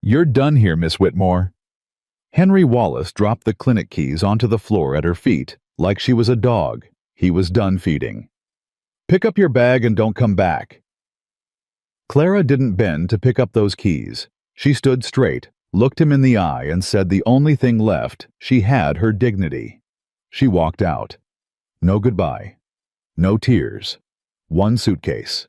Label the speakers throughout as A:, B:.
A: You're done here, Miss Whitmore. Henry Wallace dropped the clinic keys onto the floor at her feet, like she was a dog. He was done feeding. Pick up your bag and don't come back. Clara didn't bend to pick up those keys. She stood straight, looked him in the eye, and said the only thing left, she had her dignity. She walked out. No goodbye. No tears. One suitcase.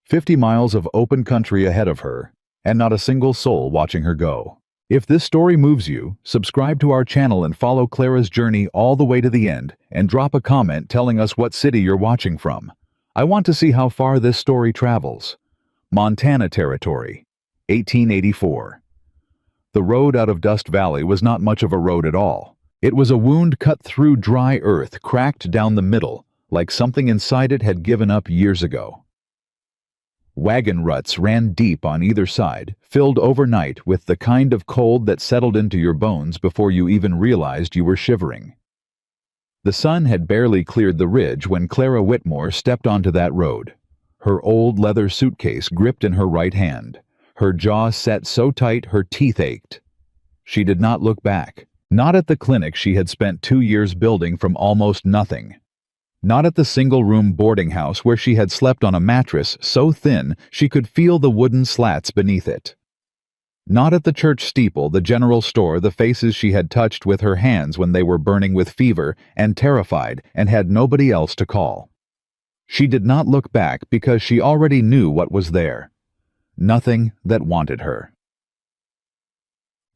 A: 50 miles of open country ahead of her, and not a single soul watching her go. If this story moves you, subscribe to our channel and follow Clara's journey all the way to the end, and drop a comment telling us what city you're watching from. I want to see how far this story travels. Montana Territory, 1884. The road out of Dust Valley was not much of a road at all. It was a wound cut through dry earth, cracked down the middle, like something inside it had given up years ago. Wagon ruts ran deep on either side, filled overnight with the kind of cold that settled into your bones before you even realized you were shivering. The sun had barely cleared the ridge when Clara Whitmore stepped onto that road, her old leather suitcase gripped in her right hand, her jaw set so tight her teeth ached. She did not look back, not at the clinic she had spent 2 years building from almost nothing. Not at the single-room boarding house where she had slept on a mattress so thin she could feel the wooden slats beneath it. Not at the church steeple, the general store, the faces she had touched with her hands when they were burning with fever and terrified and had nobody else to call. She did not look back because she already knew what was there. Nothing that wanted her.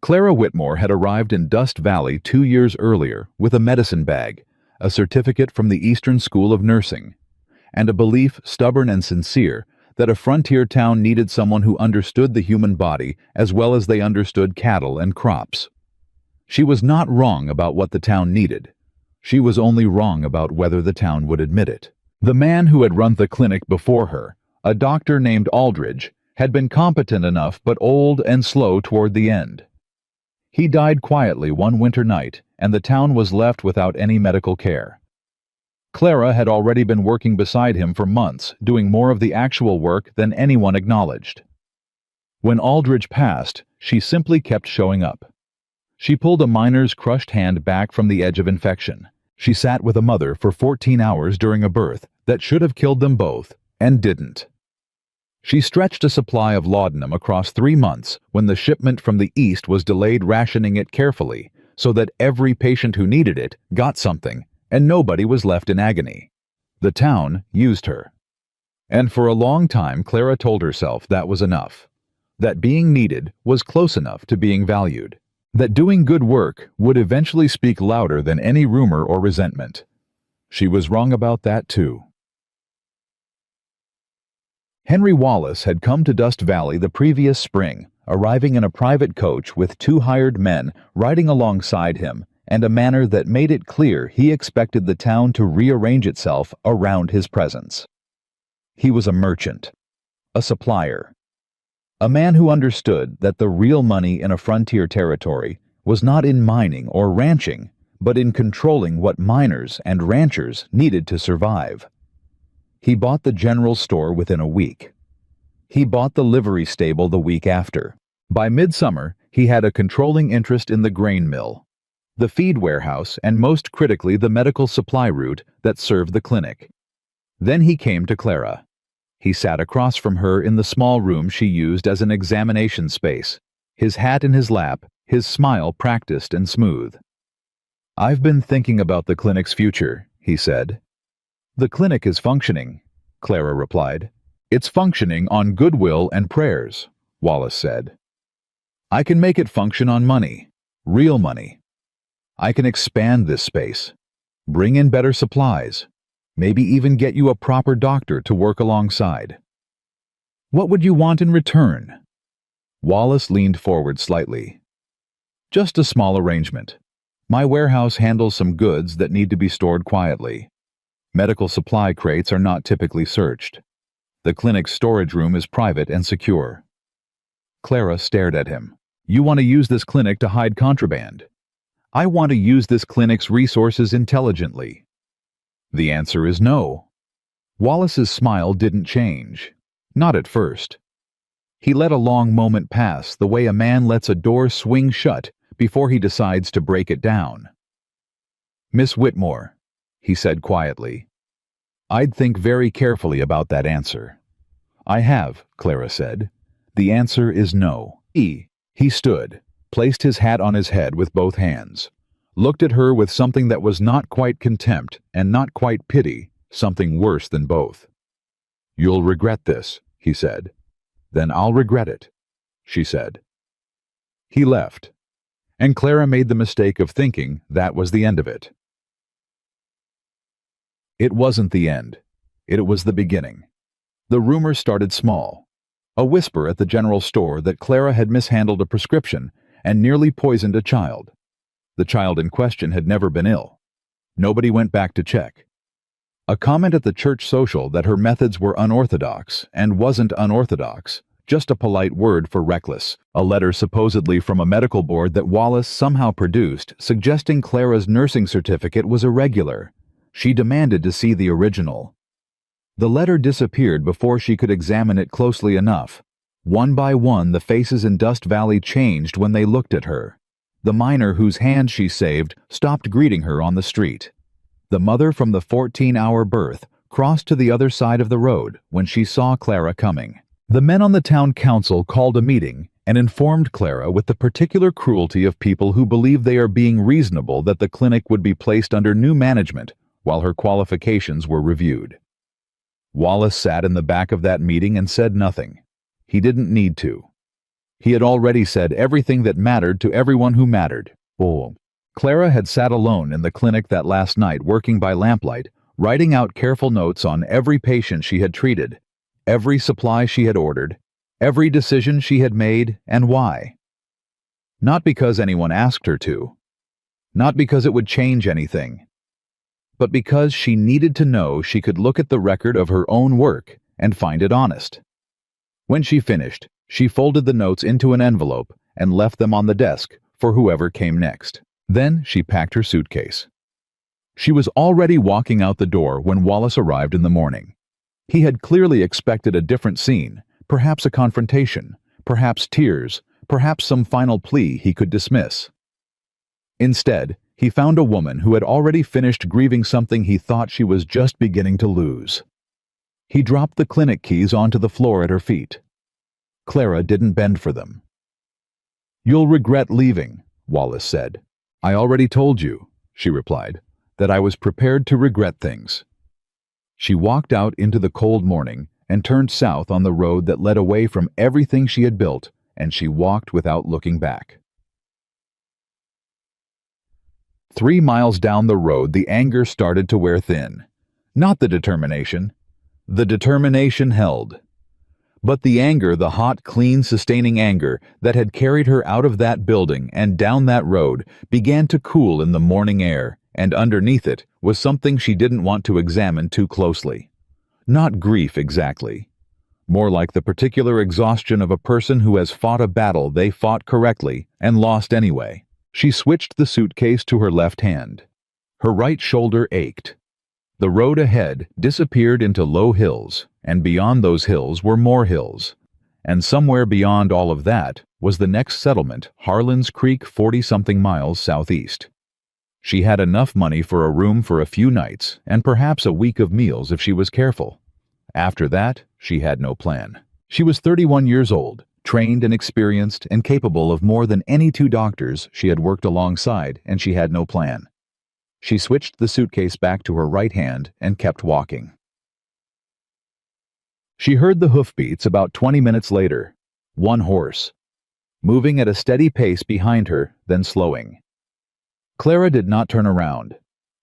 A: Clara Whitmore had arrived in Dust Valley 2 years earlier with a medicine bag, a certificate from the Eastern School of Nursing, and a belief, stubborn and sincere, that a frontier town needed someone who understood the human body as well as they understood cattle and crops. She was not wrong about what the town needed. She was only wrong about whether the town would admit it. The man who had run the clinic before her, a doctor named Aldridge, had been competent enough but old and slow toward the end. He died quietly one winter night, and the town was left without any medical care. Clara had already been working beside him for months, doing more of the actual work than anyone acknowledged. When Aldridge passed, she simply kept showing up. She pulled a miner's crushed hand back from the edge of infection. She sat with a mother for 14 hours during a birth that should have killed them both, and didn't. She stretched a supply of laudanum across 3 months when the shipment from the east was delayed, rationing it carefully so that every patient who needed it got something, and nobody was left in agony. The town used her. And for a long time Clara told herself that was enough, that being needed was close enough to being valued, that doing good work would eventually speak louder than any rumor or resentment. She was wrong about that too. Henry Wallace had come to Dust Valley the previous spring, arriving in a private coach with 2 hired men riding alongside him, and a manner that made it clear he expected the town to rearrange itself around his presence. He was a merchant, a supplier, a man who understood that the real money in a frontier territory was not in mining or ranching, but in controlling what miners and ranchers needed to survive. He bought the general store within a week. He bought the livery stable the week after. By midsummer, he had a controlling interest in the grain mill, the feed warehouse, and most critically the medical supply route that served the clinic. Then he came to Clara. He sat across from her in the small room she used as an examination space, his hat in his lap, his smile practiced and smooth. "I've been thinking about the clinic's future," he said. "The clinic is functioning," Clara replied. "It's functioning on goodwill and prayers," Wallace said. "I can make it function on money, real money. I can expand this space, bring in better supplies, maybe even get you a proper doctor to work alongside. What would you want in return?" Wallace leaned forward slightly. "Just a small arrangement. My warehouse handles some goods that need to be stored quietly. Medical supply crates are not typically searched. The clinic's storage room is private and secure." Clara stared at him. "You want to use this clinic to hide contraband?" "I want to use this clinic's resources intelligently." "The answer is no." Wallace's smile didn't change. Not at first. He let a long moment pass the way a man lets a door swing shut before he decides to break it down. "Miss Whitmore," he said quietly, "I'd think very carefully about that answer." "I have," Clara said. "The answer is no." He stood, placed his hat on his head with both hands, looked at her with something that was not quite contempt and not quite pity, something worse than both. "You'll regret this," he said. "Then I'll regret it," she said. He left, and Clara made the mistake of thinking that was the end of it. It wasn't the end. It was the beginning. The rumor started small. A whisper at the general store that Clara had mishandled a prescription and nearly poisoned a child. The child in question had never been ill. Nobody went back to check. A comment at the church social that her methods were unorthodox and wasn't unorthodox, just a polite word for reckless. A letter supposedly from a medical board that Wallace somehow produced suggesting Clara's nursing certificate was irregular. She demanded to see the original. The letter disappeared before she could examine it closely enough. One by one, the faces in Dust Valley changed when they looked at her. The miner whose hand she saved stopped greeting her on the street. The mother from the 14-hour birth crossed to the other side of the road when she saw Clara coming. The men on the town council called a meeting and informed Clara with the particular cruelty of people who believe they are being reasonable that the clinic would be placed under new management while her qualifications were reviewed. Wallace sat in the back of that meeting and said nothing. He didn't need to. He had already said everything that mattered to everyone who mattered. Clara had sat alone in the clinic that last night working by lamplight, writing out careful notes on every patient she had treated, every supply she had ordered, every decision she had made, and why. Not because anyone asked her to. Not because it would change anything. But because she needed to know she could look at the record of her own work and find it honest. When she finished, she folded the notes into an envelope and left them on the desk for whoever came next. Then she packed her suitcase. She was already walking out the door when Wallace arrived in the morning. He had clearly expected a different scene, perhaps a confrontation, perhaps tears, perhaps some final plea he could dismiss. Instead, he found a woman who had already finished grieving something he thought she was just beginning to lose. He dropped the clinic keys onto the floor at her feet. Clara didn't bend for them. "You'll regret leaving," Wallace said. "I already told you," she replied, "that I was prepared to regret things." She walked out into the cold morning and turned south on the road that led away from everything she had built, and she walked without looking back. 3 miles down the road, the anger started to wear thin. Not the determination. The determination held. But the anger, the hot, clean, sustaining anger that had carried her out of that building and down that road, began to cool in the morning air, and underneath it was something she didn't want to examine too closely. Not grief exactly. More like the particular exhaustion of a person who has fought a battle they fought correctly and lost anyway. She switched the suitcase to her left hand. Her right shoulder ached. The road ahead disappeared into low hills, and beyond those hills were more hills. And somewhere beyond all of that was the next settlement, Harlan's Creek, 40-something miles southeast. She had enough money for a room for a few nights, and perhaps a week of meals if she was careful. After that, she had no plan. She was 31 years old, trained and experienced and capable of more than any 2 doctors she had worked alongside, and she had no plan. She switched the suitcase back to her right hand and kept walking. She heard the hoofbeats about 20 minutes later. 1 horse. Moving at a steady pace behind her, then slowing. Clara did not turn around.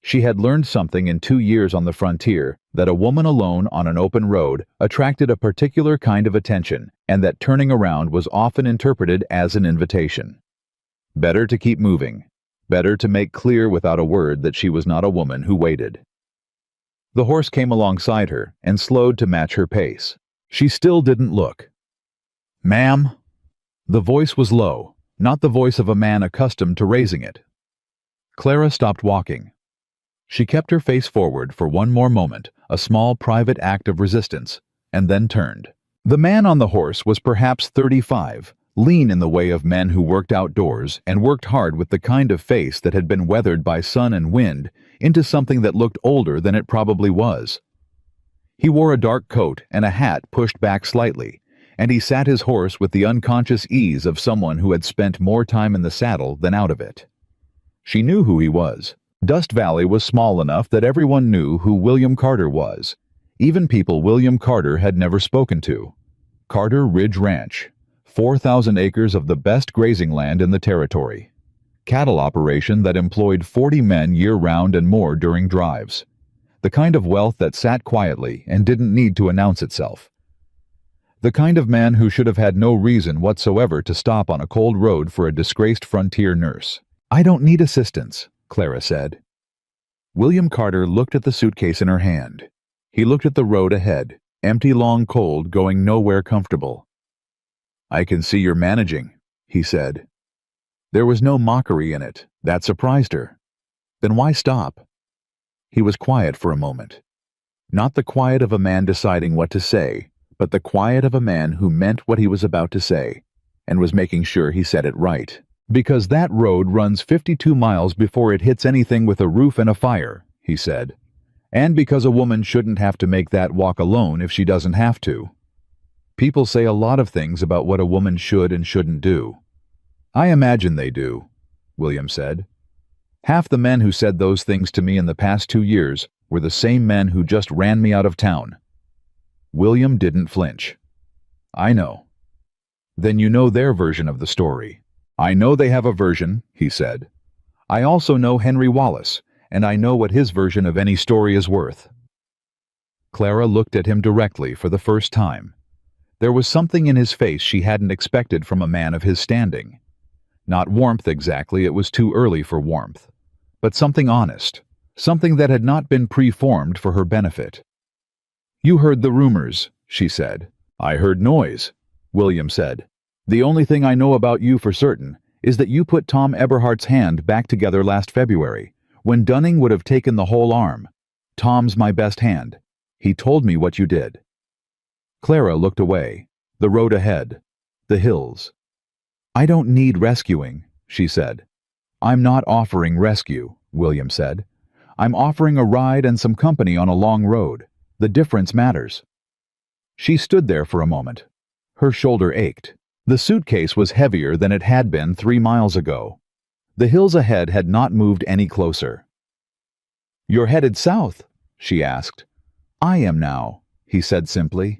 A: She had learned something in 2 years on the frontier, that a woman alone on an open road attracted a particular kind of attention, and that turning around was often interpreted as an invitation. Better to keep moving. Better to make clear without a word that she was not a woman who waited. The horse came alongside her and slowed to match her pace. She still didn't look. "Ma'am?" The voice was low, not the voice of a man accustomed to raising it. Clara stopped walking. She kept her face forward for one more moment, a small private act of resistance, and then turned. The man on the horse was perhaps 35, lean in the way of men who worked outdoors and worked hard with the kind of face that had been weathered by sun and wind into something that looked older than it probably was. He wore a dark coat and a hat pushed back slightly, and he sat his horse with the unconscious ease of someone who had spent more time in the saddle than out of it. She knew who he was. Dust Valley was small enough that everyone knew who William Carter was, even people William Carter had never spoken to. Carter Ridge Ranch, 4,000 acres of the best grazing land in the territory. Cattle operation that employed 40 men year-round and more during drives. The kind of wealth that sat quietly and didn't need to announce itself. The kind of man who should have had no reason whatsoever to stop on a cold road for a disgraced frontier nurse. "I don't need assistance," Clara said. William Carter looked at the suitcase in her hand. He looked at the road ahead, empty, long, cold, going nowhere comfortable. "I can see you're managing," he said. There was no mockery in it. That surprised her. Then why stop? He was quiet for a moment. Not the quiet of a man deciding what to say, but the quiet of a man who meant what he was about to say, and was making sure he said it right. "Because that road runs 52 miles before it hits anything with a roof and a fire," he said. "And because a woman shouldn't have to make that walk alone if she doesn't have to." People say a lot of things about what a woman should and shouldn't do. "I imagine they do," William said. "Half the men who said those things to me in the past 2 years were the same men who just ran me out of town." William didn't flinch. "I know." "Then you know their version of the story." "I know they have a version," he said. "I also know Henry Wallace, and I know what his version of any story is worth." Clara looked at him directly for the first time. There was something in his face she hadn't expected from a man of his standing. Not warmth exactly, it was too early for warmth. But something honest, something that had not been preformed for her benefit. "You heard the rumors," she said. "I heard noise," William said. "The only thing I know about you for certain is that you put Tom Eberhardt's hand back together last February, when Dunning would have taken the whole arm. Tom's my best hand. He told me what you did." Clara looked away. The road ahead. The hills. "I don't need rescuing," she said. "I'm not offering rescue," William said. "I'm offering a ride and some company on a long road. The difference matters." She stood there for a moment. Her shoulder ached. The suitcase was heavier than it had been 3 miles ago. The hills ahead had not moved any closer. "You're headed south?" she asked. "I am now," he said simply.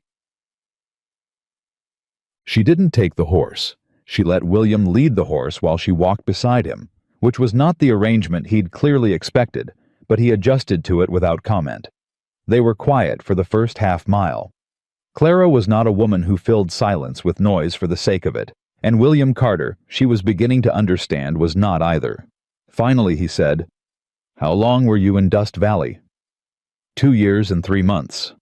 A: She didn't take the horse. She let William lead the horse while she walked beside him, which was not the arrangement he'd clearly expected, but he adjusted to it without comment. They were quiet for the first half-mile. Clara was not a woman who filled silence with noise for the sake of it, and William Carter, she was beginning to understand, was not either. Finally he said, "How long were you in Dust Valley?" 2 years and 3 months.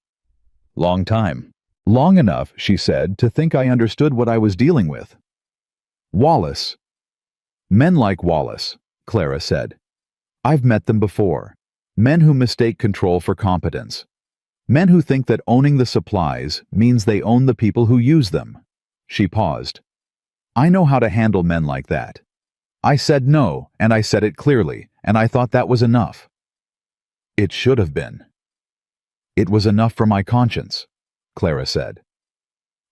A: "Long time." "Long enough," she said, "to think I understood what I was dealing with." "Wallace." "Men like Wallace," Clara said. "I've met them before. Men who mistake control for competence. Men who think that owning the supplies means they own the people who use them." She paused. "I know how to handle men like that. I said no, and I said it clearly, and I thought that was enough." "It should have been." "It was enough for my conscience," Clara said.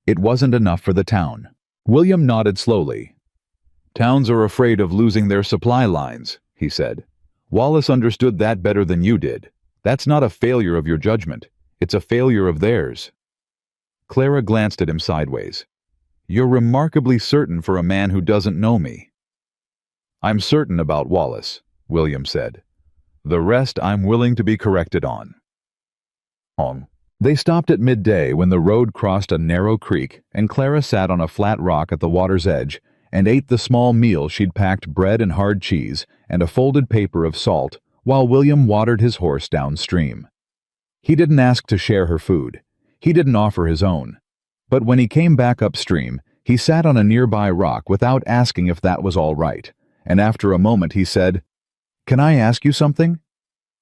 A: "It wasn't enough for the town." William nodded slowly. "Towns are afraid of losing their supply lines," he said. "Wallace understood that better than you did. That's not a failure of your judgment. It's a failure of theirs." Clara glanced at him sideways. "You're remarkably certain for a man who doesn't know me." "I'm certain about Wallace," William said. "The rest I'm willing to be corrected on." They stopped at midday when the road crossed a narrow creek, and Clara sat on a flat rock at the water's edge and ate the small meal she'd packed, bread and hard cheese and a folded paper of salt, while William watered his horse downstream. He didn't ask to share her food. He didn't offer his own. But when he came back upstream, he sat on a nearby rock without asking if that was all right, and after a moment he said, "Can I ask you something?"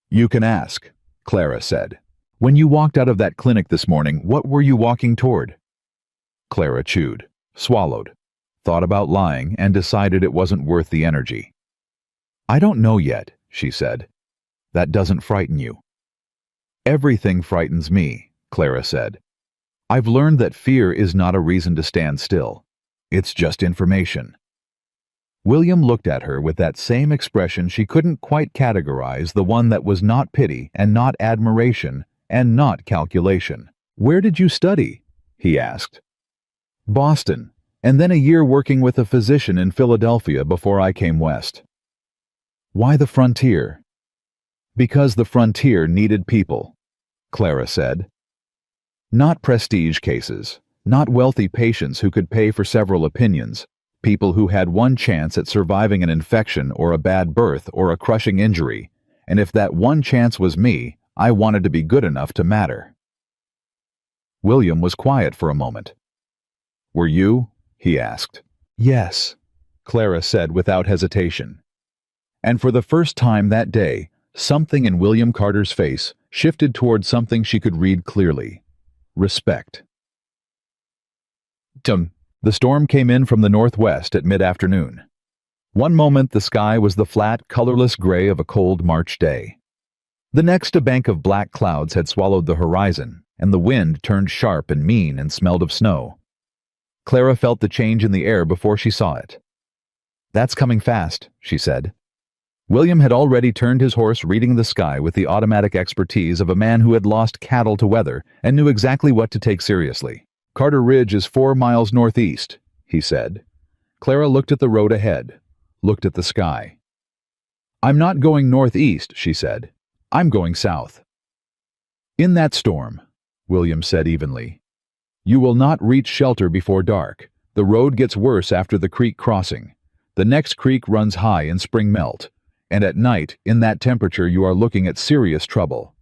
A: "You can ask," Clara said. "When you walked out of that clinic this morning, what were you walking toward?" Clara chewed, swallowed, thought about lying, and decided it wasn't worth the energy. "I don't know yet," she said. "That doesn't frighten you." "Everything frightens me," Clara said. "I've learned that fear is not a reason to stand still. It's just information." William looked at her with that same expression she couldn't quite categorize, the one that was not pity and not admiration and not calculation. "Where did you study?" he asked. "Boston, and then a year working with a physician in Philadelphia before I came west." "Why the frontier?" "Because the frontier needed people," Clara said. "Not prestige cases, not wealthy patients who could pay for several opinions. People who had one chance at surviving an infection or a bad birth or a crushing injury, and if that one chance was me, I wanted to be good enough to matter." William was quiet for a moment. "Were you?" he asked. "Yes," Clara said without hesitation. And for the first time that day, something in William Carter's face shifted toward something she could read clearly: respect. The storm came in from the northwest at mid-afternoon. One moment the sky was the flat, colorless gray of a cold March day. The next a bank of black clouds had swallowed the horizon, and the wind turned sharp and mean and smelled of snow. Clara felt the change in the air before she saw it. "That's coming fast," she said. William had already turned his horse, reading the sky with the automatic expertise of a man who had lost cattle to weather and knew exactly what to take seriously. "Carter Ridge is 4 miles northeast," he said. Clara looked at the road ahead, looked at the sky. "I'm not going northeast," she said. "I'm going south." "In that storm," William said evenly. "You will not reach shelter before dark. The road gets worse after the creek crossing. The next creek runs high in spring melt. And at night, in that temperature, you are looking at serious trouble."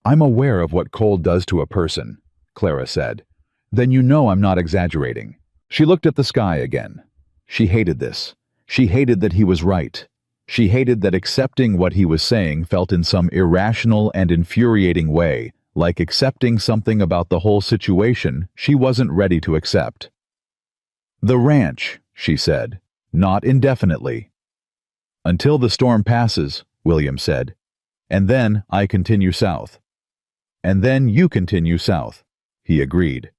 A: "I'm aware of what cold does to a person," Clara said. "Then you know I'm not exaggerating." She looked at the sky again. She hated this. She hated that he was right. She hated that accepting what he was saying felt in some irrational and infuriating way, like accepting something about the whole situation she wasn't ready to accept. "The ranch," she said, "not indefinitely." "Until the storm passes," William said. "And then I continue south." "And then you continue south," he agreed.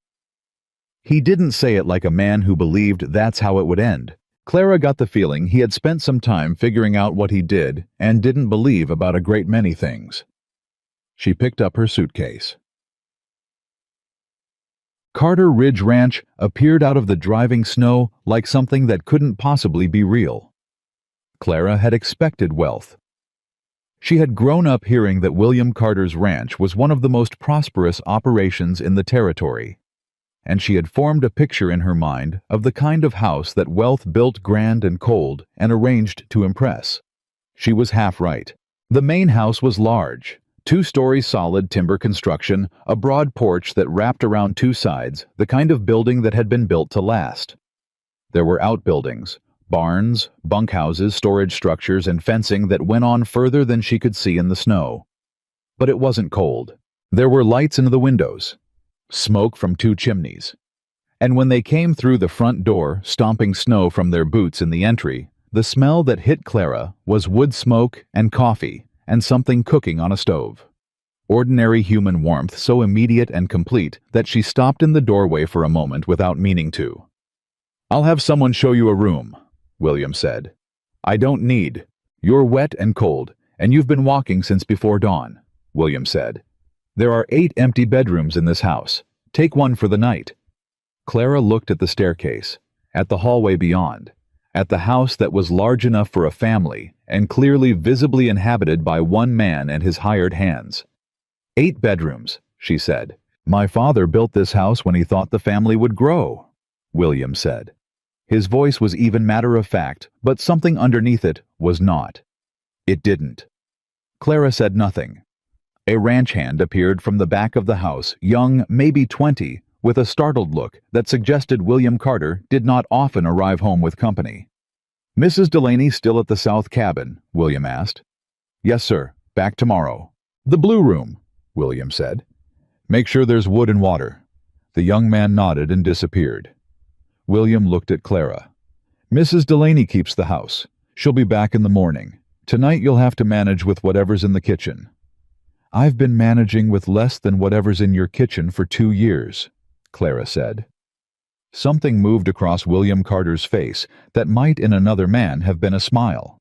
A: He didn't say it like a man who believed that's how it would end. Clara got the feeling he had spent some time figuring out what he did and didn't believe about a great many things. She picked up her suitcase. Carter Ridge Ranch appeared out of the driving snow like something that couldn't possibly be real. Clara had expected wealth. She had grown up hearing that William Carter's ranch was one of the most prosperous operations in the territory, and she had formed a picture in her mind of the kind of house that wealth built grand and cold and arranged to impress. She was half right. The main house was large, 2-story solid timber construction, a broad porch that wrapped around 2 sides, the kind of building that had been built to last. There were outbuildings, barns, bunkhouses, storage structures, and fencing that went on further than she could see in the snow. But it wasn't cold. There were lights in the windows, smoke from 2 chimneys. And when they came through the front door, stomping snow from their boots in the entry, the smell that hit Clara was wood smoke and coffee and something cooking on a stove. Ordinary human warmth so immediate and complete that she stopped in the doorway for a moment without meaning to. "I'll have someone show you a room," William said. "I don't need. You're wet and cold, and you've been walking since before dawn," William said. "There are 8 empty bedrooms in this house. Take one for the night." Clara looked at the staircase, at the hallway beyond, at the house that was large enough for a family and clearly visibly inhabited by one man and his hired hands. "8 bedrooms," she said. "My father built this house when he thought the family would grow," William said. His voice was even matter-of-fact, but something underneath it was not. It didn't. Clara said nothing. A ranch hand appeared from the back of the house, young, maybe 20, with a startled look that suggested William Carter did not often arrive home with company. "Mrs. Delaney still at the south cabin?" William asked. "Yes, sir. Back tomorrow." "The blue room," William said. "Make sure there's wood and water." The young man nodded and disappeared. William looked at Clara. "Mrs. Delaney keeps the house. She'll be back in the morning. Tonight you'll have to manage with whatever's in the kitchen." "I've been managing with less than whatever's in your kitchen for 2 years," Clara said. Something moved across William Carter's face that might in another man have been a smile.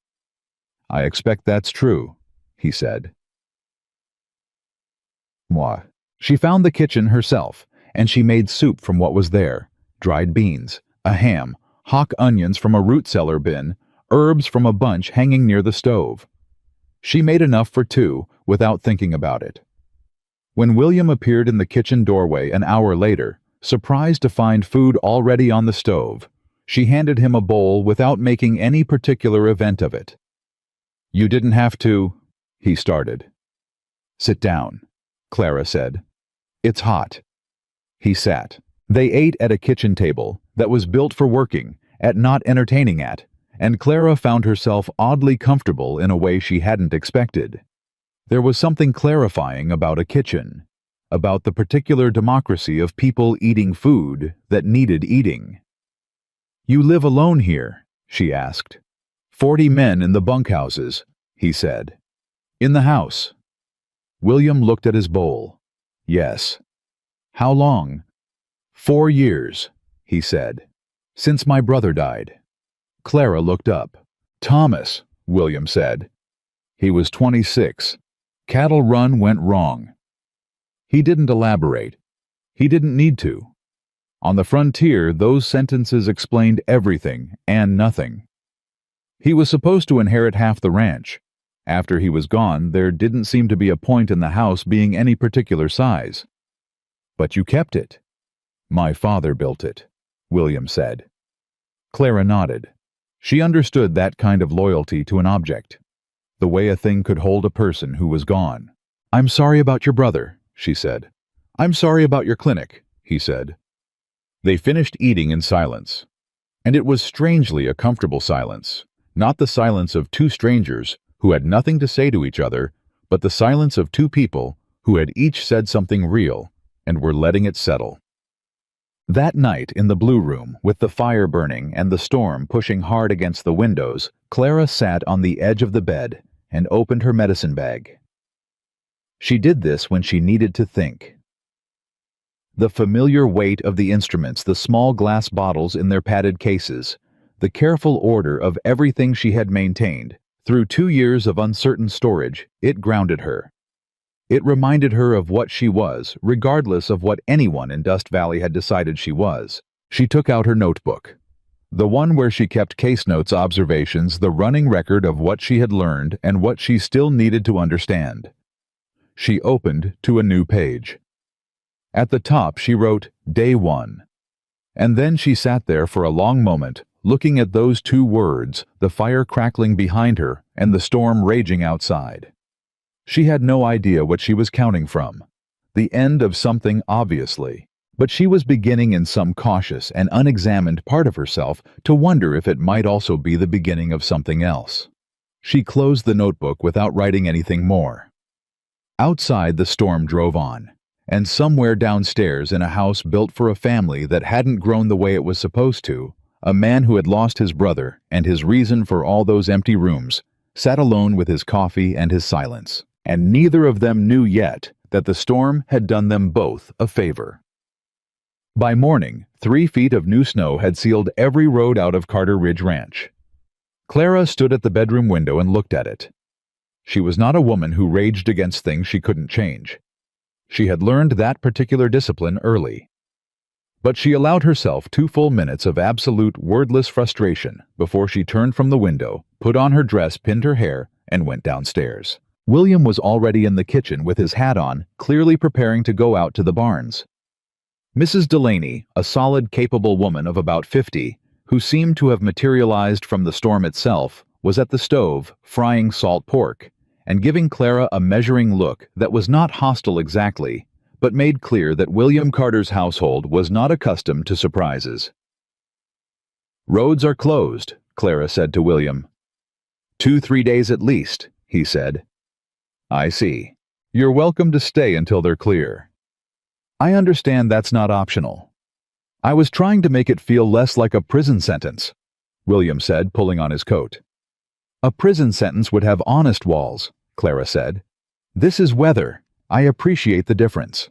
A: "I expect that's true," he said. Moi. She found the kitchen herself, and she made soup from what was there: dried beans, a ham, hock onions from a root cellar bin, herbs from a bunch hanging near the stove. She made enough for 2 without thinking about it. When William appeared in the kitchen doorway an hour later, surprised to find food already on the stove, she handed him a bowl without making any particular event of it. "You didn't have to," he started. "Sit down," Clara said. "It's hot." He sat. They ate at a kitchen table that was built for working, at not entertaining at, and Clara found herself oddly comfortable in a way she hadn't expected. There was something clarifying about a kitchen, about the particular democracy of people eating food that needed eating. "You live alone here?" she asked. 40 men in the bunkhouses," he said. "In the house." William looked at his bowl. "Yes." "How long?" 4 years, he said. "Since my brother died." Clara looked up. "Thomas," William said. "He was 26. Cattle run went wrong." He didn't elaborate. He didn't need to. On the frontier, those sentences explained everything and nothing. He was supposed to inherit half the ranch. After he was gone, there didn't seem to be a point in the house being any particular size. "But you kept it." "My father built it," William said. Clara nodded. She understood that kind of loyalty to an object, the way a thing could hold a person who was gone. "I'm sorry about your brother," she said. "I'm sorry about your clinic," he said. They finished eating in silence. And it was strangely a comfortable silence, not the silence of 2 strangers who had nothing to say to each other, but the silence of 2 people who had each said something real and were letting it settle. That night in the blue room, with the fire burning and the storm pushing hard against the windows, Clara sat on the edge of the bed and opened her medicine bag. She did this when she needed to think. The familiar weight of the instruments, the small glass bottles in their padded cases, the careful order of everything she had maintained, through 2 years of uncertain storage, it grounded her. It reminded her of what she was, regardless of what anyone in Dust Valley had decided she was. She took out her notebook, the one where she kept case notes, observations, the running record of what she had learned and what she still needed to understand. She opened to a new page. At the top she wrote, "Day 1." And then she sat there for a long moment, looking at those 2 words, the fire crackling behind her and the storm raging outside. She had no idea what she was counting from. The end of something, obviously. But she was beginning in some cautious and unexamined part of herself to wonder if it might also be the beginning of something else. She closed the notebook without writing anything more. Outside, the storm drove on, and somewhere downstairs in a house built for a family that hadn't grown the way it was supposed to, a man who had lost his brother and his reason for all those empty rooms sat alone with his coffee and his silence. And neither of them knew yet that the storm had done them both a favor. By morning, 3 feet of new snow had sealed every road out of Carter Ridge Ranch. Clara stood at the bedroom window and looked at it. She was not a woman who raged against things she couldn't change. She had learned that particular discipline early. But she allowed herself 2 full minutes of absolute wordless frustration before she turned from the window, put on her dress, pinned her hair, and went downstairs. William was already in the kitchen with his hat on, clearly preparing to go out to the barns. Mrs. Delaney, a solid, capable woman of about 50, who seemed to have materialized from the storm itself, was at the stove, frying salt pork, and giving Clara a measuring look that was not hostile exactly, but made clear that William Carter's household was not accustomed to surprises. "Roads are closed," Clara said to William. 2-3 days at least," he said. "I see. You're welcome to stay until they're clear." I understand that's not optional. I was trying to make it feel less like a prison sentence, William said, pulling on his coat. A prison sentence would have honest walls, Clara said. This is weather. I appreciate the difference.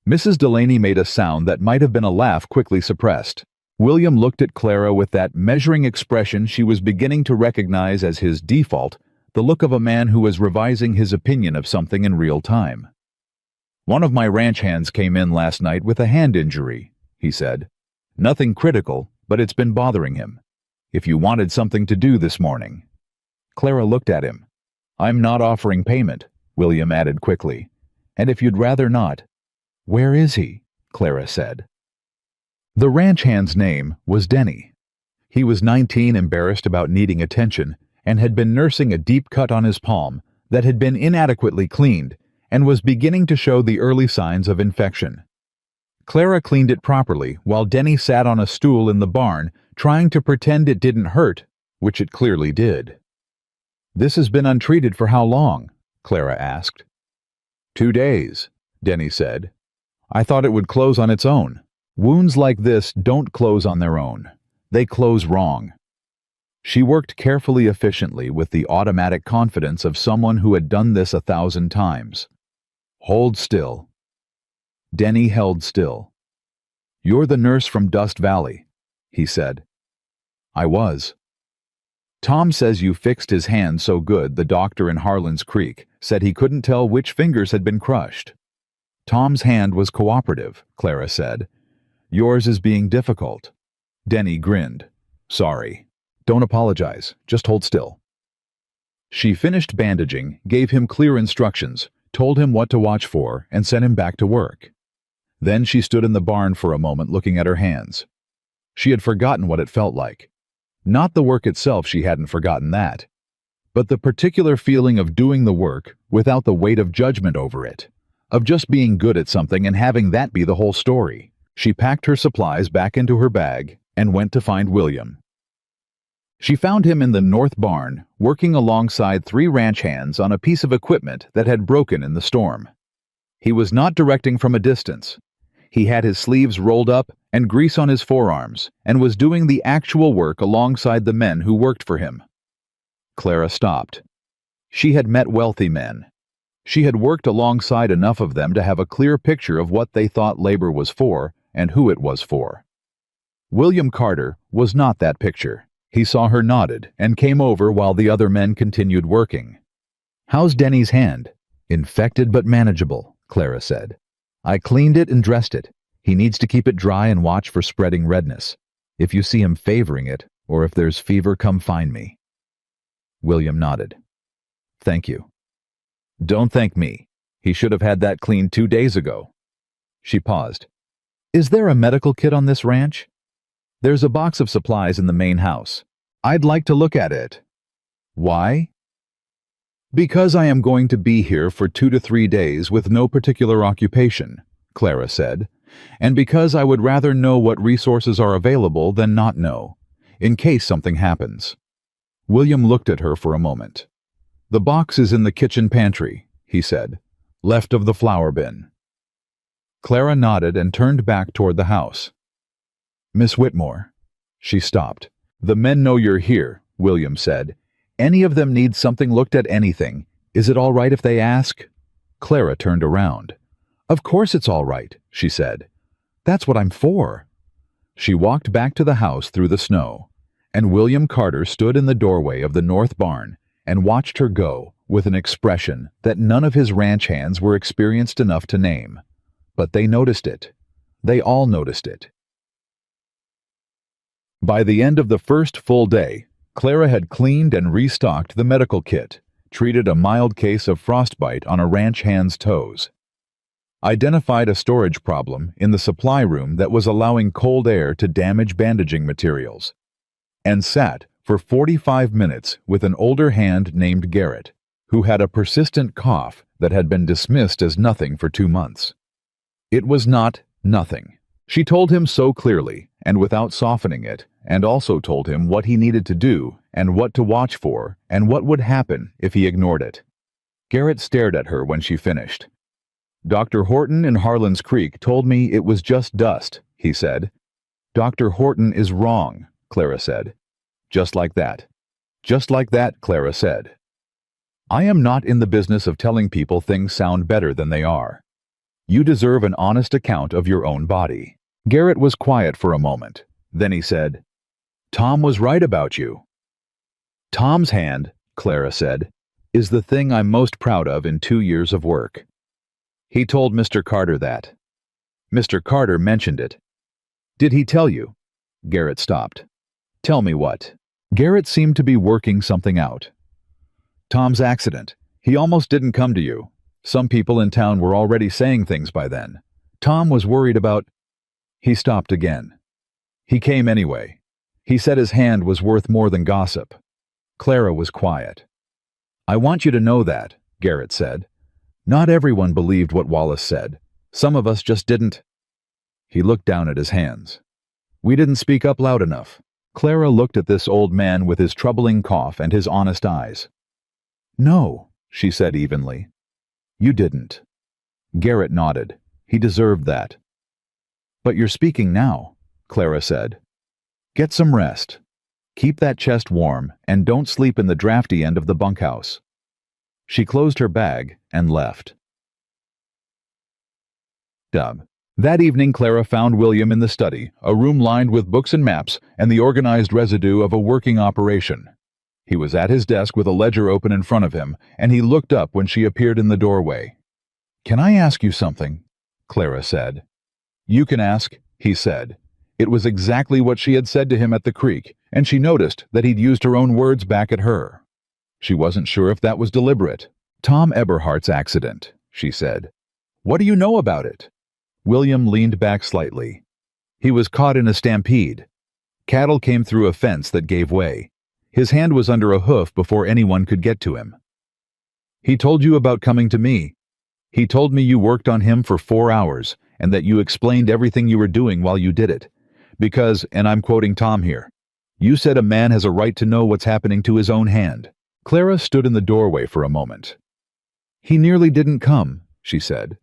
A: Mrs. Delaney made a sound that might have been a laugh quickly suppressed. William looked at Clara with that measuring expression she was beginning to recognize as his default, the look of a man who was revising his opinion of something in real time. One of my ranch hands came in last night with a hand injury, he said. Nothing critical, but it's been bothering him. If you wanted something to do this morning. Clara looked at him. I'm not offering payment, William added quickly. And if you'd rather not. Where is he? Clara said. The ranch hand's name was Denny. He was 19, embarrassed about needing attention, and had been nursing a deep cut on his palm that had been inadequately cleaned and was beginning to show the early signs of infection. Clara cleaned it properly while Denny sat on a stool in the barn trying to pretend it didn't hurt, which it clearly did. This has been untreated for how long? Clara asked. 2 days, Denny said. I thought it would close on its own. Wounds like this don't close on their own. They close wrong. She worked carefully, efficiently, with the automatic confidence of someone who had done this 1,000 times. Hold still. Denny held still. You're the nurse from Dust Valley, he said. I was. Tom says you fixed his hand so good the doctor in Harlan's Creek said he couldn't tell which fingers had been crushed. Tom's hand was cooperative, Clara said. Yours is being difficult. Denny grinned. Sorry. Don't apologize. Just hold still. She finished bandaging, gave him clear instructions, told him what to watch for, and sent him back to work. Then she stood in the barn for a moment looking at her hands. She had forgotten what it felt like. Not the work itself, she hadn't forgotten that, but the particular feeling of doing the work without the weight of judgment over it, of just being good at something and having that be the whole story. She packed her supplies back into her bag and went to find William. She found him in the north barn, working alongside 3 ranch hands on a piece of equipment that had broken in the storm. He was not directing from a distance. He had his sleeves rolled up and grease on his forearms, and was doing the actual work alongside the men who worked for him. Clara stopped. She had met wealthy men. She had worked alongside enough of them to have a clear picture of what they thought labor was for and who it was for. William Carter was not that picture. He saw her, nodded, and came over while the other men continued working. How's Denny's hand? Infected but manageable, Clara said. I cleaned it and dressed it. He needs to keep it dry and watch for spreading redness. If you see him favoring it, or if there's fever, come find me. William nodded. Thank you. Don't thank me. He should have had that cleaned 2 days ago. She paused. Is there a medical kit on this ranch? There's a box of supplies in the main house. I'd like to look at it. Why? Because I am going to be here for 2 to 3 days with no particular occupation, Clara said, and because I would rather know what resources are available than not know, in case something happens. William looked at her for a moment. The box is in the kitchen pantry, he said, left of the flour bin. Clara nodded and turned back toward the house. Miss Whitmore. She stopped. The men know you're here, William said. Any of them need something looked at, anything. Is it all right if they ask? Clara turned around. Of course it's all right, she said. That's what I'm for. She walked back to the house through the snow, and William Carter stood in the doorway of the north barn and watched her go with an expression that none of his ranch hands were experienced enough to name. But they noticed it. They all noticed it. By the end of the first full day, Clara had cleaned and restocked the medical kit, treated a mild case of frostbite on a ranch hand's toes, identified a storage problem in the supply room that was allowing cold air to damage bandaging materials, and sat for 45 minutes with an older hand named Garrett, who had a persistent cough that had been dismissed as nothing for 2 months. It was not nothing. She told him so clearly and without softening it, and also told him what he needed to do and what to watch for and what would happen if he ignored it. Garrett stared at her when she finished. Dr. Horton in Harlan's Creek told me it was just dust, he said. Dr. Horton is wrong, Clara said. Just like that. Just like that, Clara said. I am not in the business of telling people things sound better than they are. You deserve an honest account of your own body. Garrett was quiet for a moment. Then he said, Tom was right about you. Tom's hand, Clara said, is the thing I'm most proud of in 2 years of work. He told Mr. Carter that. Mr. Carter mentioned it. Did he tell you? Garrett stopped. Tell me what? Garrett seemed to be working something out. Tom's accident. He almost didn't come to you. Some people in town were already saying things by then. Tom was worried about... He stopped again. He came anyway. He said his hand was worth more than gossip. Clara was quiet. I want you to know that, Garrett said. Not everyone believed what Wallace said. Some of us just didn't. He looked down at his hands. We didn't speak up loud enough. Clara looked at this old man with his troubling cough and his honest eyes. No, she said evenly. You didn't. Garrett nodded. He deserved that. But you're speaking now, Clara said. Get some rest. Keep that chest warm and don't sleep in the drafty end of the bunkhouse. She closed her bag and left. That evening, Clara found William in the study, a room lined with books and maps and the organized residue of a working operation. He was at his desk with a ledger open in front of him, and he looked up when she appeared in the doorway. Can I ask you something? Clara said. You can ask, he said. It was exactly what she had said to him at the creek, and she noticed that he'd used her own words back at her. She wasn't sure if that was deliberate. Tom Eberhardt's accident, she said. What do you know about it? William leaned back slightly. He was caught in a stampede. Cattle came through a fence that gave way. His hand was under a hoof before anyone could get to him. He told you about coming to me. He told me you worked on him for 4 hours and that you explained everything you were doing while you did it. Because, and I'm quoting Tom here, you said a man has a right to know what's happening to his own hand. Clara stood in the doorway for a moment. He nearly didn't come, she said.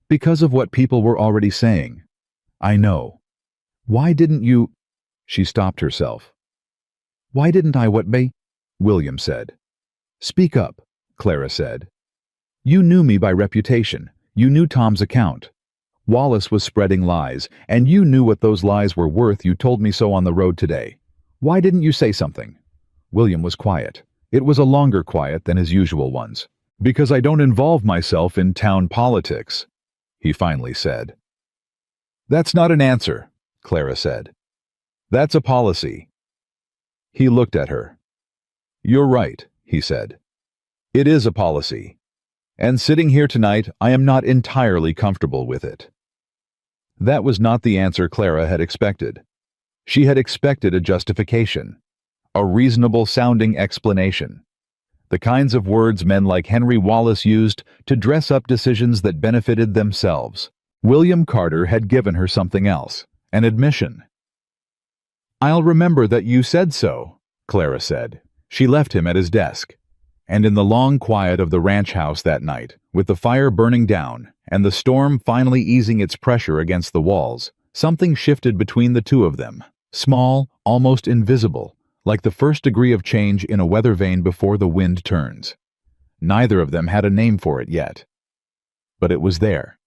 A: Because of what people were already saying. I know. Why didn't you... She stopped herself. Why didn't I what may? William said. Speak up, Clara said. You knew me by reputation. You knew Tom's account. Wallace was spreading lies, and you knew what those lies were worth. You told me so on the road today. Why didn't you say something? William was quiet. It was a longer quiet than his usual ones. Because I don't involve myself in town politics, he finally said. That's not an answer, Clara said. That's a policy. He looked at her. You're right, he said. It is a policy. And sitting here tonight, I am not entirely comfortable with it. That was not the answer Clara had expected. She had expected a justification, a reasonable-sounding explanation. The kinds of words men like Henry Wallace used to dress up decisions that benefited themselves. William Carter had given her something else, an admission. I'll remember that you said so, Clara said. She left him at his desk. And in the long quiet of the ranch house that night, with the fire burning down and the storm finally easing its pressure against the walls, something shifted between the two of them, small, almost invisible, like the first degree of change in a weather vane before the wind turns. Neither of them had a name for it yet. But it was there,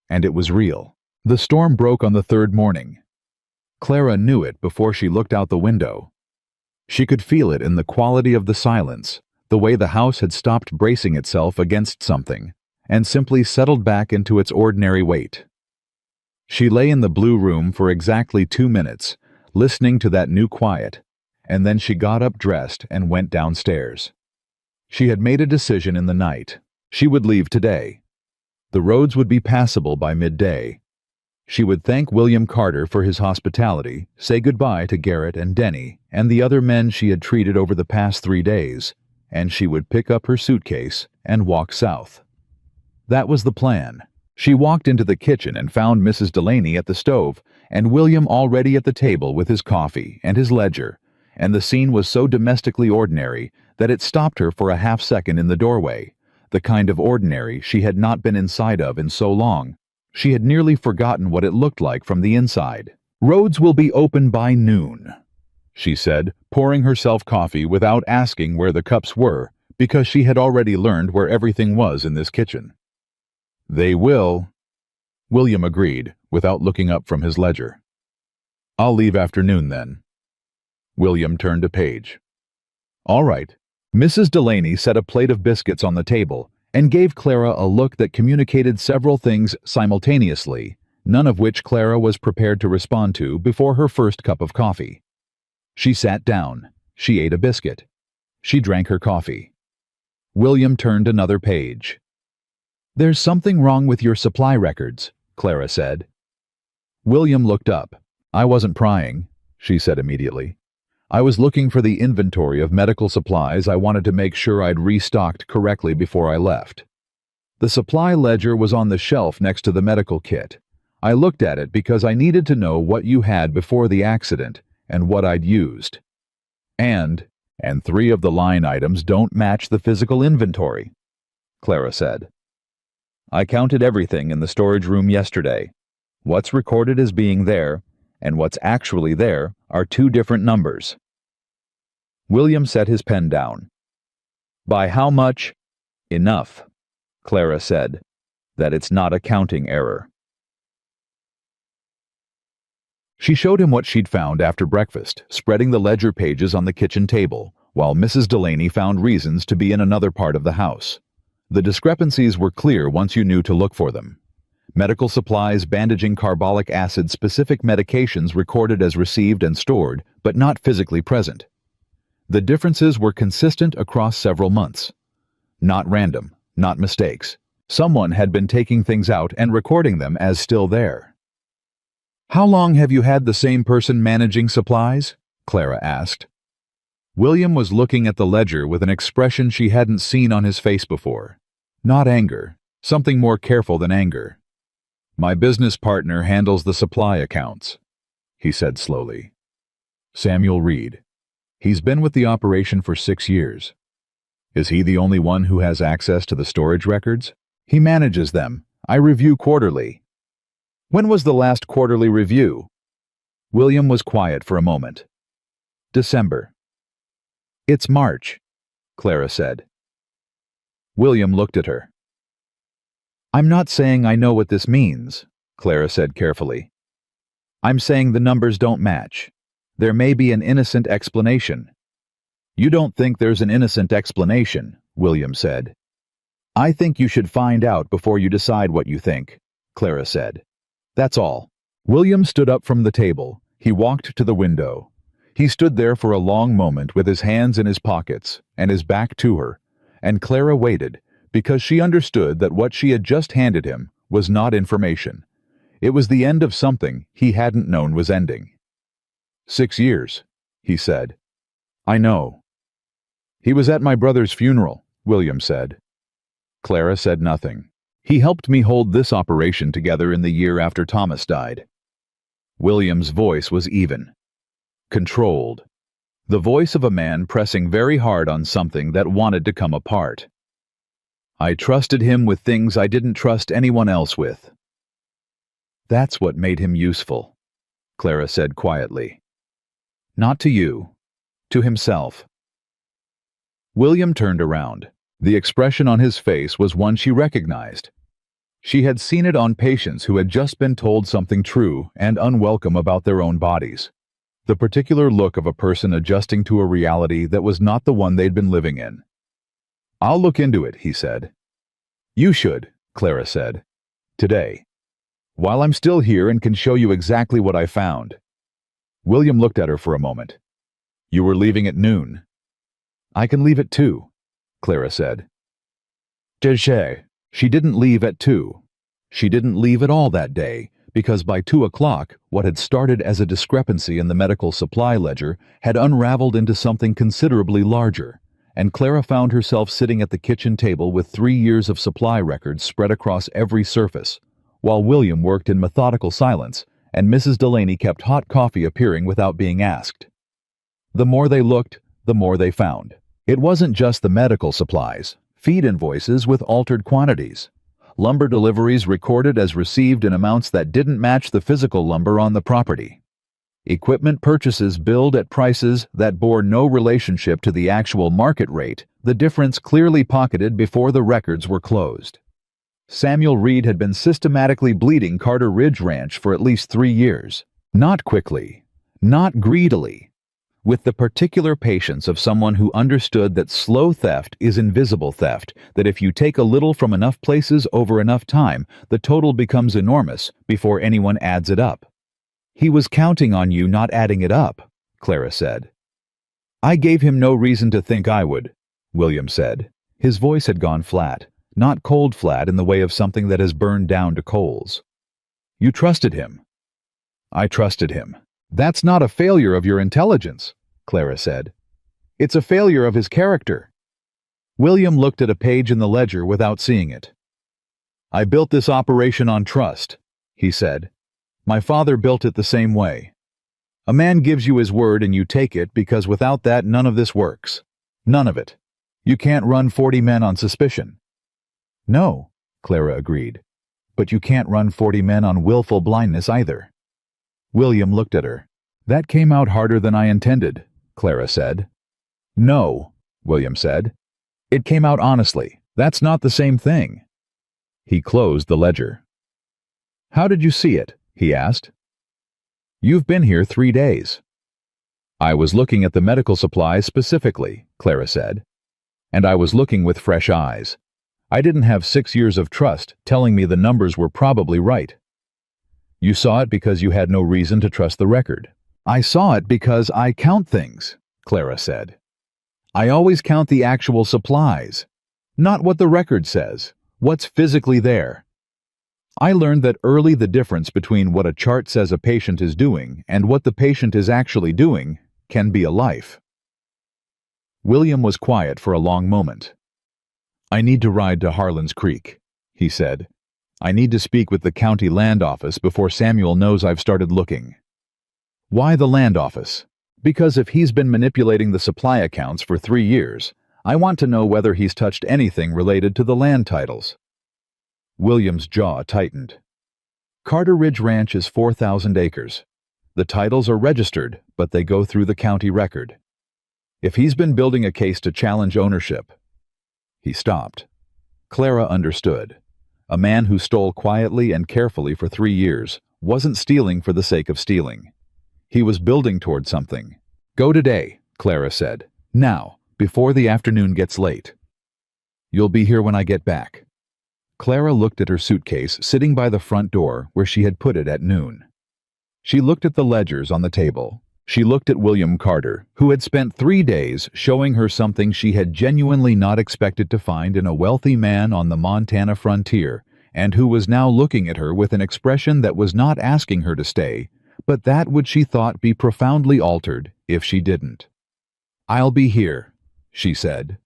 A: and it was real. The storm broke on the third morning. Clara knew it before she looked out the window. She could feel it in the quality of the silence, the way the house had stopped bracing itself against something, and simply settled back into its ordinary weight. She lay in the blue room for exactly 2 minutes, listening to that new quiet, and then she got up dressed and went downstairs. She had made a decision in the night. She would leave today. The roads would be passable by midday. She would thank William Carter for his hospitality, say goodbye to Garrett and Denny and the other men she had treated over the past 3 days, and she would pick up her suitcase and walk south. That was the plan. She walked into the kitchen and found Mrs. Delaney at the stove and William already at the table with his coffee and his ledger, and the scene was so domestically ordinary that it stopped her for a half second in the doorway. the kind of ordinary she had not been inside of in so long. She had nearly forgotten what it looked like from the inside. "Roads will be open by noon," she said, pouring herself coffee without asking where the cups were, because she had already learned where everything was in this kitchen. "They will," William agreed, without looking up from his ledger. "I'll leave after noon then." William turned a page. "All right." Mrs. Delaney set a plate of biscuits on the table and gave Clara a look that communicated several things simultaneously, none of which Clara was prepared to respond to before her first cup of coffee. She sat down. She ate a biscuit. She drank her coffee. William turned another page. "There's something wrong with your supply records," Clara said. William looked up. "I wasn't prying," she said immediately. "I was looking for the inventory of medical supplies I wanted to make sure I'd restocked correctly before I left. The supply ledger was on the shelf next to the medical kit. I looked at it because I needed to know what you had before the accident and what I'd used. And 3 of the line items don't match the physical inventory," Clara said. "I counted everything in the storage room yesterday. What's recorded as being there and what's actually there are 2 different numbers." William set his pen down. "By how much?" "Enough," Clara said, "that it's not a counting error." She showed him what she'd found after breakfast, spreading the ledger pages on the kitchen table, while Mrs. Delaney found reasons to be in another part of the house. The discrepancies were clear once you knew to look for them. Medical supplies, bandaging, carbolic acid-specific medications recorded as received and stored, but not physically present. The differences were consistent across several months. Not random, not mistakes. Someone had been taking things out and recording them as still there. "How long have you had the same person managing supplies?" Clara asked. William was looking at the ledger with an expression she hadn't seen on his face before. Not anger, something more careful than anger. "My business partner handles the supply accounts," he said slowly. "Samuel Reed. He's been with the operation for 6 years. Is he the only one who has access to the storage records? He manages them. I review quarterly." "When was the last quarterly review?" William was quiet for a moment. "December." "It's March," Clara said. William looked at her. "I'm not saying I know what this means," Clara said carefully. "I'm saying the numbers don't match. There may be an innocent explanation." "You don't think there's an innocent explanation," William said. "I think you should find out before you decide what you think," Clara said. "That's all." William stood up from the table. He walked to the window. He stood there for a long moment with his hands in his pockets and his back to her, and Clara waited, because she understood that what she had just handed him was not information. It was the end of something he hadn't known was ending. "6 years," he said. "I know." "He was at my brother's funeral," William said. Clara said nothing. "He helped me hold this operation together in the year after Thomas died." William's voice was even, controlled. The voice of a man pressing very hard on something that wanted to come apart. "I trusted him with things I didn't trust anyone else with." "That's what made him useful," Clara said quietly. "Not to you, to himself." William turned around. The expression on his face was one she recognized. She had seen it on patients who had just been told something true and unwelcome about their own bodies. The particular look of a person adjusting to a reality that was not the one they'd been living in. "I'll look into it," he said. "You should," Clara said. "Today. While I'm still here and can show you exactly what I found." William looked at her for a moment. "You were leaving at noon." "I can leave at 2. Clara said. She didn't leave at 2. She didn't leave at all that day, because by 2 o'clock, what had started as a discrepancy in the medical supply ledger had unraveled into something considerably larger, and Clara found herself sitting at the kitchen table with 3 years of supply records spread across every surface, while William worked in methodical silence, and Mrs. Delaney kept hot coffee appearing without being asked. The more they looked, the more they found. It wasn't just the medical supplies. feed invoices with altered quantities, lumber deliveries recorded as received in amounts that didn't match the physical lumber on the property, equipment purchases billed at prices that bore no relationship to the actual market rate, the difference clearly pocketed before the records were closed. Samuel Reed had been systematically bleeding Carter Ridge Ranch for at least 3 years. Not quickly, not greedily, with the particular patience of someone who understood that slow theft is invisible theft, that if you take a little from enough places over enough time, the total becomes enormous before anyone adds it up. "He was counting on you not adding it up," Clara said. "I gave him no reason to think I would," William said. His voice had gone flat, not cold flat in the way of something that has burned down to coals. "You trusted him." "I trusted him." "That's not a failure of your intelligence," Clara said. "It's a failure of his character." William looked at a page in the ledger without seeing it. "I built this operation on trust," he said. "My father built it the same way. A man gives you his word and you take it because without that none of this works. None of it. You can't run 40 men on suspicion." "No," Clara agreed. "But you can't run 40 men on willful blindness either." William looked at her. "That came out harder than I intended," Clara said. "No," William said. "It came out honestly. That's not the same thing." He closed the ledger. "How did you see it?" he asked. "You've been here 3 days." "I was looking at the medical supplies specifically," Clara said. "And I was looking with fresh eyes. I didn't have 6 years of trust telling me the numbers were probably right." "You saw it because you had no reason to trust the record." "I saw it because I count things," Clara said. "I always count the actual supplies, not what the record says, what's physically there. I learned that early the difference between what a chart says a patient is doing and what the patient is actually doing can be a life." William was quiet for a long moment. "I need to ride to Harlan's Creek," he said. "I need to speak with the county land office before Samuel knows I've started looking." "Why the land office?" "Because if he's been manipulating the supply accounts for 3 years, I want to know whether he's touched anything related to the land titles." William's jaw tightened. "Carter Ridge Ranch is 4,000 acres. The titles are registered, but they go through the county record. If he's been building a case to challenge ownership—" He stopped. Clara understood. A man who stole quietly and carefully for 3 years wasn't stealing for the sake of stealing. He was building toward something. "Go today," Clara said. "Now, before the afternoon gets late. You'll be here when I get back." Clara looked at her suitcase sitting by the front door where she had put it at noon. She looked at the ledgers on the table. She looked at William Carter, who had spent 3 days showing her something she had genuinely not expected to find in a wealthy man on the Montana frontier, and who was now looking at her with an expression that was not asking her to stay, but that would she thought be profoundly altered if she didn't. "I'll be here," she said.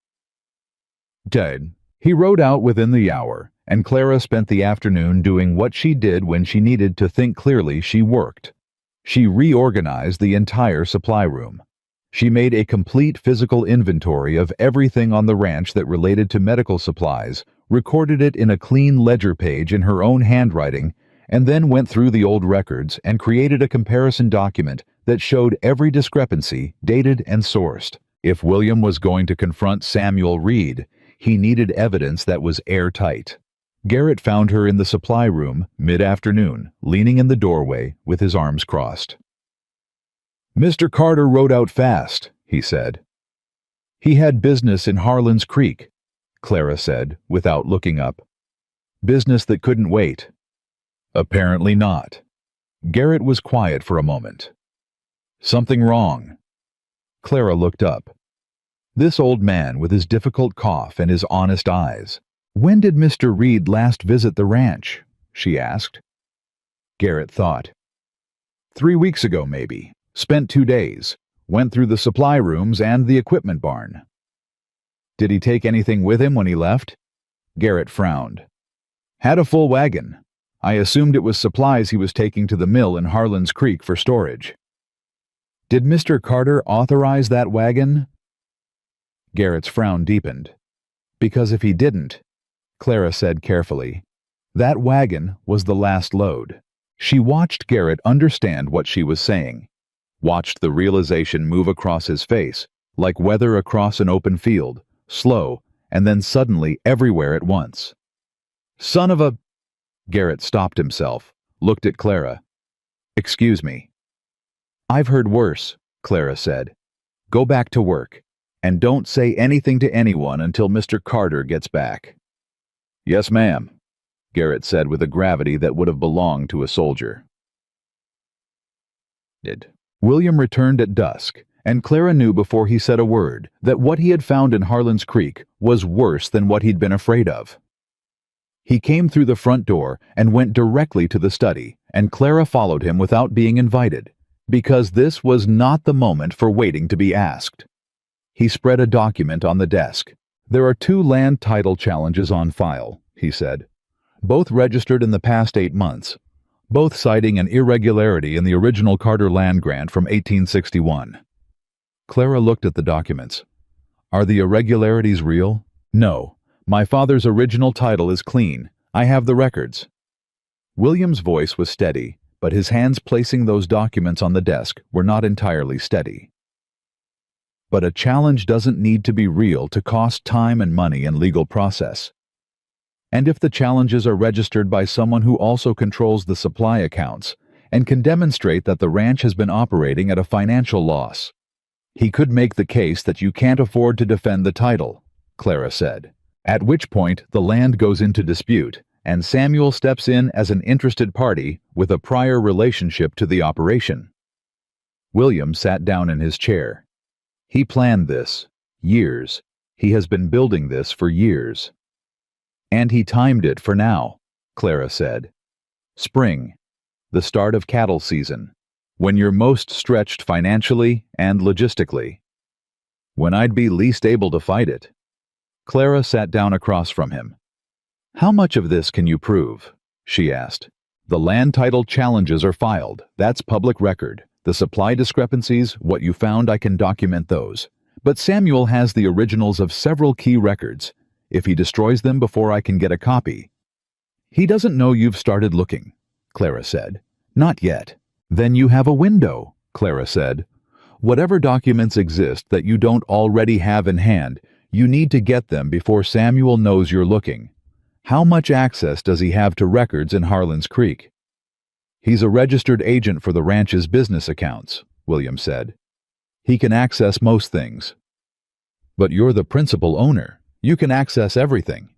A: Dead. He rode out within the hour, and Clara spent the afternoon doing what she did when she needed to think clearly. She worked. She reorganized the entire supply room. She made a complete physical inventory of everything on the ranch that related to medical supplies, recorded it in a clean ledger page in her own handwriting, and then went through the old records and created a comparison document that showed every discrepancy, dated and sourced. If William was going to confront Samuel Reed, he needed evidence that was airtight. Garrett found her in the supply room, mid-afternoon, leaning in the doorway with his arms crossed. "Mr. Carter rode out fast," he said. "He had business in Harlan's Creek," Clara said, without looking up. "Business that couldn't wait." "Apparently not." Garrett was quiet for a moment. "Something wrong?" Clara looked up. This old man with his difficult cough and his honest eyes. "When did Mr. Reed last visit the ranch?" she asked. Garrett thought. 3 weeks ago, maybe. Spent 2 days. Went through the supply rooms and the equipment barn." "Did he take anything with him when he left?" Garrett frowned. "Had a full wagon. I assumed it was supplies he was taking to the mill in Harlan's Creek for storage." "Did Mr. Carter authorize that wagon?" Garrett's frown deepened. Because if he didn't, Clara said carefully, that wagon was the last load. She watched Garrett understand what she was saying, watched the realization move across his face, like weather across an open field, slow, and then suddenly everywhere at once. Son of a... Garrett stopped himself, looked at Clara. Excuse me. I've heard worse, Clara said. Go back to work, and don't say anything to anyone until Mr. Carter gets back. Yes, ma'am, Garrett said with a gravity that would have belonged to a soldier. William returned at dusk, and Clara knew before he said a word that what he had found in Harlan's Creek was worse than what he'd been afraid of. He came through the front door and went directly to the study, and Clara followed him without being invited, because this was not the moment for waiting to be asked. He spread a document on the desk. There are 2 land title challenges on file, he said, both registered in the past 8 months, both citing an irregularity in the original Carter land grant from 1861. Clara looked at the documents. Are the irregularities real? No. My father's original title is clean. I have the records. William's voice was steady, but his hands placing those documents on the desk were not entirely steady. But a challenge doesn't need to be real to cost time and money and legal process. And if the challenges are registered by someone who also controls the supply accounts and can demonstrate that the ranch has been operating at a financial loss, he could make the case that you can't afford to defend the title, Clara said, at which point the land goes into dispute and Samuel steps in as an interested party with a prior relationship to the operation. William sat down in his chair. He planned this. Years. He has been building this for years. And he timed it for now, Clara said. Spring. The start of cattle season. When you're most stretched financially and logistically. When I'd be least able to fight it. Clara sat down across from him. How much of this can you prove? She asked. The land title challenges are filed. That's public record. The supply discrepancies, what you found, I can document those. But Samuel has the originals of several key records. If he destroys them before I can get a copy. He doesn't know you've started looking, Clara said. Not yet. Then you have a window, Clara said. Whatever documents exist that you don't already have in hand, you need to get them before Samuel knows you're looking. How much access does he have to records in Harlan's Creek? He's a registered agent for the ranch's business accounts, William said. He can access most things. But you're the principal owner. You can access everything.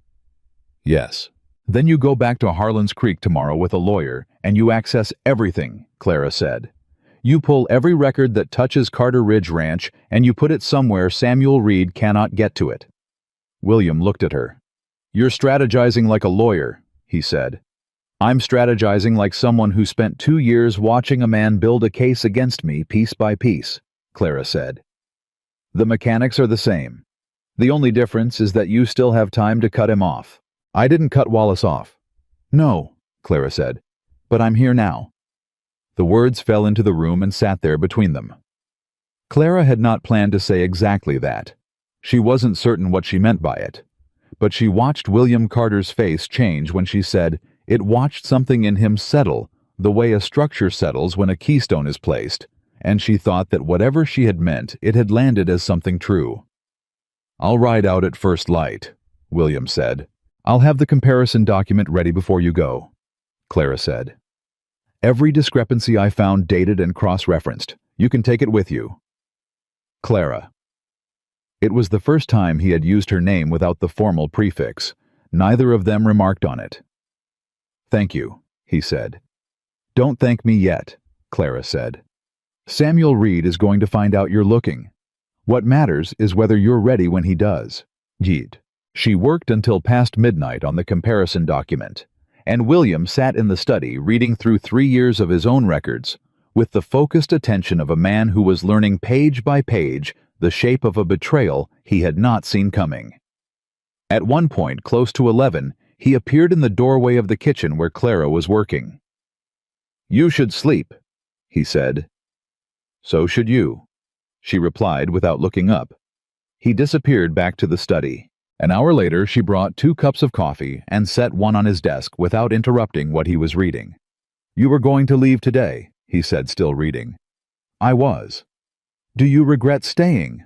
A: Yes. Then you go back to Harlan's Creek tomorrow with a lawyer, and you access everything, Clara said. You pull every record that touches Carter Ridge Ranch, and you put it somewhere Samuel Reed cannot get to it. William looked at her. You're strategizing like a lawyer, he said. I'm strategizing like someone who spent 2 years watching a man build a case against me piece by piece, Clara said. The mechanics are the same. The only difference is that you still have time to cut him off. I didn't cut Wallace off. No, Clara said, but I'm here now. The words fell into the room and sat there between them. Clara had not planned to say exactly that. She wasn't certain what she meant by it. But she watched William Carter's face change when she said it watched something in him settle the way a structure settles when a keystone is placed, and she thought that whatever she had meant, it had landed as something true. I'll ride out at first light, William said. I'll have the comparison document ready before you go, Clara said. Every discrepancy I found dated and cross-referenced. You can take it with you. Clara. It was the first time he had used her name without the formal prefix. Neither of them remarked on it. Thank you, he said. Don't thank me yet, Clara said. Samuel Reed is going to find out you're looking. What matters is whether you're ready when he does. Yeet. She worked until past midnight on the comparison document, and William sat in the study reading through 3 years of his own records, with the focused attention of a man who was learning page by page the shape of a betrayal he had not seen coming. At one point, close to 11, he appeared in the doorway of the kitchen where Clara was working. You should sleep, he said. So should you, she replied without looking up. He disappeared back to the study. An hour later, she brought 2 cups of coffee and set one on his desk without interrupting what he was reading. "You were going to leave today," he said, still reading. "I was." "Do you regret staying?"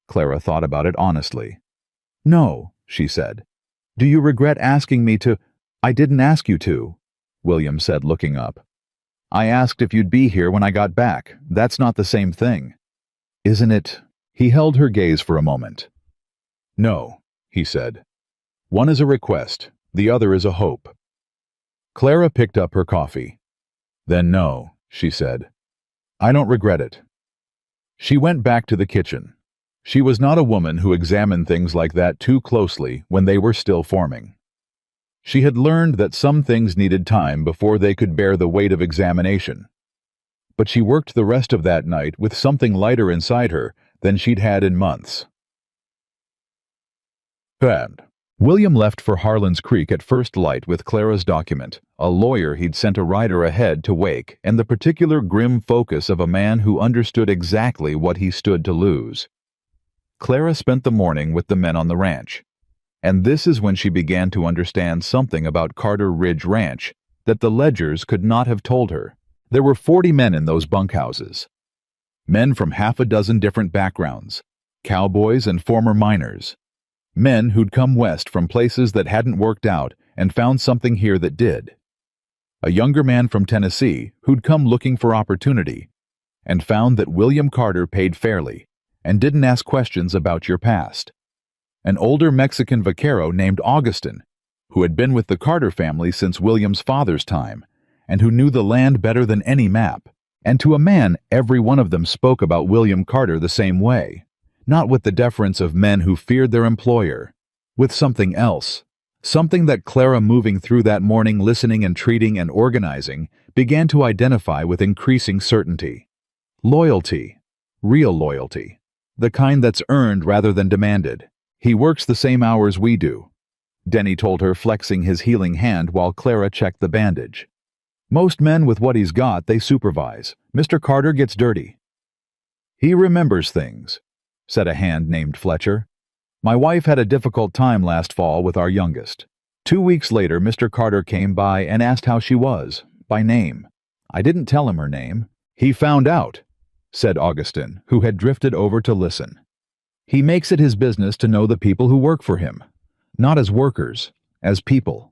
A: Clara thought about it honestly. "No," she said. "Do you regret asking me to—" "I didn't ask you to," William said, looking up. "I asked if you'd be here when I got back. That's not the same thing." "Isn't it?" He held her gaze for a moment. "No," he said. "One is a request, the other is a hope." Clara picked up her coffee. "Then no," she said. "I don't regret it." She went back to the kitchen. She was not a woman who examined things like that too closely when they were still forming. She had learned that some things needed time before they could bear the weight of examination. But she worked the rest of that night with something lighter inside her than she'd had in months. And William left for Harlan's Creek at first light with Clara's document, a lawyer he'd sent a rider ahead to wake, and the particular grim focus of a man who understood exactly what he stood to lose. Clara spent the morning with the men on the ranch. And this is when she began to understand something about Carter Ridge Ranch that the ledgers could not have told her. There were 40 men in those bunkhouses. Men from half a dozen different backgrounds, cowboys and former miners. Men who'd come west from places that hadn't worked out and found something here that did. A younger man from Tennessee who'd come looking for opportunity and found that William Carter paid fairly and didn't ask questions about your past. An older Mexican vaquero named Augustin, who had been with the Carter family since William's father's time, and who knew the land better than any map. And to a man, every one of them spoke about William Carter the same way, not with the deference of men who feared their employer, with something else, something that Clara, moving through that morning, listening and treating and organizing, began to identify with increasing certainty. Loyalty, real loyalty, the kind that's earned rather than demanded. "He works the same hours we do," Denny told her, flexing his healing hand while Clara checked the bandage. "Most men with what he's got, they supervise. Mr. Carter gets dirty." "He remembers things," said a hand named Fletcher. "My wife had a difficult time last fall with our youngest. 2 weeks later, Mr. Carter came by and asked how she was, by name. I didn't tell him her name. He found out," said Augustin, who had drifted over to listen. "He makes it his business to know the people who work for him, not as workers, as people."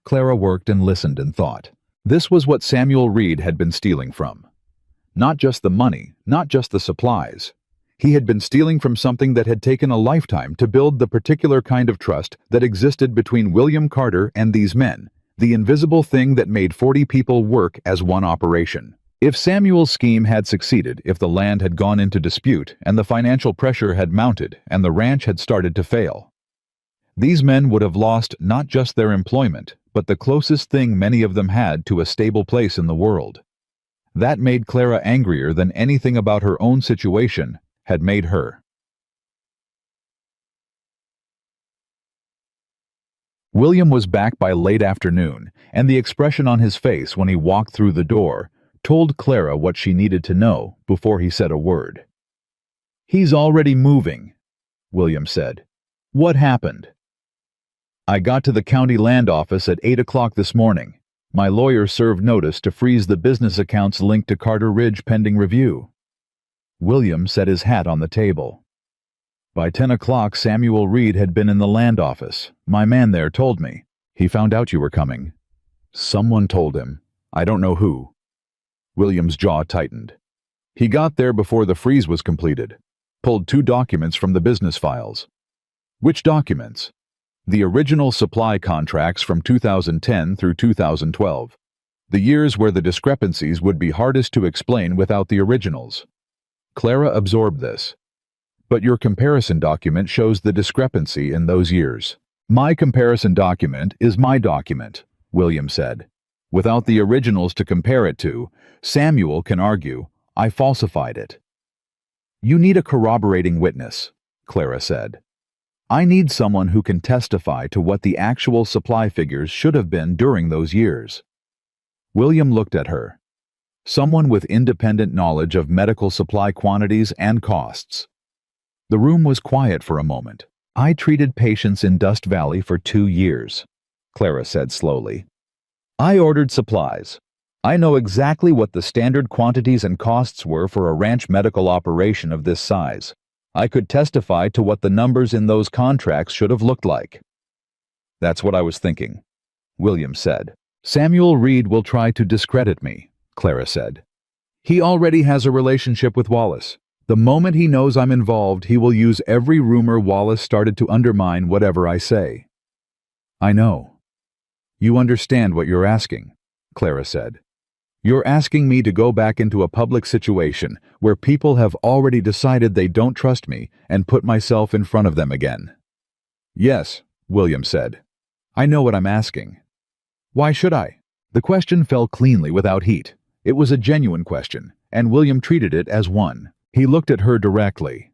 A: Clara worked and listened and thought. This was what Samuel Reed had been stealing from. Not just the money, not just the supplies. He had been stealing from something that had taken a lifetime to build, the particular kind of trust that existed between William Carter and these men, the invisible thing that made 40 people work as one operation. If Samuel's scheme had succeeded, if the land had gone into dispute and the financial pressure had mounted and the ranch had started to fail, these men would have lost not just their employment, but the closest thing many of them had to a stable place in the world. That made Clara angrier than anything about her own situation had made her. William was back by late afternoon, and the expression on his face when he walked through the door told Clara what she needed to know before he said a word. "He's already moving," William said. "What happened?" "I got to the county land office at 8 o'clock this morning. My lawyer served notice to freeze the business accounts linked to Carter Ridge pending review." William set his hat on the table. "By 10 o'clock, Samuel Reed had been in the land office. My man there told me. He found out you were coming." "Someone told him. I don't know who." William's jaw tightened. "He got there before the freeze was completed. Pulled 2 documents from the business files." "Which documents?" "The original supply contracts from 2010 through 2012. The years where the discrepancies would be hardest to explain without the originals." Clara absorbed this. "But your comparison document shows the discrepancy in those years." "My comparison document is my document," William said. "Without the originals to compare it to, Samuel can argue, I falsified it." "You need a corroborating witness," Clara said. "I need someone who can testify to what the actual supply figures should have been during those years." William looked at her. Someone with independent knowledge of medical supply quantities and costs. The room was quiet for a moment. I treated patients in Dust Valley for 2 years, Clara said slowly. I ordered supplies. I know exactly what the standard quantities and costs were for a ranch medical operation of this size. I could testify to what the numbers in those contracts should have looked like. That's what I was thinking, William said. Samuel Reed will try to discredit me, Clara said. He already has a relationship with Wallace. The moment he knows I'm involved, he will use every rumor Wallace started to undermine whatever I say. I know. You understand what you're asking, Clara said. You're asking me to go back into a public situation where people have already decided they don't trust me and put myself in front of them again. Yes, William said. I know what I'm asking. Why should I? The question fell cleanly without heat. It was a genuine question, and William treated it as one. He looked at her directly.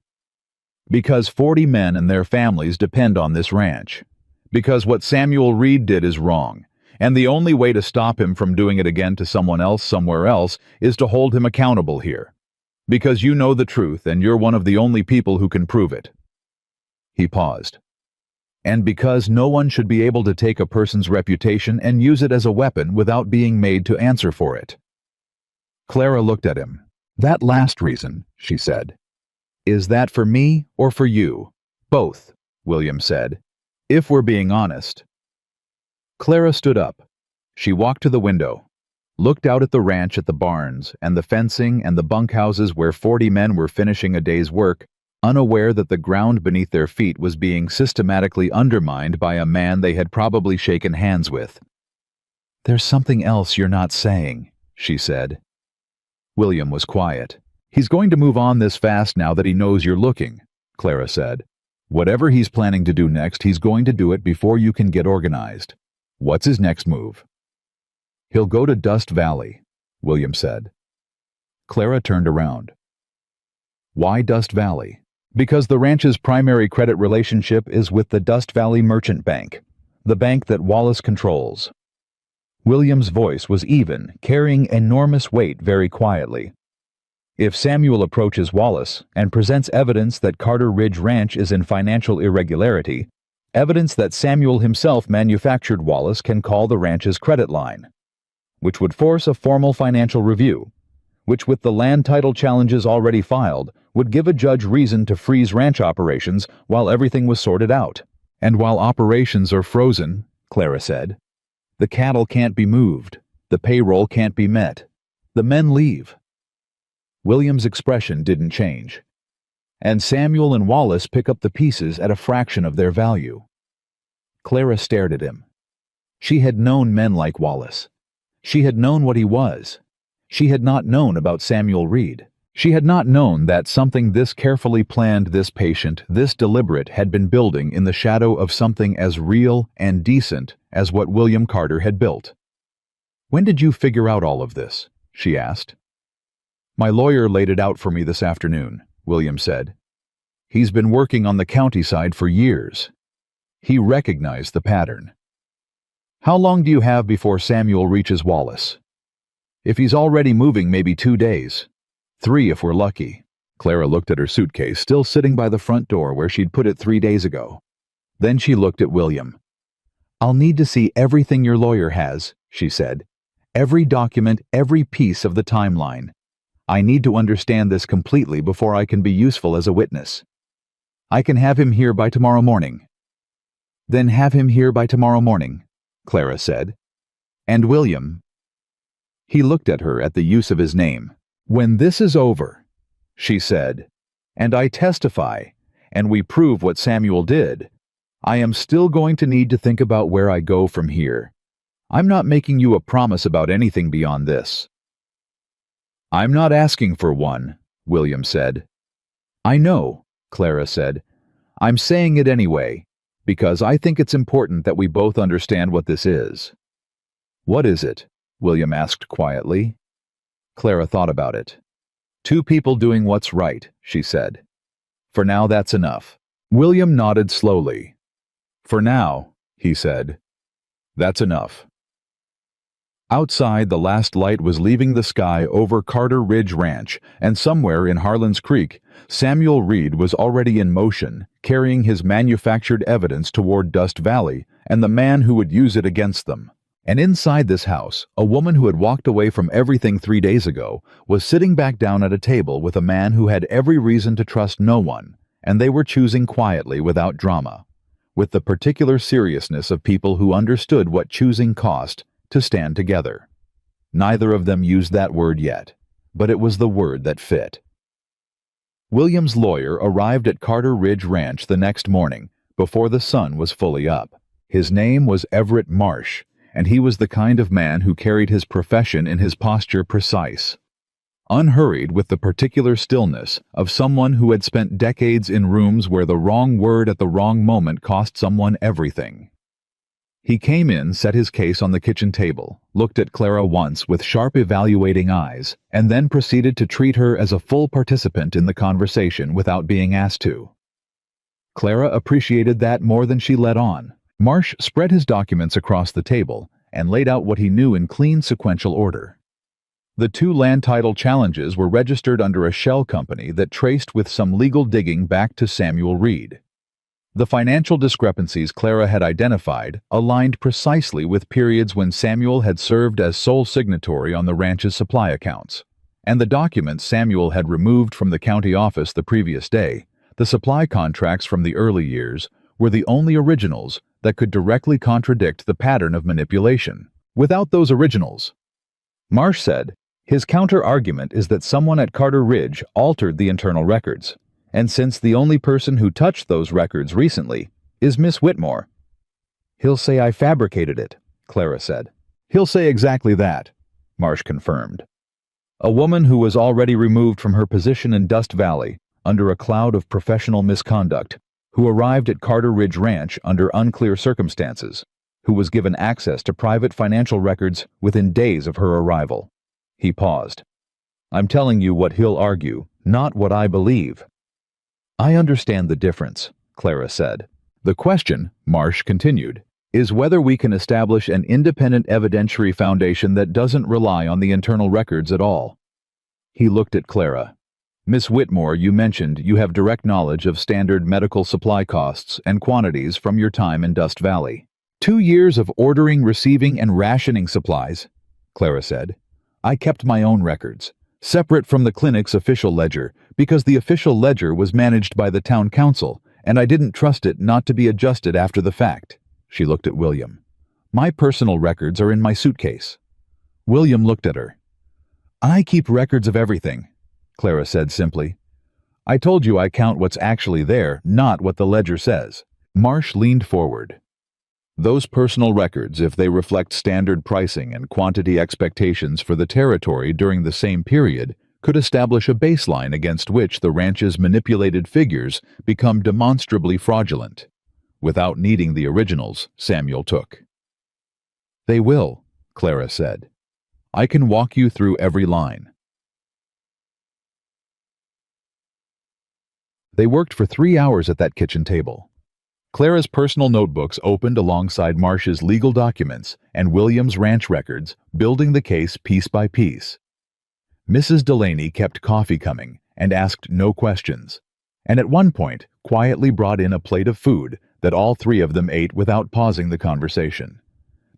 A: Because 40 men and their families depend on this ranch. Because what Samuel Reed did is wrong, and the only way to stop him from doing it again to someone else somewhere else is to hold him accountable here. Because you know the truth and you're one of the only people who can prove it. He paused. And because no one should be able to take a person's reputation and use it as a weapon without being made to answer for it. Clara looked at him. That last reason, she said. Is that for me or for you? Both, William said. If we're being honest. Clara stood up. She walked to the window, looked out at the ranch, at the barns, and the fencing and the bunkhouses where 40 men were finishing a day's work, unaware that the ground beneath their feet was being systematically undermined by a man they had probably shaken hands with. There's something else you're not saying, she said. William was quiet. He's going to move on this fast now that he knows you're looking, Clara said. Whatever he's planning to do next, he's going to do it before you can get organized. What's his next move? He'll go to Dust Valley, William said. Clara turned around. Why Dust Valley? Because the ranch's primary credit relationship is with the Dust Valley Merchant Bank, the bank that Wallace controls. William's voice was even, carrying enormous weight very quietly. If Samuel approaches Wallace and presents evidence that Carter Ridge Ranch is in financial irregularity, evidence that Samuel himself manufactured, Wallace can call the ranch's credit line, which would force a formal financial review, which with the land title challenges already filed, would give a judge reason to freeze ranch operations while everything was sorted out. And while operations are frozen, Clara said, the cattle can't be moved, the payroll can't be met, the men leave. William's expression didn't change. And Samuel and Wallace pick up the pieces at a fraction of their value. Clara stared at him. She had known men like Wallace. She had known what he was. She had not known about Samuel Reed. She had not known that something this carefully planned, this patient, this deliberate had been building in the shadow of something as real and decent as what William Carter had built. When did you figure out all of this? She asked. My lawyer laid it out for me this afternoon, William said. He's been working on the county side for years. He recognized the pattern. How long do you have before Samuel reaches Wallace? If he's already moving, maybe 2 days. 3 if we're lucky. Clara looked at her suitcase, still sitting by the front door where she'd put it 3 days ago. Then she looked at William. I'll need to see everything your lawyer has, she said. Every document, every piece of the timeline. I need to understand this completely before I can be useful as a witness. I can have him here by tomorrow morning. Then have him here by tomorrow morning, Clara said. And William. He looked at her at the use of his name. When this is over, she said, and I testify, and we prove what Samuel did, I am still going to need to think about where I go from here. I'm not making you a promise about anything beyond this. I'm not asking for one, William said. I know, Clara said. I'm saying it anyway, because I think it's important that we both understand what this is. What is it? William asked quietly. Clara thought about it. 2 people doing what's right, she said. For now, that's enough. William nodded slowly. For now, he said. That's enough. Outside, the last light was leaving the sky over Carter Ridge Ranch, and somewhere in Harlan's Creek, Samuel Reed was already in motion, carrying his manufactured evidence toward Dust Valley and the man who would use it against them. And inside this house, a woman who had walked away from everything 3 days ago was sitting back down at a table with a man who had every reason to trust no one, and they were choosing quietly without drama, with the particular seriousness of people who understood what choosing cost to stand together. Neither of them used that word yet, but it was the word that fit. William's lawyer arrived at Carter Ridge Ranch the next morning, before the sun was fully up. His name was Everett Marsh, and he was the kind of man who carried his profession in his posture precise, unhurried with the particular stillness of someone who had spent decades in rooms where the wrong word at the wrong moment cost someone everything. He came in, set his case on the kitchen table, looked at Clara once with sharp evaluating eyes, and then proceeded to treat her as a full participant in the conversation without being asked to. Clara appreciated that more than she let on. Marsh spread his documents across the table and laid out what he knew in clean sequential order. The 2 land title challenges were registered under a shell company that traced with some legal digging back to Samuel Reed. The financial discrepancies Clara had identified aligned precisely with periods when Samuel had served as sole signatory on the ranch's supply accounts. And the documents Samuel had removed from the county office the previous day, the supply contracts from the early years, were the only originals that could directly contradict the pattern of manipulation. Without those originals, Marsh said, his counter-argument is that someone at Carter Ridge altered the internal records. And since the only person who touched those records recently is Miss Whitmore. He'll say I fabricated it, Clara said. He'll say exactly that, Marsh confirmed. A woman who was already removed from her position in Dust Valley under a cloud of professional misconduct, who arrived at Carter Ridge Ranch under unclear circumstances, who was given access to private financial records within days of her arrival. He paused. I'm telling you what he'll argue, not what I believe. I understand the difference, Clara said. The question, Marsh continued, is whether we can establish an independent evidentiary foundation that doesn't rely on the internal records at all. He looked at Clara. Miss Whitmore, you mentioned you have direct knowledge of standard medical supply costs and quantities from your time in Dust Valley. 2 years of ordering, receiving, and rationing supplies, Clara said. I kept my own records, separate from the clinic's official ledger, because the official ledger was managed by the town council, and I didn't trust it not to be adjusted after the fact. She looked at William. My personal records are in my suitcase. William looked at her. I keep records of everything, Clara said simply. I told you I count what's actually there, not what the ledger says. Marsh leaned forward. Those personal records, if they reflect standard pricing and quantity expectations for the territory during the same period, could establish a baseline against which the ranch's manipulated figures become demonstrably fraudulent. Without needing the originals, Samuel took. They will, Clara said. I can walk you through every line. They worked for 3 hours at that kitchen table. Clara's personal notebooks opened alongside Marsh's legal documents and William's ranch records, building the case piece by piece. Mrs. Delaney kept coffee coming and asked no questions, and at one point quietly brought in a plate of food that all 3 of them ate without pausing the conversation.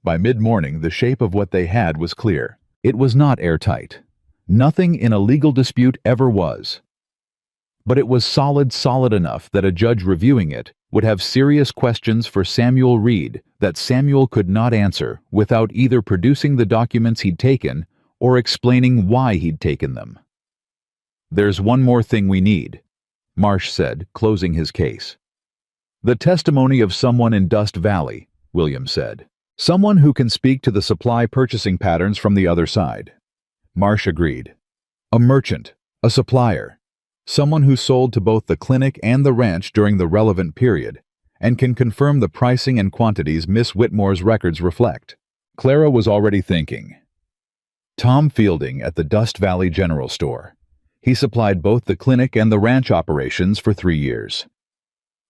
A: By mid-morning, the shape of what they had was clear. It was not airtight. Nothing in a legal dispute ever was. But it was solid enough that a judge reviewing it would have serious questions for Samuel Reed that Samuel could not answer without either producing the documents he'd taken or explaining why he'd taken them. There's one more thing we need, Marsh said, closing his case. The testimony of someone in Dust Valley, William said. Someone who can speak to the supply purchasing patterns from the other side. Marsh agreed. A merchant, a supplier. Someone who sold to both the clinic and the ranch during the relevant period, and can confirm the pricing and quantities Miss Whitmore's records reflect. Clara was already thinking. Tom Fielding at the Dust Valley General Store. He supplied both the clinic and the ranch operations for 3 years.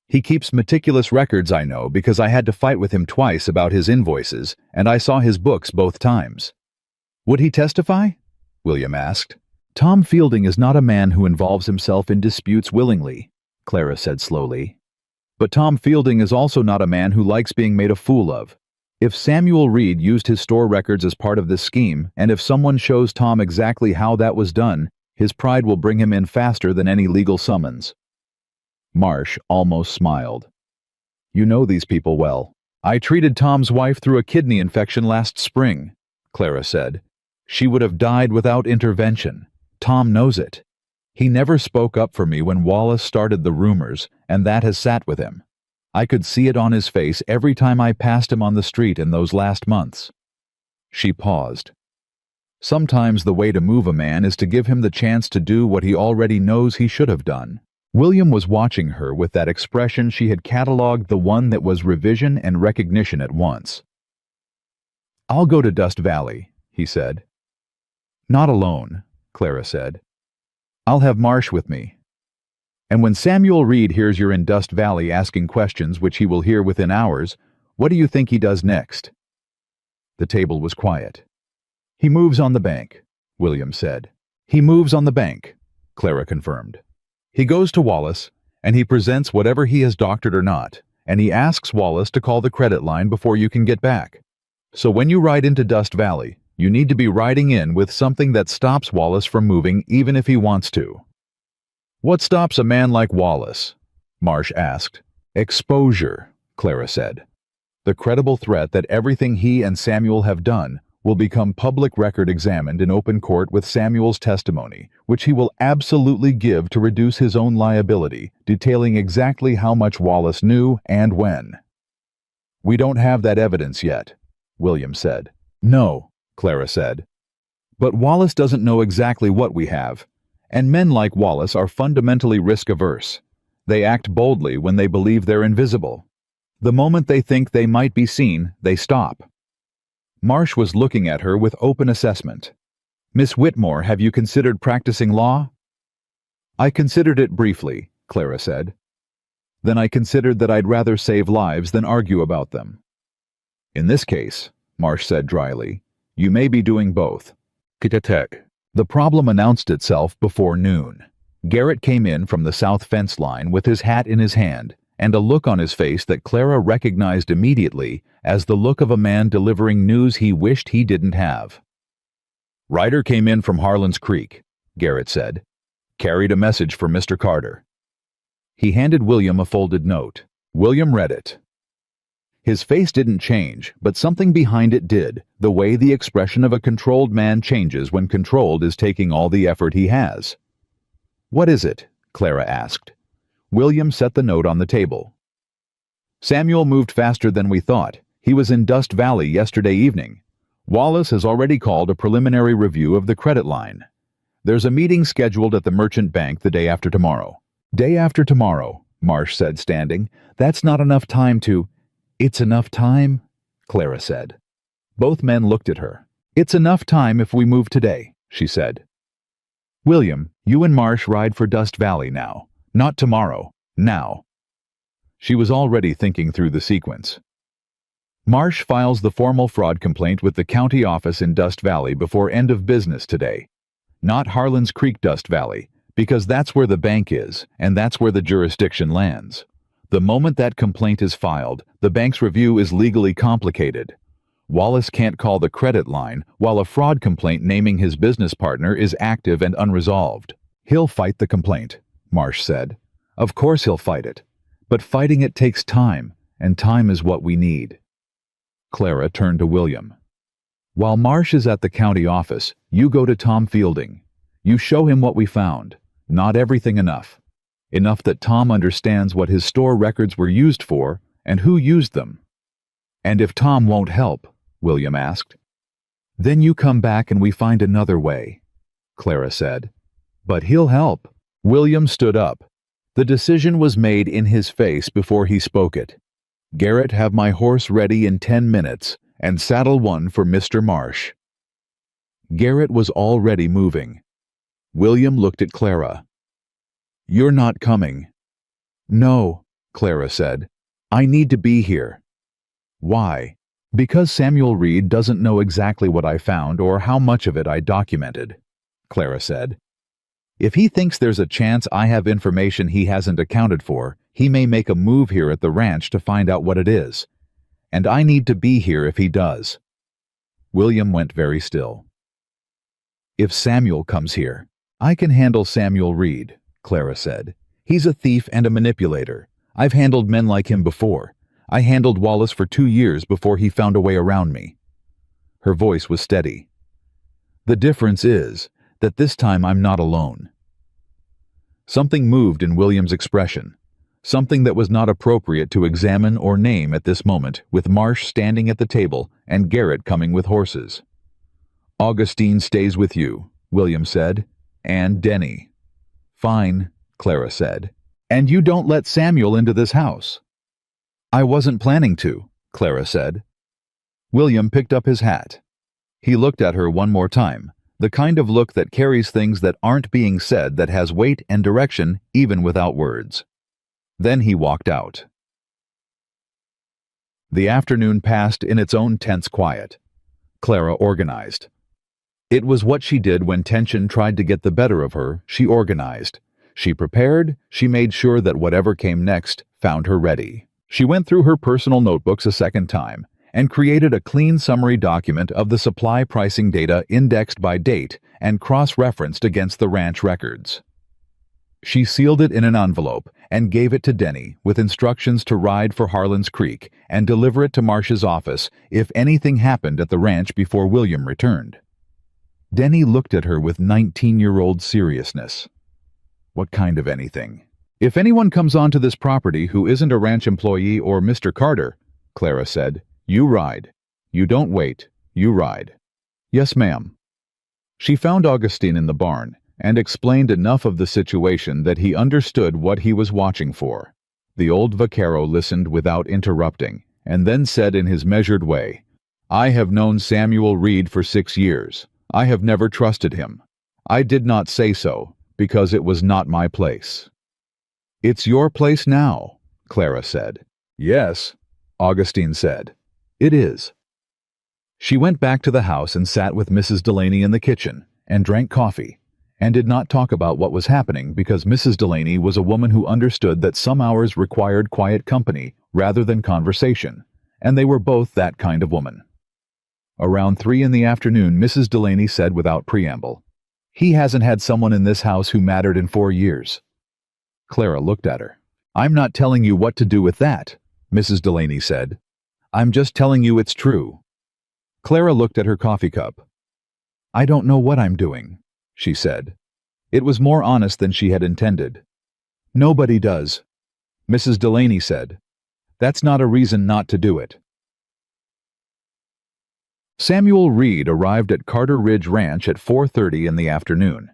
A: He keeps meticulous records, I know, because I had to fight with him twice about his invoices, and I saw his books both times. Would he testify? William asked. Tom Fielding is not a man who involves himself in disputes willingly, Clara said slowly. But Tom Fielding is also not a man who likes being made a fool of. If Samuel Reed used his store records as part of this scheme, and if someone shows Tom exactly how that was done, his pride will bring him in faster than any legal summons. Marsh almost smiled. You know these people well. I treated Tom's wife through a kidney infection last spring, Clara said. She would have died without intervention. Tom knows it. He never spoke up for me when Wallace started the rumors, and that has sat with him. I could see it on his face every time I passed him on the street in those last months. She paused. Sometimes the way to move a man is to give him the chance to do what he already knows he should have done. William was watching her with that expression she had catalogued, the one that was revision and recognition at once. I'll go to Dust Valley, he said. Not alone, Clara said. I'll have Marsh with me. And when Samuel Reed hears you're in Dust Valley asking questions which he will hear within hours, what do you think he does next? The table was quiet. He moves on the bank, William said. He moves on the bank, Clara confirmed. He goes to Wallace, and he presents whatever he has doctored or not, and he asks Wallace to call the credit line before you can get back. So when you ride into Dust Valley, you need to be riding in with something that stops Wallace from moving even if he wants to. What stops a man like Wallace? Marsh asked. Exposure, Clara said. The credible threat that everything he and Samuel have done will become public record, examined in open court with Samuel's testimony, which he will absolutely give to reduce his own liability, detailing exactly how much Wallace knew and when. We don't have that evidence yet, William said. No, Clara said. But Wallace doesn't know exactly what we have, and men like Wallace are fundamentally risk-averse. They act boldly when they believe they're invisible. The moment they think they might be seen, they stop. Marsh was looking at her with open assessment. Miss Whitmore, have you considered practicing law? I considered it briefly, Clara said. Then I considered that I'd rather save lives than argue about them. In this case, Marsh said dryly, you may be doing both. The problem announced itself before noon. Garrett came in from the south fence line with his hat in his hand, and a look on his face that Clara recognized immediately as the look of a man delivering news he wished he didn't have. Ryder came in from Harlan's Creek, Garrett said. Carried a message for Mr. Carter. He handed William a folded note. William read it. His face didn't change, but something behind it did, the way the expression of a controlled man changes when controlled is taking all the effort he has. What is it? Clara asked. William set the note on the table. Samuel moved faster than we thought. He was in Dust Valley yesterday evening. Wallace has already called a preliminary review of the credit line. There's a meeting scheduled at the Merchant Bank the day after tomorrow. Day after tomorrow, Marsh said, standing. That's not enough time to... It's enough time, Clara said. Both men looked at her. It's enough time if we move today, she said. William, you and Marsh ride for Dust Valley now. Not tomorrow. Now. She was already thinking through the sequence. Marsh files the formal fraud complaint with the county office in Dust Valley before end of business today. Not Harlan's Creek Dust Valley, because that's where the bank is, and that's where the jurisdiction lands. The moment that complaint is filed, the bank's review is legally complicated. Wallace can't call the credit line, while a fraud complaint naming his business partner is active and unresolved. He'll fight the complaint, Marsh said. Of course he'll fight it. But fighting it takes time, and time is what we need. Clara turned to William. While Marsh is at the county office, you go to Tom Fielding. You show him what we found. Not everything enough. Enough that Tom understands what his store records were used for and who used them. And if Tom won't help, William asked. Then you come back and we find another way, Clara said. But he'll help. William stood up. The decision was made in his face before he spoke it. Garrett, have my horse ready in 10 minutes, and saddle one for Mr. Marsh. Garrett was already moving. William looked at Clara. You're not coming. No, Clara said. I need to be here. Why? Because Samuel Reed doesn't know exactly what I found or how much of it I documented, Clara said. If he thinks there's a chance I have information he hasn't accounted for, he may make a move here at the ranch to find out what it is. And I need to be here if he does. William went very still. If Samuel comes here, I can handle Samuel Reed, Clara said. He's a thief and a manipulator. I've handled men like him before. I handled Wallace for 2 years before he found a way around me. Her voice was steady. The difference is that this time I'm not alone. Something moved in William's expression, something that was not appropriate to examine or name at this moment, with Marsh standing at the table and Garrett coming with horses. Augustine stays with you, William said, and Denny. Fine, Clara said. And you don't let Samuel into this house. I wasn't planning to, Clara said. William picked up his hat. He looked at her one more time, the kind of look that carries things that aren't being said, that has weight and direction even without words. Then he walked out. The afternoon passed in its own tense quiet. Clara organized. It was what she did when tension tried to get the better of her. She organized. She prepared. She made sure that whatever came next found her ready. She went through her personal notebooks a second time and created a clean summary document of the supply pricing data indexed by date and cross-referenced against the ranch records. She sealed it in an envelope and gave it to Denny with instructions to ride for Harlan's Creek and deliver it to Marsh's office if anything happened at the ranch before William returned. Denny looked at her with 19-year-old seriousness. What kind of anything? If anyone comes onto this property who isn't a ranch employee or Mr. Carter, Clara said, you ride. You don't wait. You ride. Yes, ma'am. She found Augustine in the barn and explained enough of the situation that he understood what he was watching for. The old vaquero listened without interrupting and then said in his measured way, I have known Samuel Reed for 6 years. I have never trusted him. I did not say so because it was not my place. It's your place now, Clara said. Yes, Augustine said. It is. She went back to the house and sat with Mrs. Delaney in the kitchen and drank coffee and did not talk about what was happening because Mrs. Delaney was a woman who understood that some hours required quiet company rather than conversation, and they were both that kind of woman. Around 3 in the afternoon, Mrs. Delaney said without preamble, He hasn't had someone in this house who mattered in 4 years. Clara looked at her. I'm not telling you what to do with that, Mrs. Delaney said. I'm just telling you it's true. Clara looked at her coffee cup. I don't know what I'm doing, she said. It was more honest than she had intended. Nobody does, Mrs. Delaney said. That's not a reason not to do it. Samuel Reed arrived at Carter Ridge Ranch at 4:30 in the afternoon.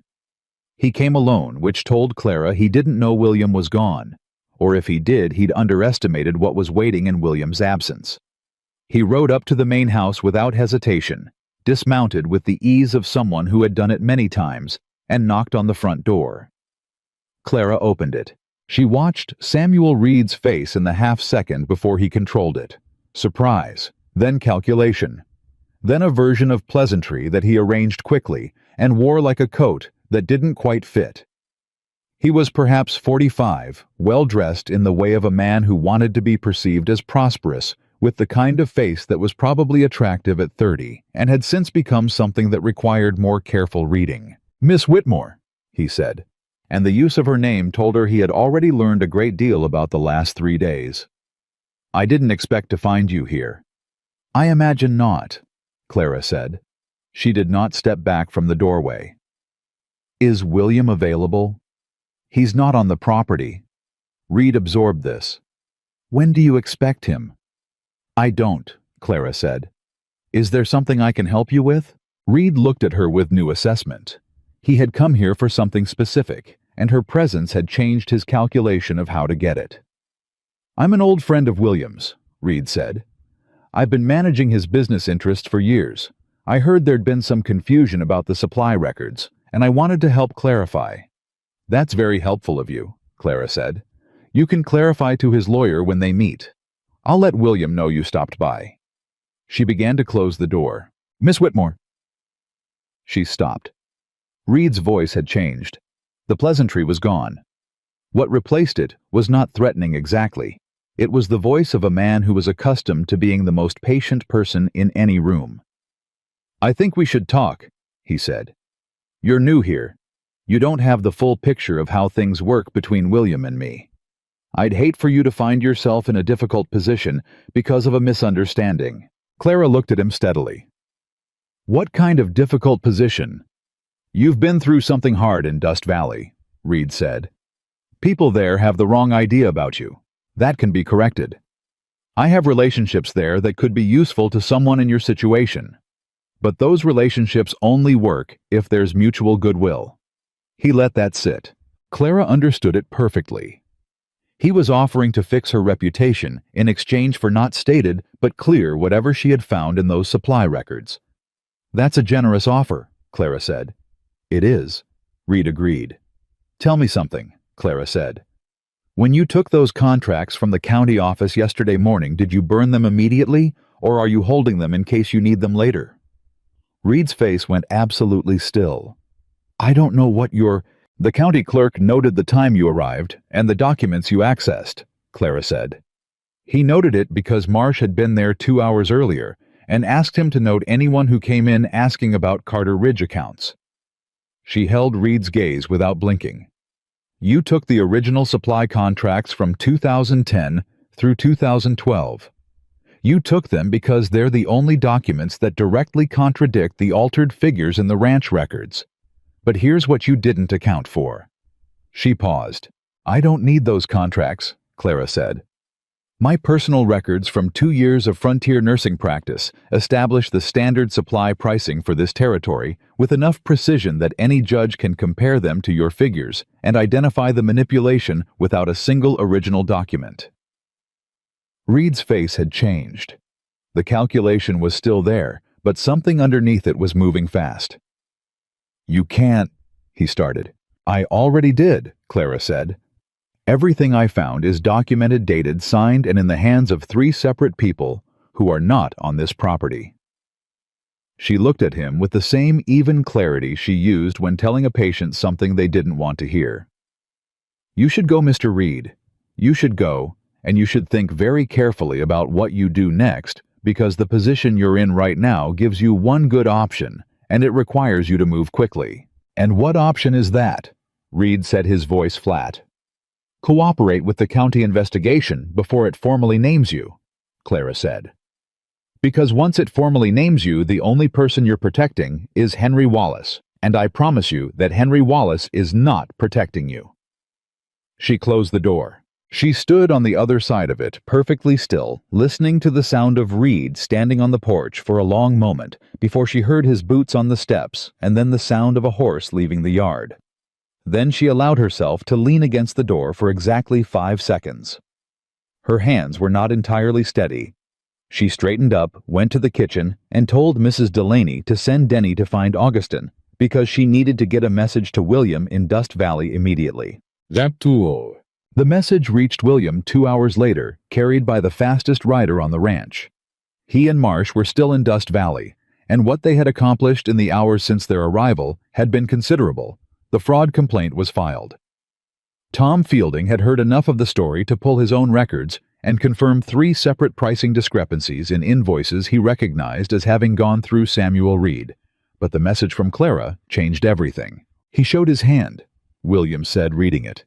A: He came alone, which told Clara he didn't know William was gone, or if he did, he'd underestimated what was waiting in William's absence. He rode up to the main house without hesitation, dismounted with the ease of someone who had done it many times, and knocked on the front door. Clara opened it. She watched Samuel Reed's face in the half-second before he controlled it. Surprise, then calculation, then a version of pleasantry that he arranged quickly and wore like a coat that didn't quite fit. He was perhaps 45, well-dressed in the way of a man who wanted to be perceived as prosperous, with the kind of face that was probably attractive at 30 and had since become something that required more careful reading. Miss Whitmore, he said, and the use of her name told her he had already learned a great deal about the last 3 days. I didn't expect to find you here. I imagine not, Clara said. She did not step back from the doorway. Is William available? He's not on the property. Reed absorbed this. When do you expect him? I don't, Clara said. Is there something I can help you with? Reed looked at her with new assessment. He had come here for something specific, and her presence had changed his calculation of how to get it. I'm an old friend of William's, Reed said. I've been managing his business interests for years. I heard there'd been some confusion about the supply records, and I wanted to help clarify. That's very helpful of you, Clara said. You can clarify to his lawyer when they meet. I'll let William know you stopped by. She began to close the door. "Miss Whitmore." She stopped. Reed's voice had changed. The pleasantry was gone. What replaced it was not threatening exactly. It was the voice of a man who was accustomed to being the most patient person in any room. "I think we should talk," he said. "You're new here. You don't have the full picture of how things work between William and me. I'd hate for you to find yourself in a difficult position because of a misunderstanding." Clara looked at him steadily. "What kind of difficult position?" "You've been through something hard in Dust Valley," Reed said. "People there have the wrong idea about you. That can be corrected. I have relationships there that could be useful to someone in your situation. But those relationships only work if there's mutual goodwill." He let that sit. Clara understood it perfectly. He was offering to fix her reputation in exchange for not stated but clear whatever she had found in those supply records. "That's a generous offer," Clara said. "It is," Reed agreed. "Tell me something," Clara said. "When you took those contracts from the county office yesterday morning, did you burn them immediately, or are you holding them in case you need them later?" Reed's face went absolutely still. "I don't know what you're—" "The county clerk noted the time you arrived and the documents you accessed," Clara said. "He noted it because Marsh had been there 2 hours earlier and asked him to note anyone who came in asking about Carter Ridge accounts." She held Reed's gaze without blinking. "You took the original supply contracts from 2010 through 2012. You took them because they're the only documents that directly contradict the altered figures in the ranch records. But here's what you didn't account for." She paused. "I don't need those contracts," Clara said. "My personal records from 2 years of frontier nursing practice establish the standard supply pricing for this territory with enough precision that any judge can compare them to your figures and identify the manipulation without a single original document." Reed's face had changed. The calculation was still there, but something underneath it was moving fast. "You can't," he started. "I already did," Clara said. "Everything I found is documented, dated, signed, and in the hands of 3 separate people who are not on this property." She looked at him with the same even clarity she used when telling a patient something they didn't want to hear. "You should go, Mr. Reed. You should go, and you should think very carefully about what you do next, because the position you're in right now gives you one good option, and it requires you to move quickly." "And what option is that?" Reed said, his voice flat. "Cooperate with the county investigation before it formally names you," Clara said. "Because once it formally names you, the only person you're protecting is Henry Wallace, and I promise you that Henry Wallace is not protecting you." She closed the door. She stood on the other side of it, perfectly still, listening to the sound of Reed standing on the porch for a long moment before she heard his boots on the steps and then the sound of a horse leaving the yard. Then she allowed herself to lean against the door for exactly 5 seconds. Her hands were not entirely steady. She straightened up, went to the kitchen, and told Mrs. Delaney to send Denny to find Augustin because she needed to get a message to William in Dust Valley immediately. The message reached William 2 hours later, carried by the fastest rider on the ranch. He and Marsh were still in Dust Valley, and what they had accomplished in the hours since their arrival had been considerable. The fraud complaint was filed. Tom Fielding had heard enough of the story to pull his own records and confirm 3 separate pricing discrepancies in invoices he recognized as having gone through Samuel Reed. But the message from Clara changed everything. "He showed his hand," William said, reading it.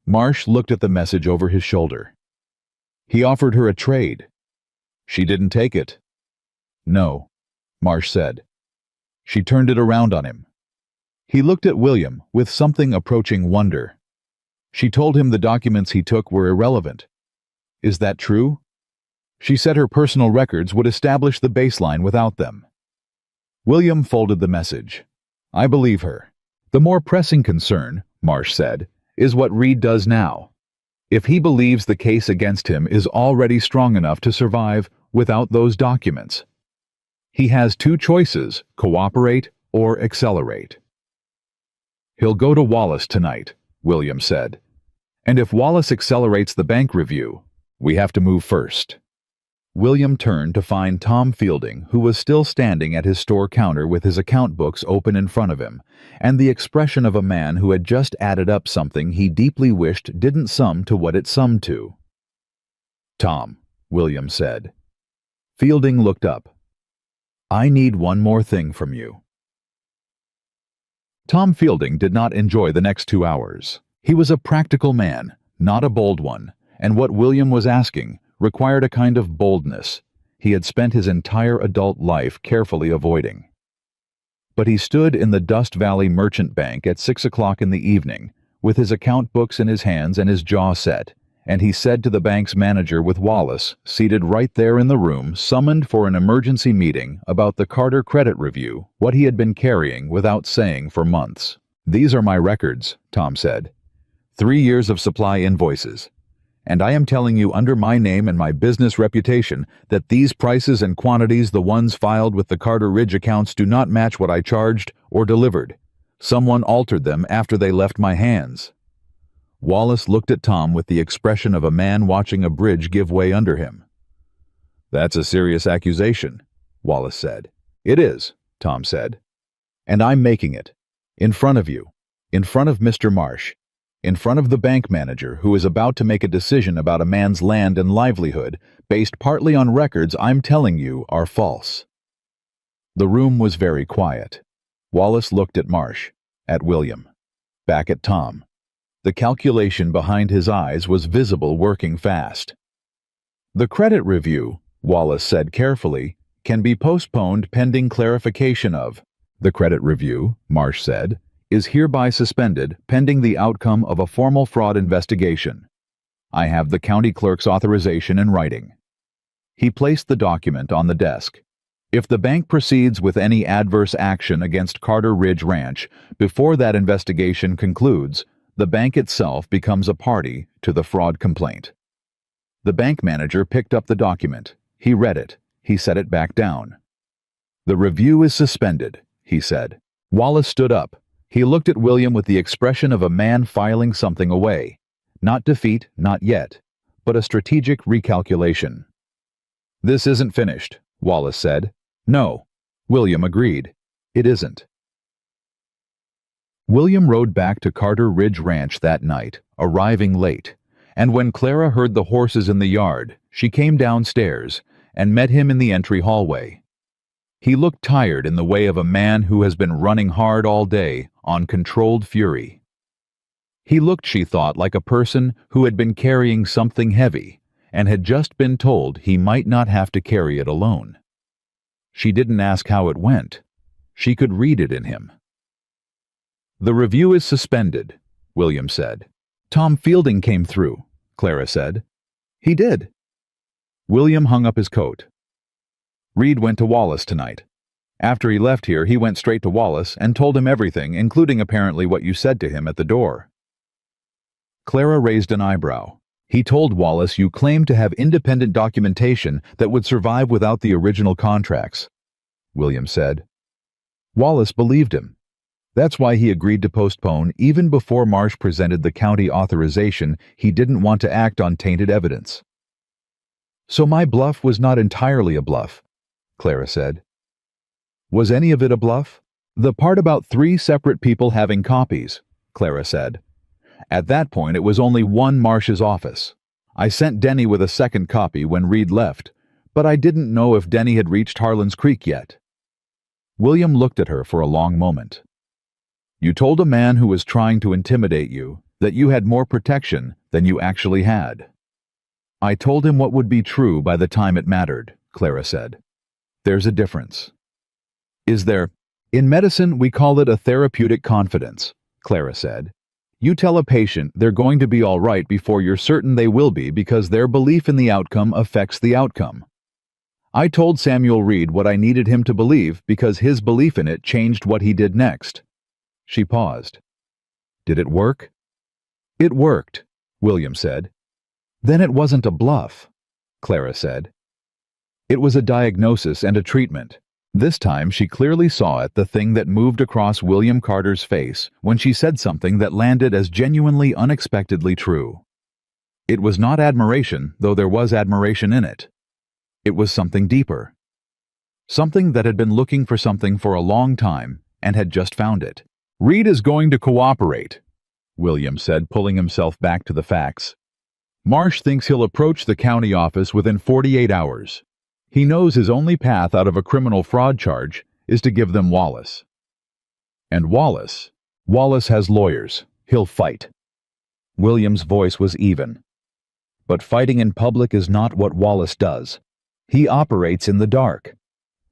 A: Marsh looked at the message over his shoulder. "He offered her a trade. She didn't take it." "No," Marsh said. "She turned it around on him." He looked at William with something approaching wonder. "She told him the documents he took were irrelevant. Is that true? She said her personal records would establish the baseline without them." William folded the message. "I believe her. The more pressing concern," Marsh said, "is what Reed does now. If he believes the case against him is already strong enough to survive without those documents. He has 2 choices, cooperate or accelerate." "He'll go to Wallace tonight," William said. "And if Wallace accelerates the bank review, we have to move first." William turned to find Tom Fielding, who was still standing at his store counter with his account books open in front of him, and the expression of a man who had just added up something he deeply wished didn't sum to what it summed to. "Tom," William said. Fielding looked up. "I need one more thing from you." Tom Fielding did not enjoy the next 2 hours. He was a practical man, not a bold one, and what William was asking required a kind of boldness he had spent his entire adult life carefully avoiding. But he stood in the Dust Valley Merchant Bank at 6 o'clock in the evening, with his account books in his hands and his jaw set, and he said to the bank's manager with Wallace, seated right there in the room, summoned for an emergency meeting about the Carter credit review, what he had been carrying without saying for months. "These are my records," Tom said. 3 years of supply invoices. And I am telling you under my name and my business reputation that these prices and quantities, the ones filed with the Carter Ridge accounts, do not match what I charged or delivered. Someone altered them after they left my hands. Wallace looked at Tom with the expression of a man watching a bridge give way under him. "That's a serious accusation," Wallace said. "It is," Tom said. "And I'm making it. In front of you. In front of Mr. Marsh. In front of the bank manager who is about to make a decision about a man's land and livelihood based partly on records I'm telling you are false." The room was very quiet. Wallace looked at Marsh, at William, back at Tom. The calculation behind his eyes was visible, working fast. "The credit review," Wallace said carefully, "can be postponed pending clarification of." "The credit review," Marsh said, "is hereby suspended pending the outcome of a formal fraud investigation. I have the county clerk's authorization in writing." He placed the document on the desk. "If the bank proceeds with any adverse action against Carter Ridge Ranch before that investigation concludes, the bank itself becomes a party to the fraud complaint." The bank manager picked up the document. He read it. He set it back down. "The review is suspended," he said. Wallace stood up. He looked at William with the expression of a man filing something away. Not defeat, not yet, but a strategic recalculation. "This isn't finished," Wallace said. "No," William agreed. "It isn't." William rode back to Carter Ridge Ranch that night, arriving late, and when Clara heard the horses in the yard, she came downstairs and met him in the entry hallway. He looked tired in the way of a man who has been running hard all day on controlled fury. He looked, she thought, like a person who had been carrying something heavy and had just been told he might not have to carry it alone. She didn't ask how it went. She could read it in him. "The review is suspended," William said. "Tom Fielding came through," Clara said. "He did." William hung up his coat. "Reed went to Wallace tonight. After he left here, he went straight to Wallace and told him everything, including apparently what you said to him at the door." Clara raised an eyebrow. "He told Wallace you claimed to have independent documentation that would survive without the original contracts," William said. "Wallace believed him. That's why he agreed to postpone even before Marsh presented the county authorization. He didn't want to act on tainted evidence." "So my bluff was not entirely a bluff," Clara said. "Was any of it a bluff?" "The part about 3 separate people having copies," Clara said. "At that point it was only one Marsh's office. I sent Denny with a second copy when Reed left, but I didn't know if Denny had reached Harlan's Creek yet." William looked at her for a long moment. "You told a man who was trying to intimidate you that you had more protection than you actually had." "I told him what would be true by the time it mattered," Clara said. "There's a difference." "Is there?" "In medicine, we call it a therapeutic confidence," Clara said. "You tell a patient they're going to be all right before you're certain they will be because their belief in the outcome affects the outcome. I told Samuel Reed what I needed him to believe because his belief in it changed what he did next." She paused. "Did it work?" "It worked," William said. "Then it wasn't a bluff," Clara said. "It was a diagnosis and a treatment." This time she clearly saw it, the thing that moved across William Carter's face when she said something that landed as genuinely unexpectedly true. It was not admiration, though there was admiration in it. It was something deeper. Something that had been looking for something for a long time and had just found it. "Reed is going to cooperate," William said, pulling himself back to the facts. "Marsh thinks he'll approach the county office within 48 hours. He knows his only path out of a criminal fraud charge is to give them Wallace. And Wallace has lawyers. He'll fight." William's voice was even. "But fighting in public is not what Wallace does. He operates in the dark.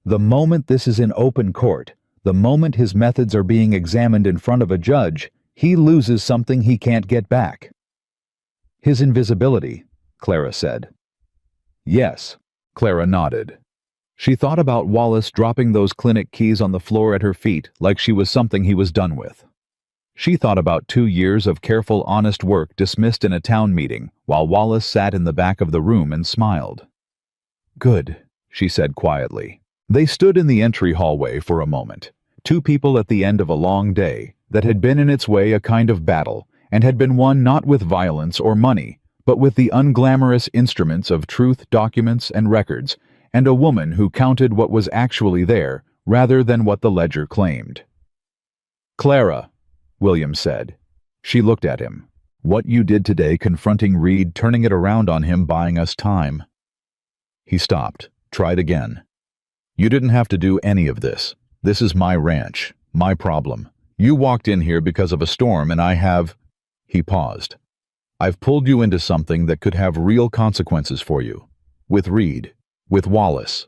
A: The moment this is in open court, the moment his methods are being examined in front of a judge, he loses something he can't get back." "His invisibility," Clara said. "Yes," Clara nodded. She thought about Wallace dropping those clinic keys on the floor at her feet like she was something he was done with. She thought about 2 years of careful, honest work dismissed in a town meeting while Wallace sat in the back of the room and smiled. "Good," she said quietly. They stood in the entry hallway for a moment, two people at the end of a long day that had been in its way a kind of battle and had been won not with violence or money, but with the unglamorous instruments of truth, documents, and records, and a woman who counted what was actually there rather than what the ledger claimed. "Clara," William said. She looked at him. "What you did today confronting Reed, turning it around on him, buying us time." He stopped, tried again. "You didn't have to do any of this. This is my ranch, my problem. You walked in here because of a storm and I have—" He paused. "I've pulled you into something that could have real consequences for you. With Reed, with Wallace.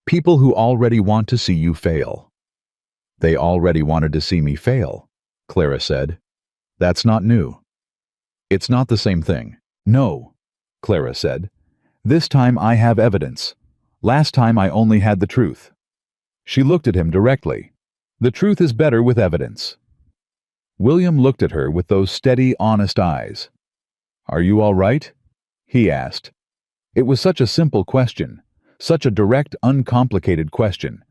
A: People who already want to see you fail." "They already wanted to see me fail," Clara said. "That's not new." "It's not the same thing." "No," Clara said. "This time I have evidence. Last time I only had the truth." She looked at him directly. "The truth is better with evidence." William looked at her with those steady, honest eyes. "Are you all right?" he asked. It was such a simple question, such a direct, uncomplicated question.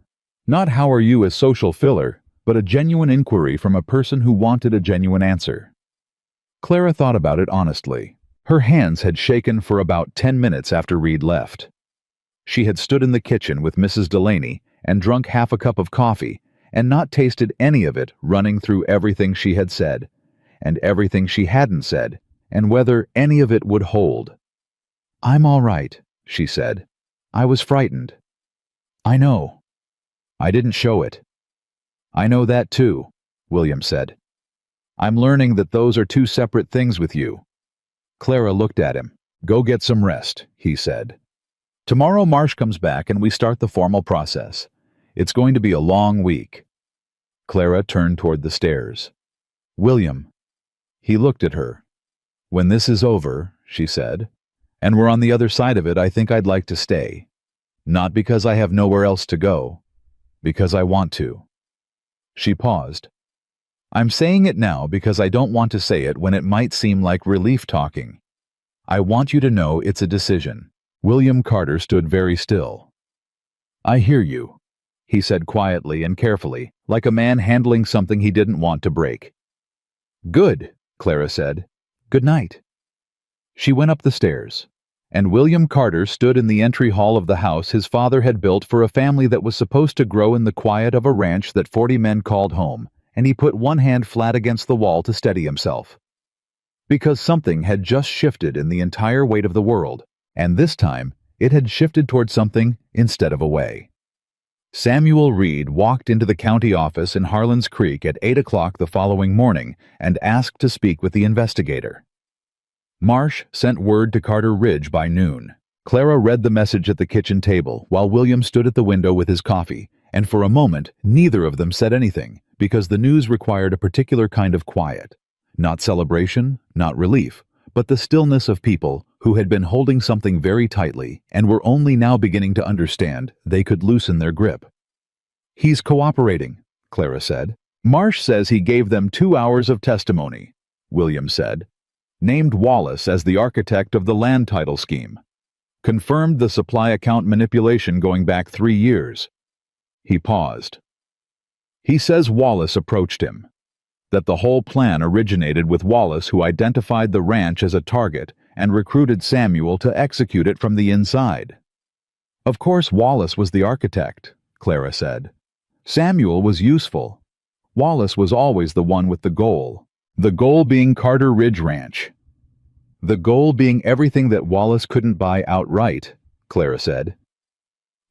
A: Not "how are you" as social filler, but a genuine inquiry from a person who wanted a genuine answer. Clara thought about it honestly. Her hands had shaken for about 10 minutes after Reed left. She had stood in the kitchen with Mrs. Delaney and drunk half a cup of coffee and not tasted any of it, running through everything she had said, and everything she hadn't said, and whether any of it would hold. "I'm all right," she said. "I was frightened." "I know. I didn't show it." "I know that too," William said. "I'm learning that those are two separate things with you." Clara looked at him. "Go get some rest," he said. "Tomorrow Marsh comes back and we start the formal process. It's going to be a long week." Clara turned toward the stairs. "William." He looked at her. "When this is over," she said, "and we're on the other side of it, I think I'd like to stay. Not because I have nowhere else to go. Because I want to." She paused. "I'm saying it now because I don't want to say it when it might seem like relief talking. I want you to know it's a decision." William Carter stood very still. "I hear you," he said quietly and carefully, like a man handling something he didn't want to break. "Good," Clara said. "Good night." She went up the stairs, and William Carter stood in the entry hall of the house his father had built for a family that was supposed to grow in the quiet of a ranch that 40 men called home, and he put one hand flat against the wall to steady himself. Because something had just shifted in the entire weight of the world, and this time it had shifted toward something instead of away. Samuel Reed walked into the county office in Harlan's Creek at 8 o'clock the following morning and asked to speak with the investigator. Marsh sent word to Carter Ridge by noon. Clara read the message at the kitchen table while William stood at the window with his coffee, and for a moment neither of them said anything because the news required a particular kind of quiet. Not celebration, not relief, but the stillness of people who had been holding something very tightly and were only now beginning to understand they could loosen their grip. "He's cooperating," Clara said. "Marsh says he gave them 2 hours of testimony," William said. "Named Wallace as the architect of the land title scheme. Confirmed the supply account manipulation going back 3 years. He paused. "He says Wallace approached him. That the whole plan originated with Wallace, who identified the ranch as a target and recruited Samuel to execute it from the inside." Of course Wallace was the architect, Clara said. Samuel was useful. Wallace was always the one with the goal being Carter Ridge Ranch. The goal being everything that Wallace couldn't buy outright, Clara said.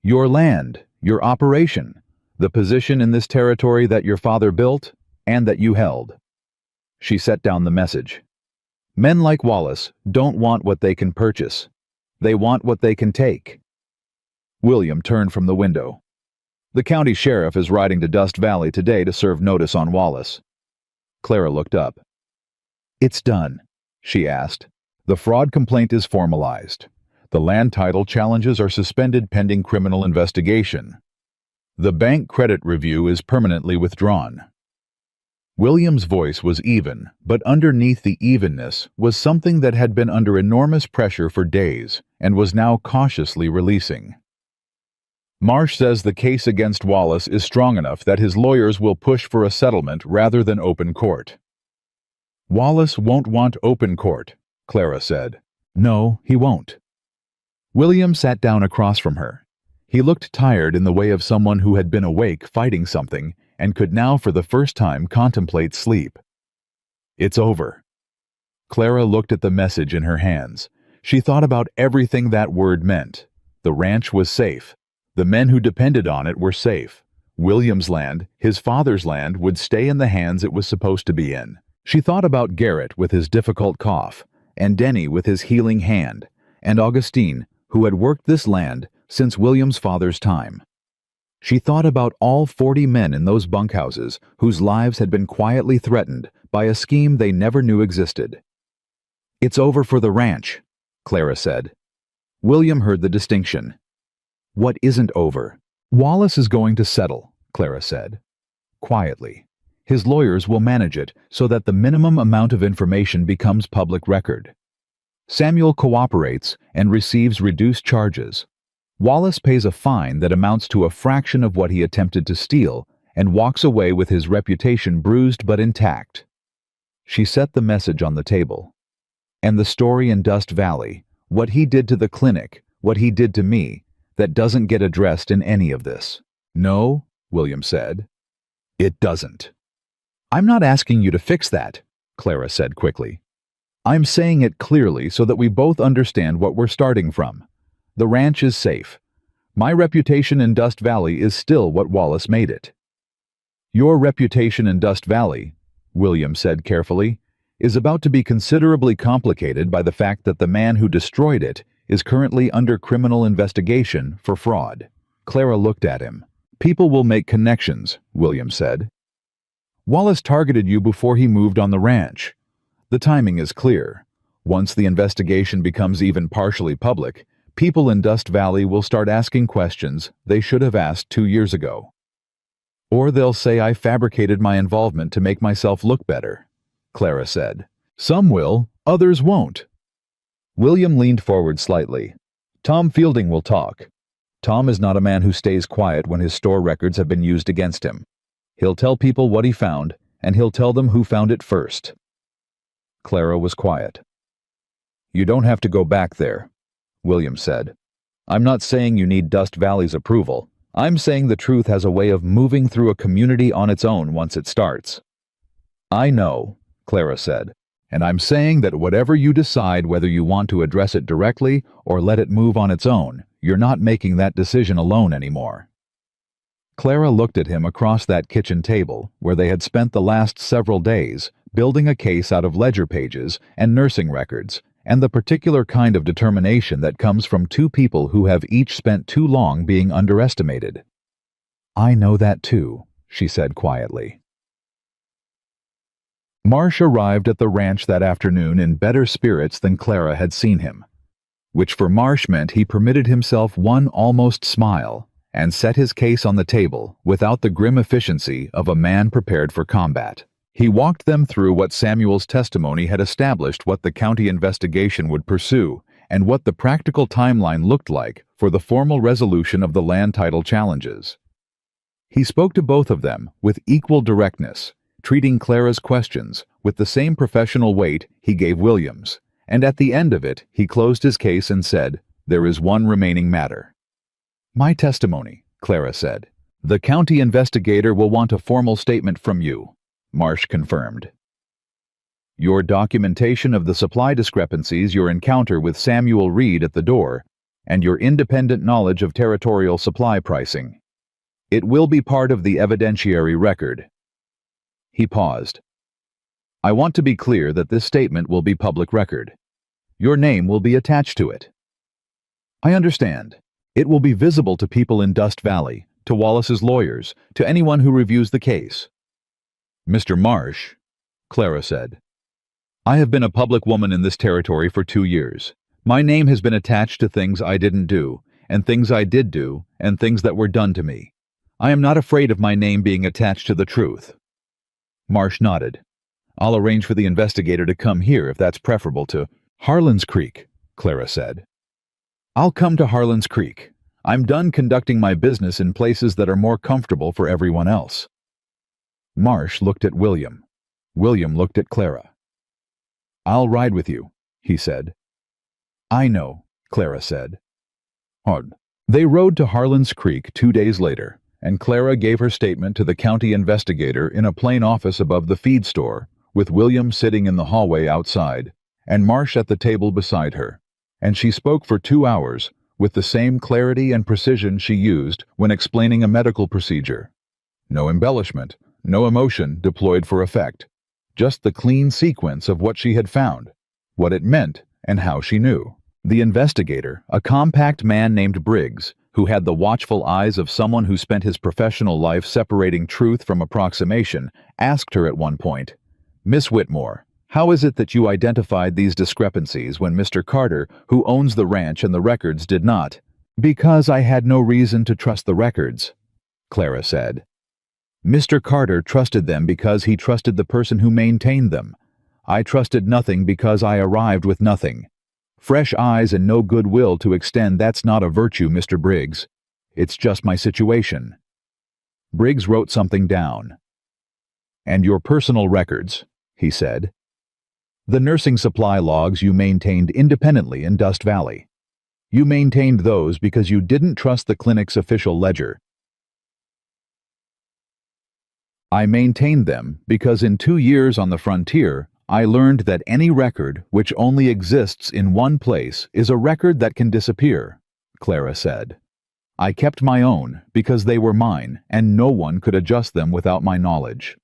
A: Your land, your operation, the position in this territory that your father built and that you held. She set down the message. Men like Wallace don't want what they can purchase. They want what they can take. William turned from the window. The county sheriff is riding to Dust Valley today to serve notice on Wallace. Clara looked up. It's done, she asked. The fraud complaint is formalized. The land title challenges are suspended pending criminal investigation. The bank credit review is permanently withdrawn. William's voice was even, but underneath the evenness was something that had been under enormous pressure for days and was now cautiously releasing. Marsh says the case against Wallace is strong enough that his lawyers will push for a settlement rather than open court. Wallace won't want open court, Clara said. No, he won't. William sat down across from her. He looked tired in the way of someone who had been awake fighting something and could now for the first time contemplate sleep. It's over. Clara looked at the message in her hands. She thought about everything that word meant. The ranch was safe. The men who depended on it were safe. William's land, his father's land, would stay in the hands it was supposed to be in. She thought about Garrett with his difficult cough, and Denny with his healing hand, and Augustine, who had worked this land since William's father's time. She thought about all 40 men in those bunkhouses whose lives had been quietly threatened by a scheme they never knew existed. It's over for the ranch, Clara said. William heard the distinction. What isn't over? Wallace is going to settle, Clara said. Quietly. His lawyers will manage it so that the minimum amount of information becomes public record. Samuel cooperates and receives reduced charges. Wallace pays a fine that amounts to a fraction of what he attempted to steal and walks away with his reputation bruised but intact. She set the message on the table. And the story in Dust Valley, what he did to the clinic, what he did to me, that doesn't get addressed in any of this. No, William said. It doesn't. I'm not asking you to fix that, Clara said quickly. I'm saying it clearly so that we both understand what we're starting from. The ranch is safe. My reputation in Dust Valley is still what Wallace made it. Your reputation in Dust Valley, William said carefully, is about to be considerably complicated by the fact that the man who destroyed it is currently under criminal investigation for fraud. Clara looked at him. People will make connections, William said. Wallace targeted you before he moved on the ranch. The timing is clear. Once the investigation becomes even partially public, people in Dust Valley will start asking questions they should have asked 2 years ago. Or they'll say I fabricated my involvement to make myself look better, Clara said. Some will, others won't. William leaned forward slightly. Tom Fielding will talk. Tom is not a man who stays quiet when his store records have been used against him. He'll tell people what he found, and he'll tell them who found it first. Clara was quiet. You don't have to go back there, William said. I'm not saying you need Dust Valley's approval. I'm saying the truth has a way of moving through a community on its own once it starts. I know, Clara said, and I'm saying that whatever you decide, whether you want to address it directly or let it move on its own, you're not making that decision alone anymore. Clara looked at him across that kitchen table where they had spent the last several days building a case out of ledger pages and nursing records, and the particular kind of determination that comes from two people who have each spent too long being underestimated. I know that too, she said quietly. Marsh arrived at the ranch that afternoon in better spirits than Clara had seen him, which for Marsh meant he permitted himself one almost smile and set his case on the table without the grim efficiency of a man prepared for combat. He walked them through what Samuel's testimony had established what the county investigation would pursue and what the practical timeline looked like for the formal resolution of the land title challenges. He spoke to both of them with equal directness, treating Clara's questions with the same professional weight he gave William's, and at the end of it he closed his case and said, "There is one remaining matter." My testimony, Clara said. The county investigator will want a formal statement from you, Marsh confirmed. Your documentation of the supply discrepancies, your encounter with Samuel Reed at the door, and your independent knowledge of territorial supply pricing. It will be part of the evidentiary record. He paused. I want to be clear that this statement will be public record. Your name will be attached to it. I understand. It will be visible to people in Dust Valley, to Wallace's lawyers, to anyone who reviews the case. Mr. Marsh, Clara said, I have been a public woman in this territory for 2 years. My name has been attached to things I didn't do, and things I did do, and things that were done to me. I am not afraid of my name being attached to the truth. Marsh nodded. I'll arrange for the investigator to come here if that's preferable to Harlan's Creek, Clara said. I'll come to Harlan's Creek. I'm done conducting my business in places that are more comfortable for everyone else. Marsh looked at William. William looked at Clara. I'll ride with you, he said. I know, Clara said. Odd. They rode to Harlan's Creek 2 days later, and Clara gave her statement to the county investigator in a plain office above the feed store, with William sitting in the hallway outside, and Marsh at the table beside her, and she spoke for 2 hours, with the same clarity and precision she used when explaining a medical procedure. No embellishment, no emotion deployed for effect. Just the clean sequence of what she had found, what it meant, and how she knew. The investigator, a compact man named Briggs, who had the watchful eyes of someone who spent his professional life separating truth from approximation, asked her at one point, Miss Whitmore, how is it that you identified these discrepancies when Mr. Carter, who owns the ranch and the records, did not? Because I had no reason to trust the records, Clara said. Mr. Carter trusted them because he trusted the person who maintained them. I trusted nothing because I arrived with nothing. Fresh eyes and no goodwill to extend, that's not a virtue, Mr. Briggs. It's just my situation. Briggs wrote something down. And your personal records, he said. The nursing supply logs you maintained independently in Dust Valley. You maintained those because you didn't trust the clinic's official ledger. I maintained them because in 2 years on the frontier, I learned that any record which only exists in one place is a record that can disappear, Clara said. I kept my own because they were mine and no one could adjust them without my knowledge.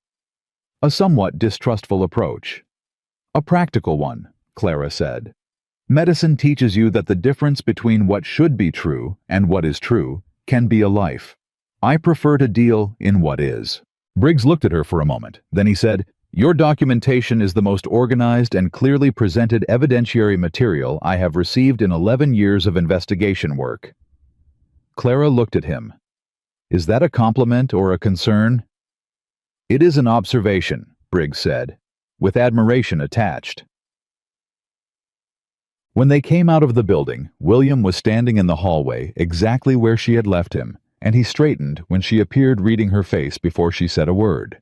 A: A somewhat distrustful approach. A practical one, Clara said. Medicine teaches you that the difference between what should be true and what is true can be a life. I prefer to deal in what is. Briggs looked at her for a moment. Then he said, Your documentation is the most organized and clearly presented evidentiary material I have received in 11 years of investigation work. Clara looked at him. Is that a compliment or a concern? It is an observation, Briggs said, with admiration attached. When they came out of the building, William was standing in the hallway exactly where she had left him, and he straightened when she appeared, reading her face before she said a word.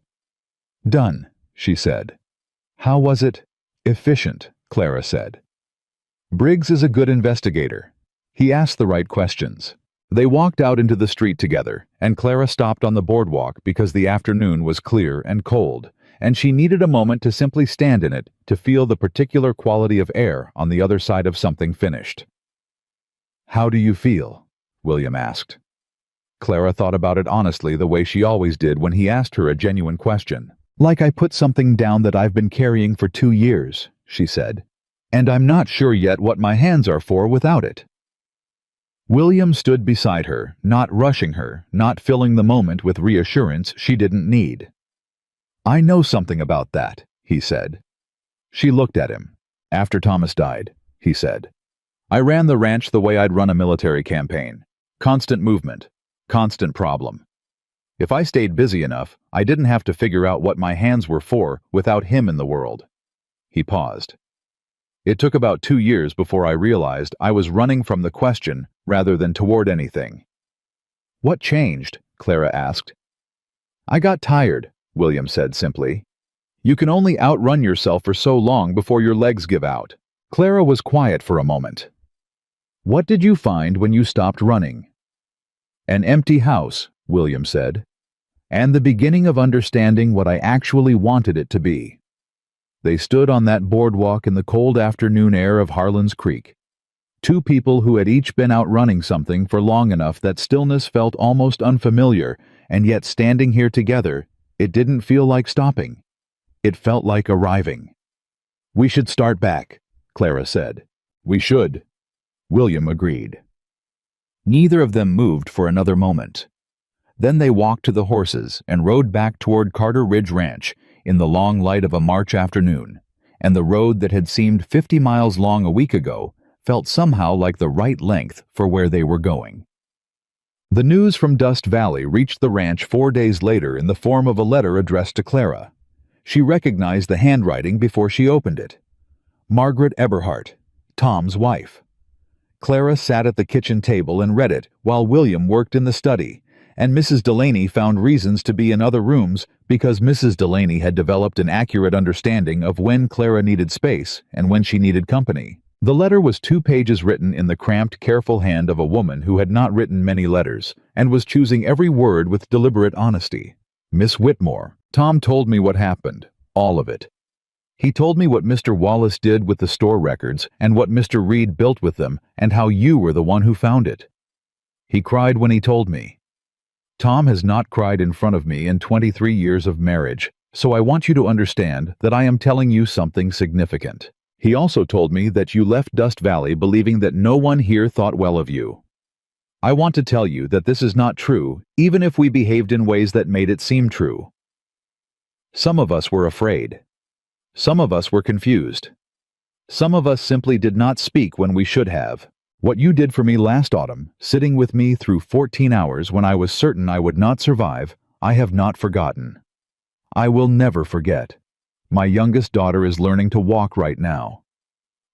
A: Done, she said. How was it? Efficient, Clara said. Briggs is a good investigator. He asked the right questions. They walked out into the street together, and Clara stopped on the boardwalk because the afternoon was clear and cold, and she needed a moment to simply stand in it to feel the particular quality of air on the other side of something finished. How do you feel? William asked. Clara thought about it honestly, the way she always did when he asked her a genuine question. Like I put something down that I've been carrying for 2 years, she said, and I'm not sure yet what my hands are for without it. William stood beside her, not rushing her, not filling the moment with reassurance she didn't need. I know something about that, he said. She looked at him. After Thomas died, he said. I ran the ranch the way I'd run a military campaign. Constant movement. Constant problem. If I stayed busy enough, I didn't have to figure out what my hands were for without him in the world. He paused. It took about 2 years before I realized I was running from the question rather than toward anything. What changed? Clara asked. I got tired, William said simply. You can only outrun yourself for so long before your legs give out. Clara was quiet for a moment. What did you find when you stopped running? An empty house, William said, and the beginning of understanding what I actually wanted it to be. They stood on that boardwalk in the cold afternoon air of Harlan's Creek. Two people who had each been out running something for long enough that stillness felt almost unfamiliar, and yet standing here together, it didn't feel like stopping. It felt like arriving. "We should start back," Clara said. "We should," William agreed. Neither of them moved for another moment. Then they walked to the horses and rode back toward Carter Ridge Ranch in the long light of a March afternoon, and the road that had seemed 50 miles long a week ago felt somehow like the right length for where they were going. The news from Dust Valley reached the ranch 4 days later in the form of a letter addressed to Clara. She recognized the handwriting before she opened it. Margaret Eberhardt, Tom's wife. Clara sat at the kitchen table and read it while William worked in the study, and Mrs. Delaney found reasons to be in other rooms because Mrs. Delaney had developed an accurate understanding of when Clara needed space and when she needed company. The letter was 2 pages written in the cramped, careful hand of a woman who had not written many letters and was choosing every word with deliberate honesty. "Miss Whitmore, Tom told me what happened, all of it. He told me what Mr. Wallace did with the store records and what Mr. Reed built with them and how you were the one who found it. He cried when he told me. Tom has not cried in front of me in 23 years of marriage, so I want you to understand that I am telling you something significant. He also told me that you left Dust Valley believing that no one here thought well of you. I want to tell you that this is not true, even if we behaved in ways that made it seem true. Some of us were afraid. Some of us were confused. Some of us simply did not speak when we should have. What you did for me last autumn, sitting with me through 14 hours when I was certain I would not survive, I have not forgotten. I will never forget. My youngest daughter is learning to walk right now.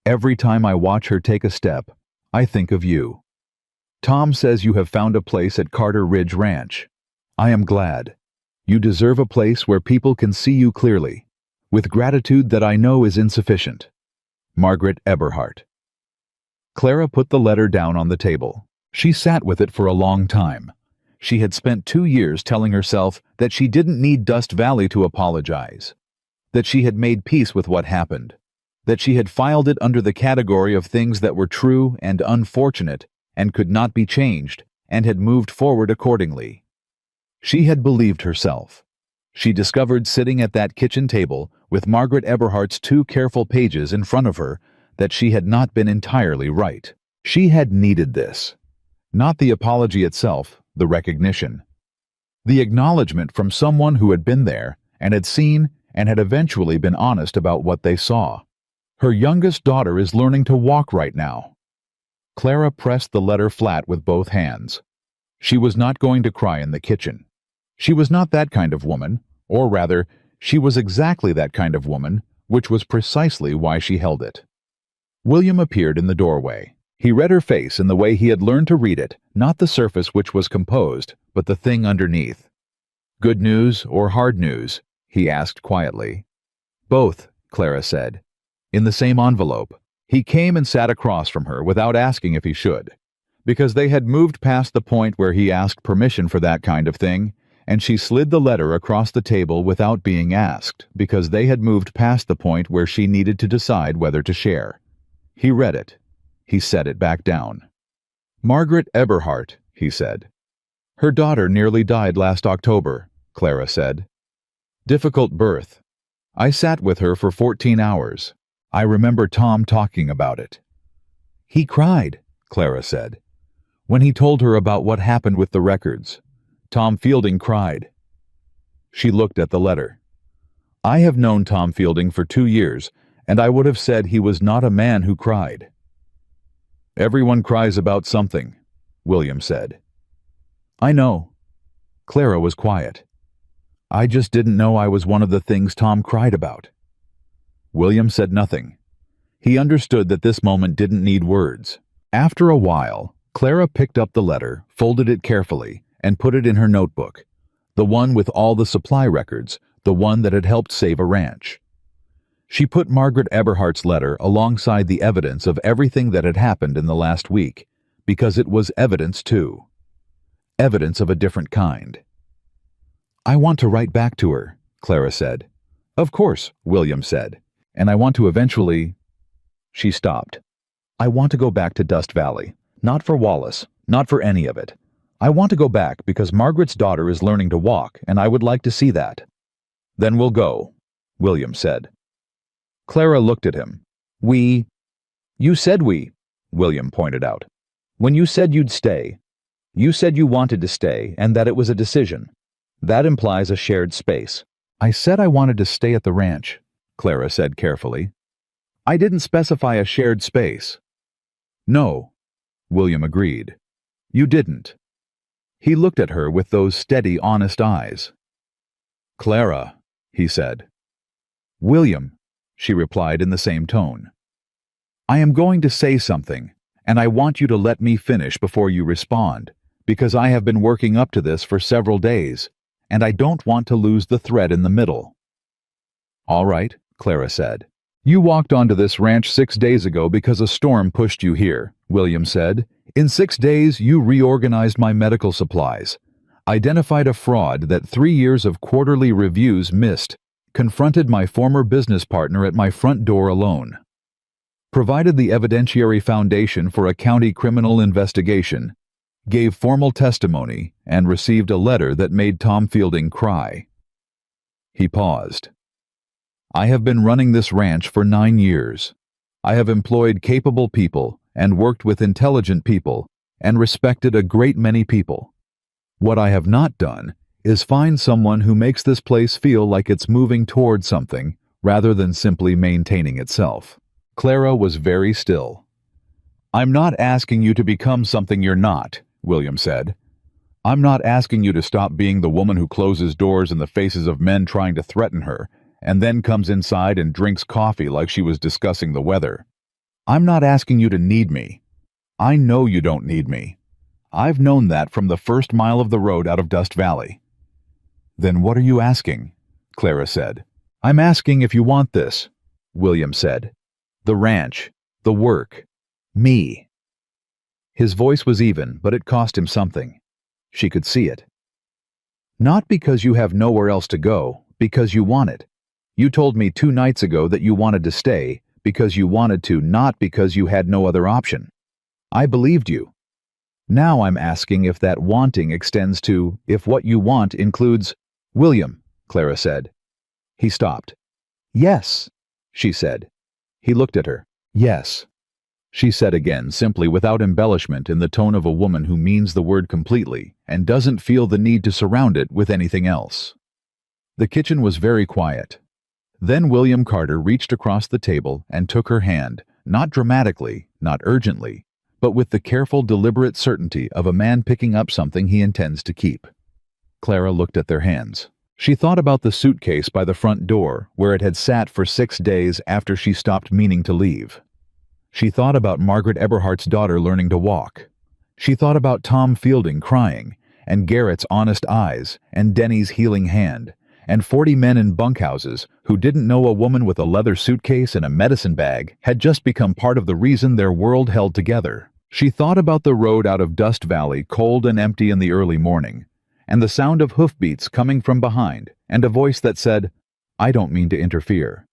A: Every time I watch her take a step, I think of you. Tom says you have found a place at Carter Ridge Ranch. I am glad. You deserve a place where people can see you clearly, with gratitude that I know is insufficient. Margaret Eberhardt. Clara put the letter down on the table. She sat with it for a long time. She had spent 2 years telling herself that she didn't need Dust Valley to apologize, that she had made peace with what happened, that she had filed it under the category of things that were true and unfortunate and could not be changed, and had moved forward accordingly. She had believed herself. She discovered sitting at that kitchen table with Margaret Eberhardt's 2 careful pages in front of her that she had not been entirely right. She had needed this. Not the apology itself, the recognition. The acknowledgement from someone who had been there and had seen and had eventually been honest about what they saw. Her youngest daughter is learning to walk right now. Clara pressed the letter flat with both hands. She was not going to cry in the kitchen. She was not that kind of woman, or rather, she was exactly that kind of woman, which was precisely why she held it. William appeared in the doorway. He read her face in the way he had learned to read it, not the surface which was composed, but the thing underneath. "Good news or hard news?" he asked quietly. "Both," Clara said. "In the same envelope." He came and sat across from her without asking if he should, because they had moved past the point where he asked permission for that kind of thing, and she slid the letter across the table without being asked, because they had moved past the point where she needed to decide whether to share. He read it. He set it back down. "Margaret Eberhardt," he said. "Her daughter nearly died last October," Clara said. "Difficult birth. I sat with her for 14 hours. I remember Tom talking about it." "He cried," Clara said. "When he told her about what happened with the records. Tom Fielding cried." She looked at the letter. "I have known Tom Fielding for 2 years, and I would have said he was not a man who cried." "Everyone cries about something," William said. "I know." Clara was quiet. "I just didn't know I was one of the things Tom cried about." William said nothing. He understood that this moment didn't need words. After a while, Clara picked up the letter, folded it carefully, and put it in her notebook, the one with all the supply records, the one that had helped save a ranch. She put Margaret Eberhardt's letter alongside the evidence of everything that had happened in the last week, because it was evidence too. evidence of a different kind. I want to write back to her, Clara said. Of course, William said. And I want to eventually... She stopped. I want to go back to Dust Valley. Not for Wallace, not for any of it. I want to go back because Margaret's daughter is learning to walk, and I would like to see that. Then we'll go, William said. Clara looked at him. We... You said we, William pointed out. When you said you'd stay, you said you wanted to stay and that it was a decision. That implies a shared space. I said I wanted to stay at the ranch, Clara said carefully. I didn't specify a shared space. No, William agreed. You didn't. He looked at her with those steady, honest eyes. Clara, he said. William, she replied in the same tone. I am going to say something, and I want you to let me finish before you respond, because I have been working up to this for several days, and I don't want to lose the thread in the middle. All right, Clara said. You walked onto this ranch 6 days ago because a storm pushed you here, William said. In 6 days, you reorganized my medical supplies, identified a fraud that 3 years of quarterly reviews missed, confronted my former business partner at my front door alone, provided the evidentiary foundation for a county criminal investigation, gave formal testimony, and received a letter that made Tom Fielding cry. He paused. I have been running this ranch for 9 years. I have employed capable people and worked with intelligent people and respected a great many people. What I have not done is find someone who makes this place feel like it's moving toward something rather than simply maintaining itself. Clara was very still. I'm not asking you to become something you're not, William said. I'm not asking you to stop being the woman who closes doors in the faces of men trying to threaten her and then comes inside and drinks coffee like she was discussing the weather. I'm not asking you to need me. I know you don't need me. I've known that from the first mile of the road out of Dust Valley. Then what are you asking? Clara said. I'm asking if you want this, William said. The ranch, the work, me. His voice was even, but it cost him something. She could see it. Not because you have nowhere else to go, because you want it. You told me 2 nights ago that you wanted to stay because you wanted to, not because you had no other option. I believed you. Now I'm asking if that wanting extends to, if what you want includes... William, Clara said. He stopped. Yes, she said. He looked at her. Yes, she said again, simply without embellishment, in the tone of a woman who means the word completely and doesn't feel the need to surround it with anything else. The kitchen was very quiet. Then William Carter reached across the table and took her hand, not dramatically, not urgently, but with the careful, deliberate certainty of a man picking up something he intends to keep. Clara looked at their hands. She thought about the suitcase by the front door, where it had sat for 6 days after she stopped meaning to leave. She thought about Margaret Eberhardt's daughter learning to walk. She thought about Tom Fielding crying, and Garrett's honest eyes, and Denny's healing hand, and 40 men in bunkhouses who didn't know a woman with a leather suitcase and a medicine bag had just become part of the reason their world held together. She thought about the road out of Dust Valley, cold and empty in the early morning, and the sound of hoofbeats coming from behind, and a voice that said, I don't mean to interfere.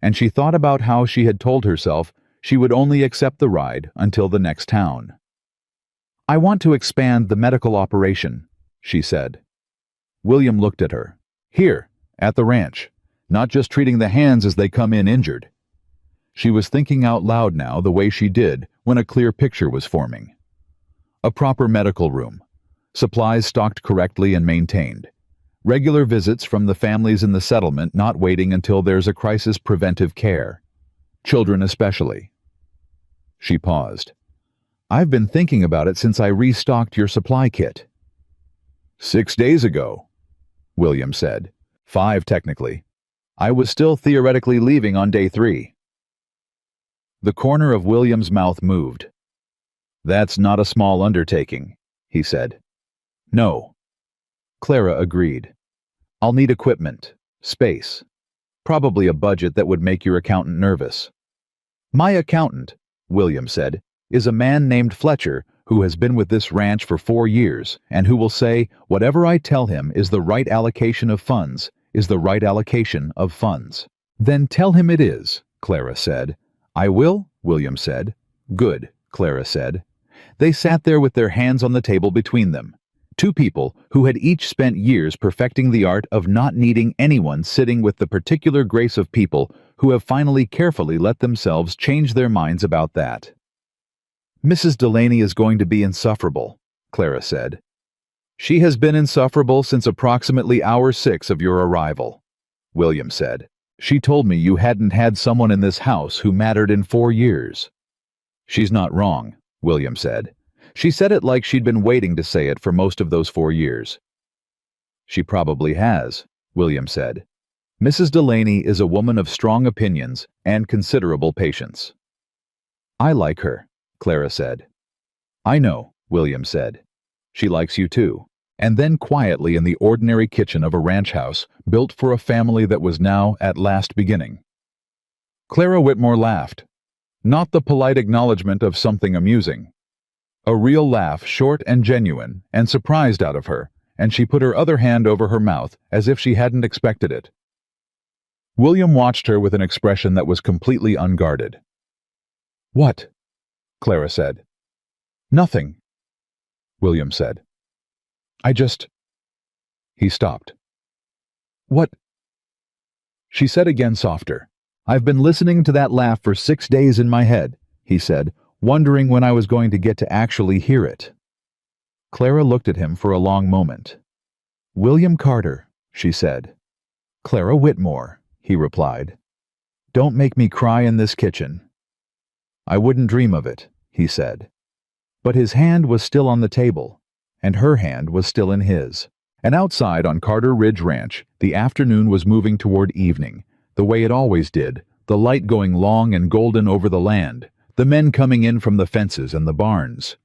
A: And she thought about how she had told herself she would only accept the ride until the next town. I want to expand the medical operation, she said. William looked at her. Here, at the ranch, not just treating the hands as they come in injured. She was thinking out loud now the way she did when a clear picture was forming. A proper medical room, supplies stocked correctly and maintained, regular visits from the families in the settlement not waiting until there's a crisis preventive care, children especially. She paused. I've been thinking about it since I restocked your supply kit. 6 days ago, William said. 5 technically. I was still theoretically leaving on day 3. The corner of William's mouth moved. That's not a small undertaking, he said. No. Clara agreed. I'll need equipment, space, probably a budget that would make your accountant nervous. My accountant, William said, is a man named Fletcher who has been with this ranch for 4 years and who will say, whatever I tell him is the right allocation of funds, is the right allocation of funds. Then tell him it is, Clara said. I will, William said. Good, Clara said. They sat there with their hands on the table between them. Two people who had each spent years perfecting the art of not needing anyone sitting with the particular grace of people who have finally carefully let themselves change their minds about that. Mrs. Delaney is going to be insufferable, Clara said. She has been insufferable since approximately hour 6 of your arrival, William said. She told me you hadn't had someone in this house who mattered in 4 years. She's not wrong, William said. She said it like she'd been waiting to say it for most of those 4 years. She probably has, William said. Mrs. Delaney is a woman of strong opinions and considerable patience. I like her, Clara said. I know, William said. She likes you too. And then quietly in the ordinary kitchen of a ranch house built for a family that was now at last beginning. Clara Whitmore laughed. Not the polite acknowledgement of something amusing. A real laugh, short and genuine, and surprised out of her, and she put her other hand over her mouth as if she hadn't expected it. William watched her with an expression that was completely unguarded. What? Clara said. Nothing, William said. He stopped. What? She said again softer. I've been listening to that laugh for 6 days in my head, he said, wondering when I was going to get to actually hear it. Clara looked at him for a long moment. William Carter, she said. Clara Whitmore, he replied. Don't make me cry in this kitchen. I wouldn't dream of it, he said. But his hand was still on the table, and her hand was still in his. And outside on Carter Ridge Ranch, the afternoon was moving toward evening, the way it always did, the light going long and golden over the land, the men coming in from the fences and the barns,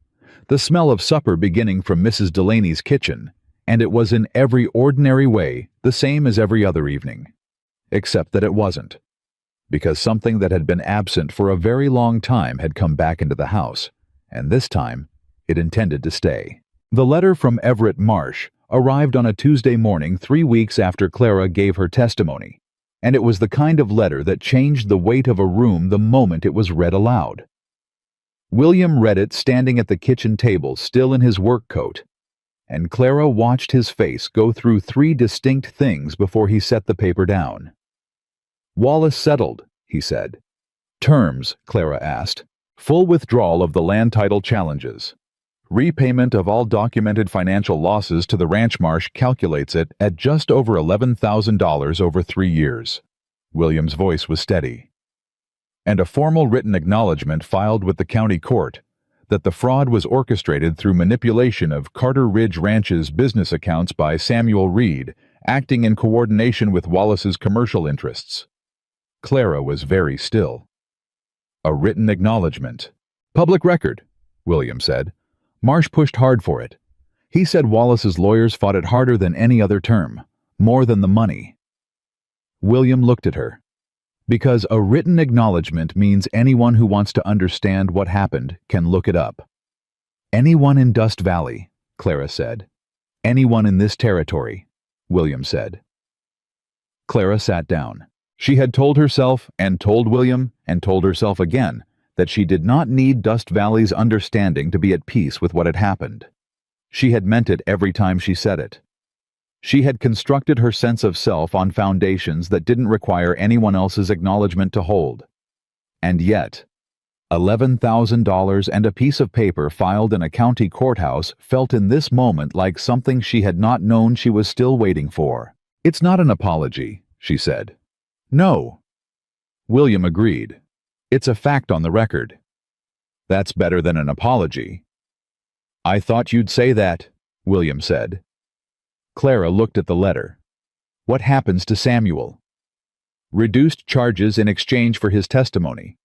A: the smell of supper beginning from Mrs. Delaney's kitchen, and it was in every ordinary way the same as every other evening. Except that it wasn't. Because something that had been absent for a very long time had come back into the house, and this time it intended to stay. The letter from Everett Marsh arrived on a Tuesday morning 3 weeks after Clara gave her testimony, and it was the kind of letter that changed the weight of a room the moment it was read aloud. William read it standing at the kitchen table, still in his work coat, and Clara watched his face go through 3 distinct things before he set the paper down. Wallace settled, he said. Terms, Clara asked. Full withdrawal of the land title challenges. Repayment of all documented financial losses to the ranch marsh calculates it at just over $11,000 over 3 years. William's voice was steady. And a formal written acknowledgement filed with the county court that the fraud was orchestrated through manipulation of Carter Ridge Ranch's business accounts by Samuel Reed, acting in coordination with Wallace's commercial interests. Clara was very still. A written acknowledgement. Public record, William said. Marsh pushed hard for it. He said Wallace's lawyers fought it harder than any other term, more than the money. William looked at her. Because a written acknowledgement means anyone who wants to understand what happened can look it up. Anyone in Dust Valley, Clara said. Anyone in this territory, William said. Clara sat down. She had told herself, and told William, and told herself again, that she did not need Dust Valley's understanding to be at peace with what had happened. She had meant it every time she said it. She had constructed her sense of self on foundations that didn't require anyone else's acknowledgement to hold. And yet, $11,000 and a piece of paper filed in a county courthouse felt in this moment like something she had not known she was still waiting for. It's not an apology, she said. No. William agreed. It's a fact on the record. That's better than an apology. I thought you'd say that, William said. Clara looked at the letter. What happens to Samuel? Reduced charges in exchange for his testimony.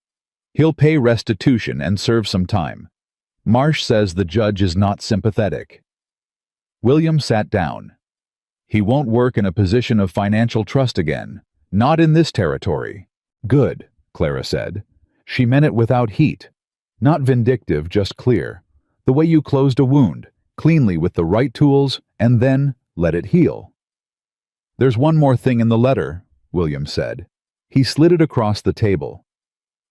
A: He'll pay restitution and serve some time. Marsh says the judge is not sympathetic. William sat down. He won't work in a position of financial trust again. Not in this territory. Good, Clara said. She meant it without heat. Not vindictive, just clear. The way you closed a wound, cleanly with the right tools, and then let it heal. There's one more thing in the letter, William said. He slid it across the table.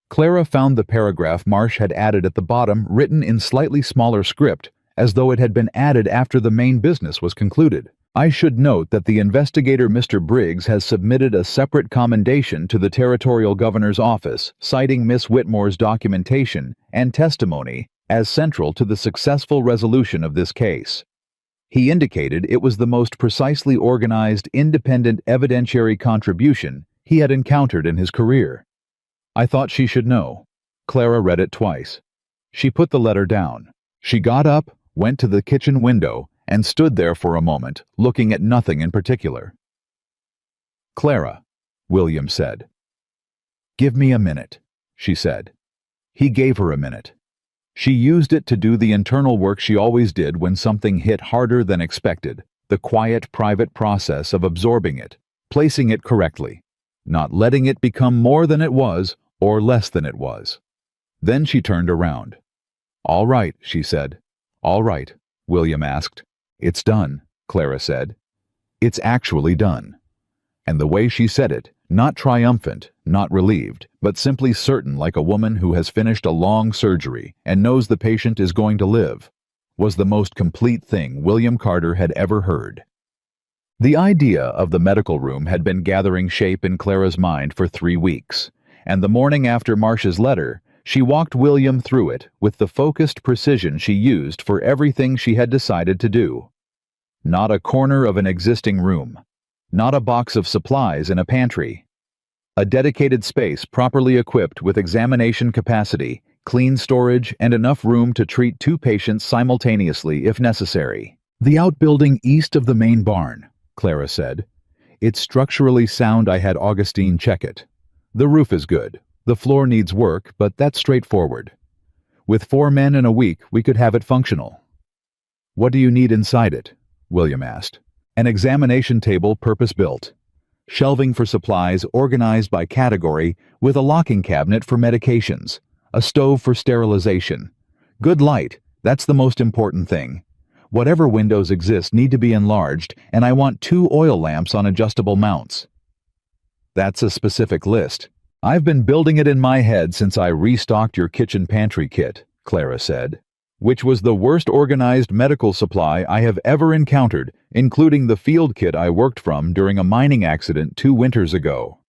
A: Clara found the paragraph Marsh had added at the bottom written in slightly smaller script, as though it had been added after the main business was concluded. I should note that the investigator Mr. Briggs has submitted a separate commendation to the Territorial Governor's office, citing Miss Whitmore's documentation and testimony as central to the successful resolution of this case. He indicated it was the most precisely organized, independent evidentiary contribution he had encountered in his career. I thought she should know. Clara read it twice. She put the letter down. She got up, went to the kitchen window, and stood there for a moment, looking at nothing in particular. Clara, William said. Give me a minute, she said. He gave her a minute. She used it to do the internal work she always did when something hit harder than expected, the quiet, private process of absorbing it, placing it correctly, not letting it become more than it was or less than it was. Then she turned around. All right, she said. All right, William asked. It's done, Clara said. It's actually done. And the way she said it, not triumphant, not relieved, but simply certain like a woman who has finished a long surgery and knows the patient is going to live, was the most complete thing William Carter had ever heard. The idea of the medical room had been gathering shape in Clara's mind for 3 weeks, and the morning after Marsh's letter, she walked William through it with the focused precision she used for everything she had decided to do. Not a corner of an existing room. Not a box of supplies in a pantry. A dedicated space properly equipped with examination capacity, clean storage, and enough room to treat 2 patients simultaneously if necessary. The outbuilding east of the main barn, Clara said. It's structurally sound. I had Augustine check it. The roof is good. The floor needs work, but that's straightforward. With 4 men in a week, we could have it functional. What do you need inside it? William asked. An examination table purpose-built. Shelving for supplies organized by category with a locking cabinet for medications. A stove for sterilization. Good light, that's the most important thing. Whatever windows exist need to be enlarged, and I want 2 oil lamps on adjustable mounts. That's a specific list. I've been building it in my head since I restocked your kitchen pantry kit, Clara said, which was the worst organized medical supply I have ever encountered, including the field kit I worked from during a mining accident 2 winters ago.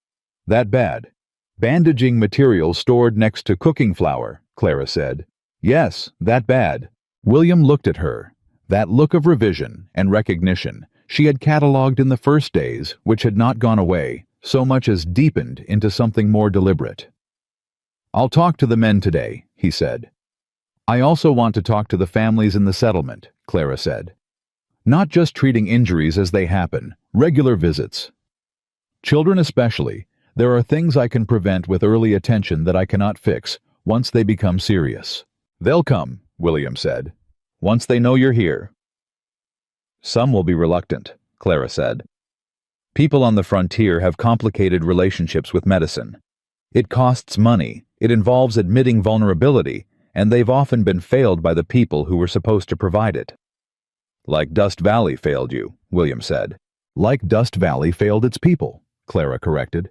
A: That bad. Bandaging material stored next to cooking flour, Clara said. Yes, that bad. William looked at her. That look of revision and recognition she had catalogued in the first days, which had not gone away, so much as deepened into something more deliberate. I'll talk to the men today, he said. I also want to talk to the families in the settlement, Clara said. Not just treating injuries as they happen, regular visits. Children especially, there are things I can prevent with early attention that I cannot fix once they become serious. They'll come, William said, once they know you're here. Some will be reluctant, Clara said. People on the frontier have complicated relationships with medicine. It costs money, it involves admitting vulnerability, and they've often been failed by the people who were supposed to provide it. Like Dust Valley failed you, William said. Like Dust Valley failed its people, Clara corrected.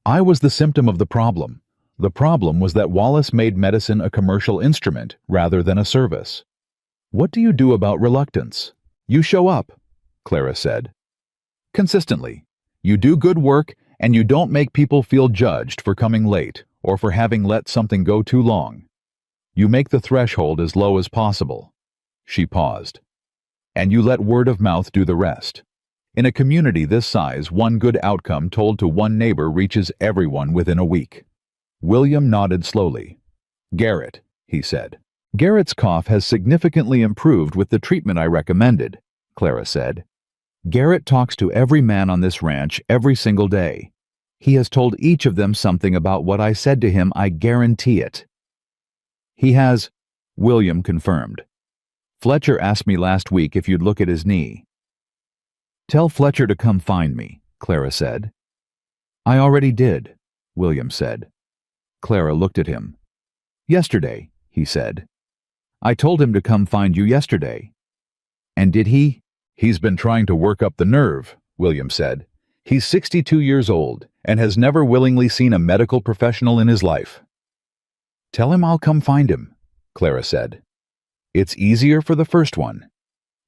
A: I was the symptom of the problem. The problem was that Wallace made medicine a commercial instrument rather than a service. What do you do about reluctance? You show up, Clara said. Consistently. You do good work, and you don't make people feel judged for coming late or for having let something go too long. You make the threshold as low as possible. She paused. And you let word of mouth do the rest. In a community this size, one good outcome told to one neighbor reaches everyone within a week. William nodded slowly. Garrett, he said. Garrett's cough has significantly improved with the treatment I recommended, Clara said. Garrett talks to every man on this ranch every single day. He has told each of them something about what I said to him. I guarantee it. He has, William confirmed. Fletcher asked me last week if you'd look at his knee. Tell Fletcher to come find me, Clara said. I already did, William said. Clara looked at him. Yesterday, he said. I told him to come find you yesterday. And did he? He's been trying to work up the nerve, William said. He's 62 years old and has never willingly seen a medical professional in his life. Tell him I'll come find him, Clara said. It's easier for the first one.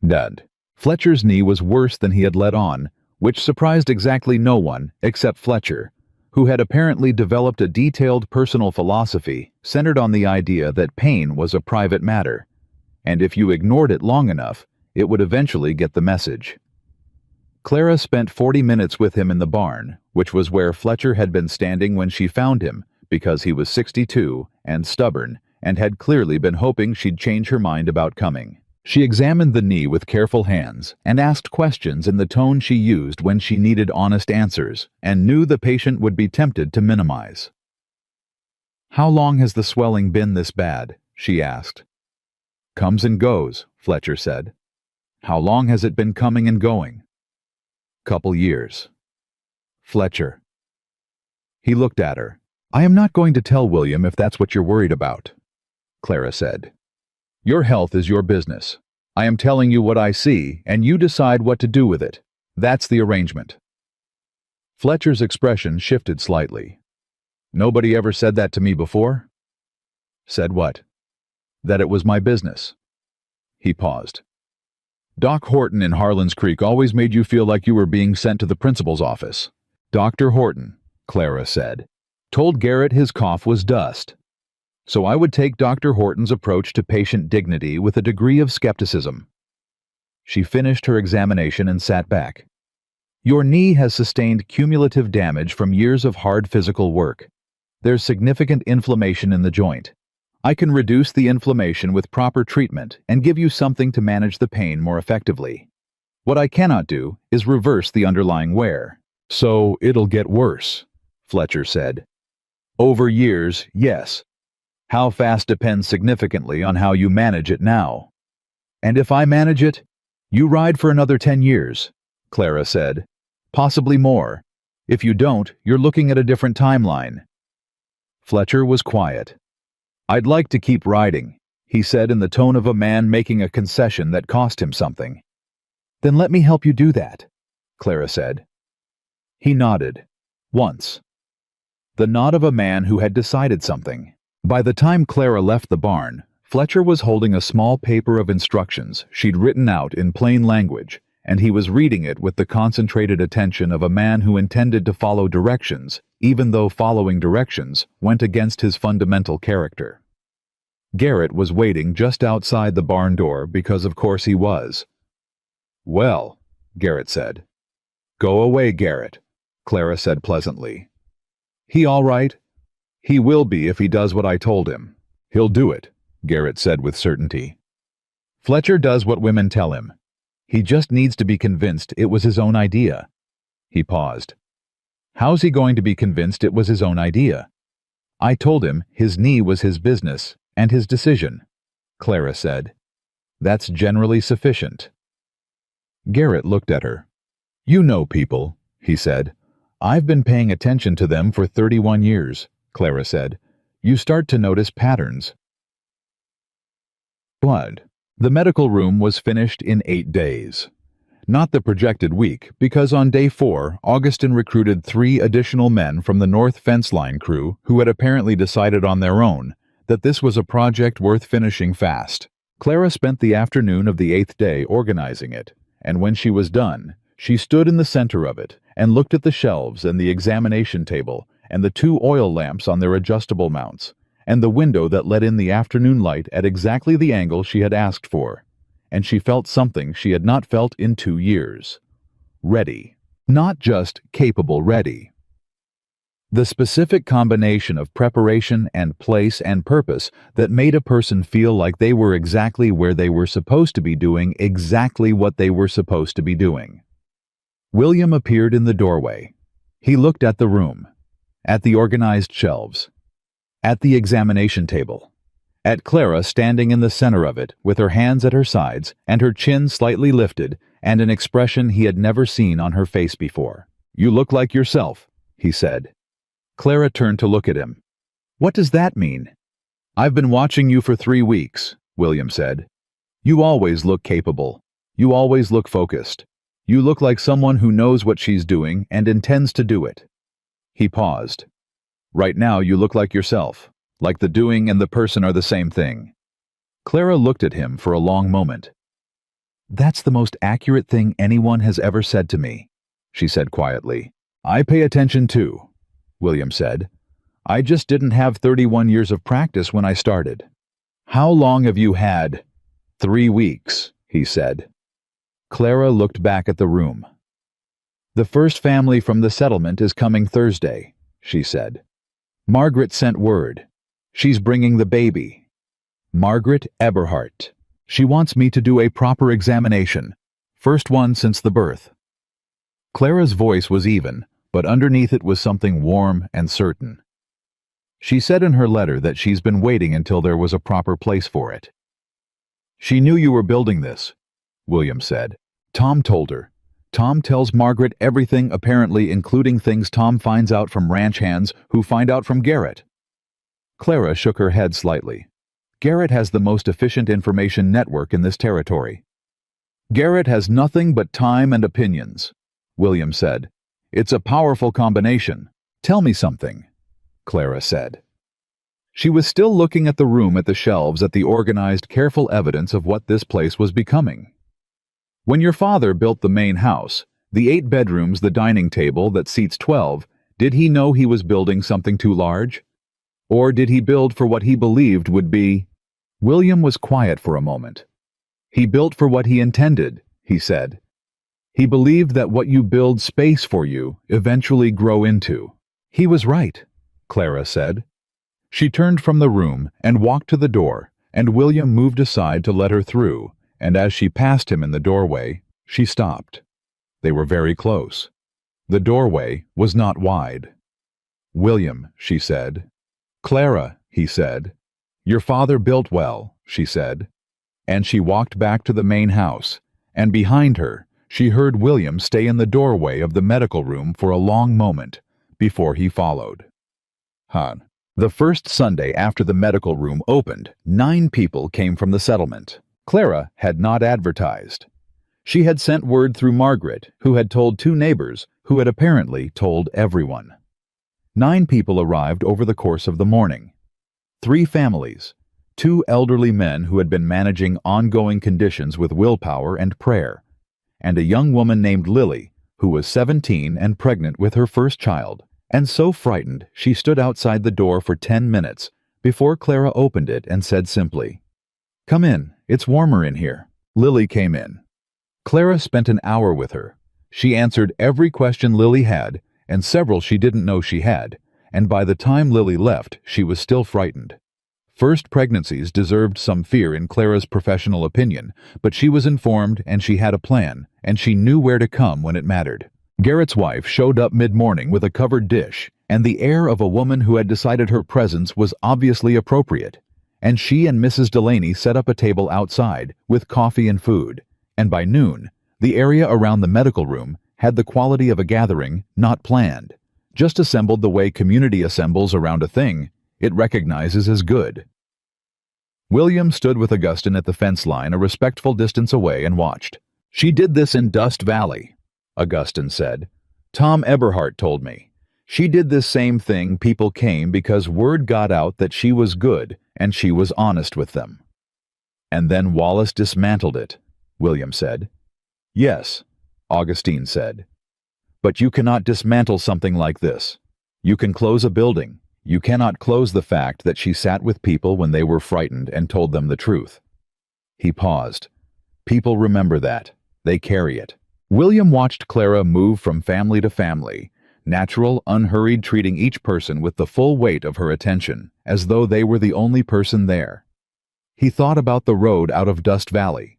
A: Dad. Fletcher's knee was worse than he had let on, which surprised exactly no one except Fletcher, who had apparently developed a detailed personal philosophy centered on the idea that pain was a private matter, and if you ignored it long enough, it would eventually get the message. Clara spent 40 minutes with him in the barn, which was where Fletcher had been standing when she found him, because he was 62 and stubborn and had clearly been hoping she'd change her mind about coming. She examined the knee with careful hands and asked questions in the tone she used when she needed honest answers and knew the patient would be tempted to minimize. How long has the swelling been this bad? She asked. Comes and goes, Fletcher said. How long has it been coming and going? Couple years. Fletcher. He looked at her. I am not going to tell William if that's what you're worried about, Clara said. Your health is your business. I am telling you what I see, and you decide what to do with it. That's the arrangement. Fletcher's expression shifted slightly. Nobody ever said that to me before? Said what? That it was my business. He paused. Doc Horton in Harlan's Creek always made you feel like you were being sent to the principal's office. Dr. Horton, Clara said, told Garrett his cough was dust. So I would take Dr. Horton's approach to patient dignity with a degree of skepticism. She finished her examination and sat back. Your knee has sustained cumulative damage from years of hard physical work. There's significant inflammation in the joint. I can reduce the inflammation with proper treatment and give you something to manage the pain more effectively. What I cannot do is reverse the underlying wear. So it'll get worse, Fletcher said. Over years, yes. How fast depends significantly on how you manage it now. And if I manage it, you ride for another 10 years, Clara said. Possibly more. If you don't, you're looking at a different timeline. Fletcher was quiet. I'd like to keep riding, he said in the tone of a man making a concession that cost him something. Then let me help you do that, Clara said. He nodded. Once. The nod of a man who had decided something. By the time Clara left the barn, Fletcher was holding a small paper of instructions she'd written out in plain language, and he was reading it with the concentrated attention of a man who intended to follow directions, even though following directions went against his fundamental character. Garrett was waiting just outside the barn door because of course he was. Well, Garrett said. Go away, Garrett, Clara said pleasantly. He all right? He will be if he does what I told him. He'll do it, Garrett said with certainty. Fletcher does what women tell him. He just needs to be convinced it was his own idea. He paused. How's he going to be convinced it was his own idea? I told him his knee was his business and his decision, Clara said. That's generally sufficient. Garrett looked at her. You know people, he said. I've been paying attention to them for 31 years, Clara said. You start to notice patterns. Blood. The medical room was finished in 8 days. Not the projected week, because on day 4, Augustin recruited 3 additional men from the North Fence Line crew who had apparently decided on their own that this was a project worth finishing fast. Clara spent the afternoon of the 8th day organizing it, and when she was done, she stood in the center of it and looked at the shelves and the examination table and the 2 oil lamps on their adjustable mounts, and the window that let in the afternoon light at exactly the angle she had asked for, and she felt something she had not felt in 2 years. Ready. Not just capable ready. The specific combination of preparation and place and purpose that made a person feel like they were exactly where they were supposed to be doing exactly what they were supposed to be doing. William appeared in the doorway. He looked at the room, at the organized shelves, at the examination table, at Clara standing in the center of it with her hands at her sides and her chin slightly lifted and an expression he had never seen on her face before. You look like yourself, he said. Clara turned to look at him. What does that mean? I've been watching you for 3 weeks, William said. "You always look capable. You always look focused. You look like someone who knows what she's doing and intends to do it." He paused. "Right now you look like yourself, like the doing and the person are the same thing." Clara looked at him for a long moment. "That's the most accurate thing anyone has ever said to me," she said quietly. "I pay attention too," William said. "I just didn't have 31 years of practice when I started." "How long have you had?" "3 weeks," he said. Clara looked back at the room. "The first family from the settlement is coming Thursday," she said. "Margaret sent word. She's bringing the baby. Margaret Eberhardt. She wants me to do a proper examination. First one since the birth." Clara's voice was even, but underneath it was something warm and certain. "She said in her letter that she's been waiting until there was a proper place for it." "She knew you were building this," William said. "Tom told her. Tom tells Margaret everything, apparently including things Tom finds out from ranch hands who find out from Garrett." Clara shook her head slightly. "Garrett has the most efficient information network in this territory." "Garrett has nothing but time and opinions," William said. "It's a powerful combination. Tell me something," Clara said. She was still looking at the room, at the shelves, at the organized, careful evidence of what this place was becoming. "When your father built the main house, the 8 bedrooms, the dining table that seats 12, did he know he was building something too large? Or did he build for what he believed would be—" William was quiet for a moment. "He built for what he intended," he said. "He believed that what you build space for you eventually grow into." "He was right," Clara said. She turned from the room and walked to the door, and William moved aside to let her through, and as she passed him in the doorway, she stopped. They were very close. The doorway was not wide. "William," she said. "Clara," he said. "Your father built well," she said. And she walked back to the main house, and behind her, she heard William stay in the doorway of the medical room for a long moment before he followed. The first Sunday after the medical room opened, 9 people came from the settlement. Clara had not advertised. She had sent word through Margaret, who had told 2 neighbors, who had apparently told everyone. 9 people arrived over the course of the morning. 3 families, 2 elderly men who had been managing ongoing conditions with willpower and prayer, and a young woman named Lily, who was 17 and pregnant with her first child, and so frightened she stood outside the door for 10 minutes before Clara opened it and said simply, "Come in, it's warmer in here." Lily came in. Clara spent an hour with her. She answered every question Lily had, and several she didn't know she had, and by the time Lily left, she was still frightened. First pregnancies deserved some fear in Clara's professional opinion, but she was informed and she had a plan, and she knew where to come when it mattered. Garrett's wife showed up mid-morning with a covered dish, and the air of a woman who had decided her presence was obviously appropriate, and she and Mrs. Delaney set up a table outside with coffee and food, and by noon, the area around the medical room had the quality of a gathering not planned, just assembled the way community assembles around a thing it recognizes as good. William stood with Augustine at the fence line a respectful distance away and watched. "She did this in Dust Valley," Augustine said. "Tom Eberhardt told me. She did this same thing. People came because word got out that she was good and she was honest with them." "And then Wallace dismantled it," William said. "Yes," Augustine said. "But you cannot dismantle something like this. You can close a building. You cannot close the fact that she sat with people when they were frightened and told them the truth." He paused. "People remember that. They carry it." William watched Clara move from family to family, natural, unhurried, treating each person with the full weight of her attention, as though they were the only person there. He thought about the road out of Dust Valley.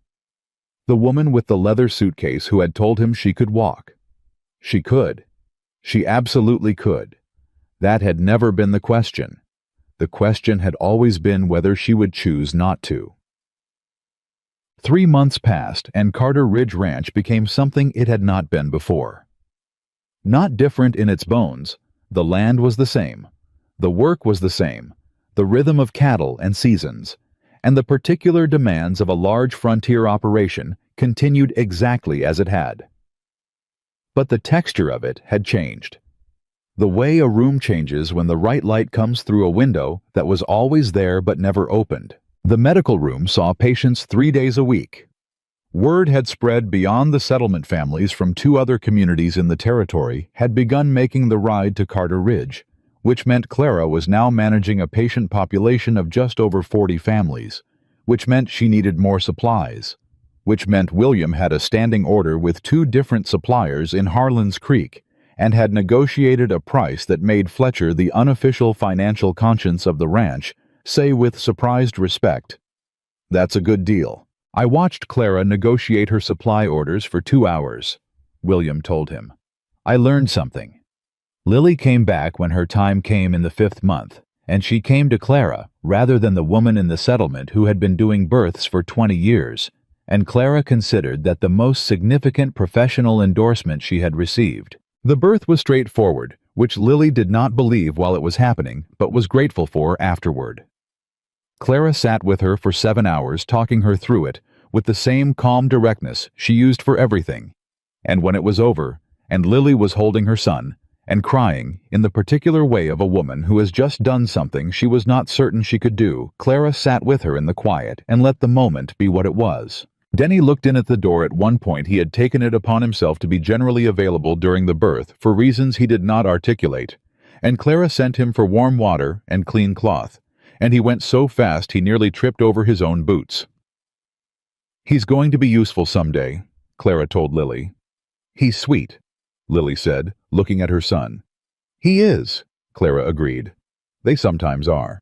A: The woman with the leather suitcase who had told him she could walk. She could. She absolutely could. That had never been the question. The question had always been whether she would choose not to. 3 months passed, and Carter Ridge Ranch became something it had not been before. Not different in its bones, the land was the same, the work was the same, the rhythm of cattle and seasons, and the particular demands of a large frontier operation continued exactly as it had. But the texture of it had changed. The way a room changes when the right light comes through a window that was always there but never opened. The medical room saw patients 3 days a week. Word had spread beyond the settlement. Families from 2 other communities in the territory had begun making the ride to Carter Ridge, which meant Clara was now managing a patient population of just over 40 families, which meant she needed more supplies, which meant William had a standing order with 2 different suppliers in Harlan's Creek and had negotiated a price that made Fletcher, the unofficial financial conscience of the ranch, say with surprised respect, "That's a good deal." "I watched Clara negotiate her supply orders for 2 hours," William told him. "I learned something. Lily came back when her time came in the 5th month, and she came to Clara rather than the woman in the settlement who had been doing births for 20 years, and Clara considered that the most significant professional endorsement she had received. The birth was straightforward, which Lily did not believe while it was happening, but was grateful for afterward. Clara sat with her for 7 hours, talking her through it with the same calm directness she used for everything. And when it was over, and Lily was holding her son and crying in the particular way of a woman who has just done something she was not certain she could do, Clara sat with her in the quiet and let the moment be what it was. Denny looked in at the door. At one point he had taken it upon himself to be generally available during the birth for reasons he did not articulate, and Clara sent him for warm water and clean cloth, and he went so fast he nearly tripped over his own boots. "He's going to be useful someday," Clara told Lily. "He's sweet," Lily said, looking at her son. "He is," Clara agreed. "They sometimes are."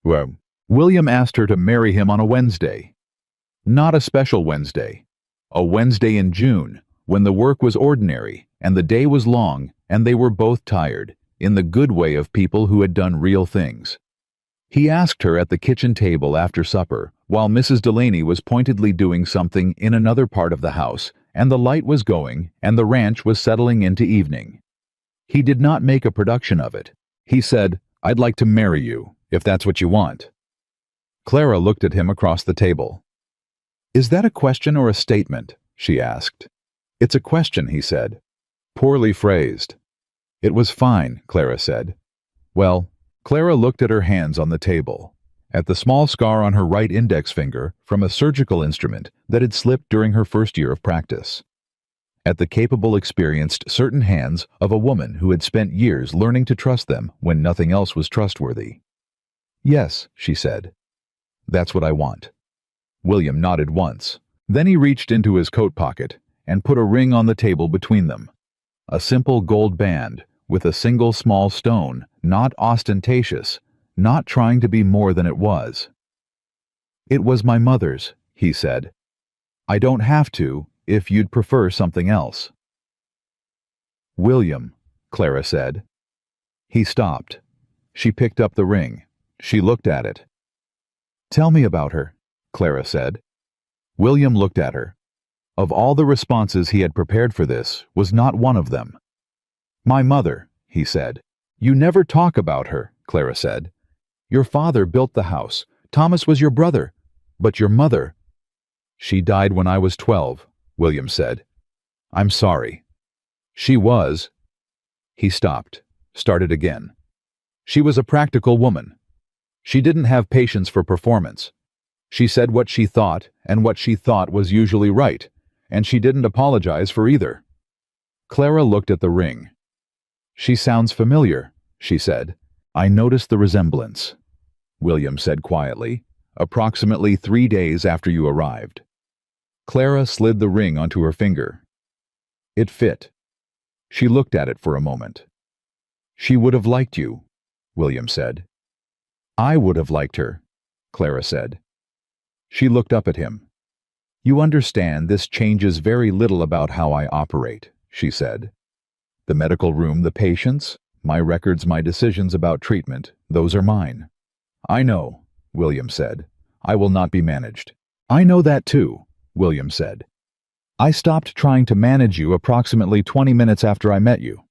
A: Well, William asked her to marry him on a Wednesday. Not a special Wednesday. A Wednesday in June, when the work was ordinary, and the day was long, and they were both tired, in the good way of people who had done real things. He asked her at the kitchen table after supper, while Mrs. Delaney was pointedly doing something in another part of the house, and the light was going, and the ranch was settling into evening. He did not make a production of it. He said, "I'd like to marry you, if that's what you want." Clara looked at him across the table. "Is that a question or a statement?" she asked. "It's a question," he said. "Poorly phrased." "It was fine," Clara said. "Well," Clara looked at her hands on the table, at the small scar on her right index finger from a surgical instrument that had slipped during her first year of practice, at the capable, experienced, certain hands of a woman who had spent years learning to trust them when nothing else was trustworthy. "Yes," she said. "That's what I want." William nodded once. Then he reached into his coat pocket and put a ring on the table between them. A simple gold band with a single small stone, not ostentatious, not trying to be more than it was. "It was my mother's," he said. "I don't have to, if you'd prefer something else." "William," Clara said. He stopped. She picked up the ring. She looked at it. "Tell me about her," Clara said. William looked at her. Of all the responses he had prepared for this, was not one of them. "My mother," he said. "You never talk about her," Clara said. "Your father built the house. Thomas was your brother. But your mother—" "She died when I was 12, William said. "I'm sorry." "She was—" He stopped, started again. "She was a practical woman. She didn't have patience for performance. She said what she thought, and what she thought was usually right, and she didn't apologize for either." Clara looked at the ring. "She sounds familiar," she said. "I noticed the resemblance," William said quietly, "approximately 3 days after you arrived." Clara slid the ring onto her finger. It fit. She looked at it for a moment. "She would have liked you," William said. "I would have liked her," Clara said. She looked up at him. "You understand this changes very little about how I operate," she said. "The medical room, the patients, my records, my decisions about treatment, those are mine." "I know," William said. "I will not be managed." "I know that too," William said. "I stopped trying to manage you approximately 20 minutes after I met you."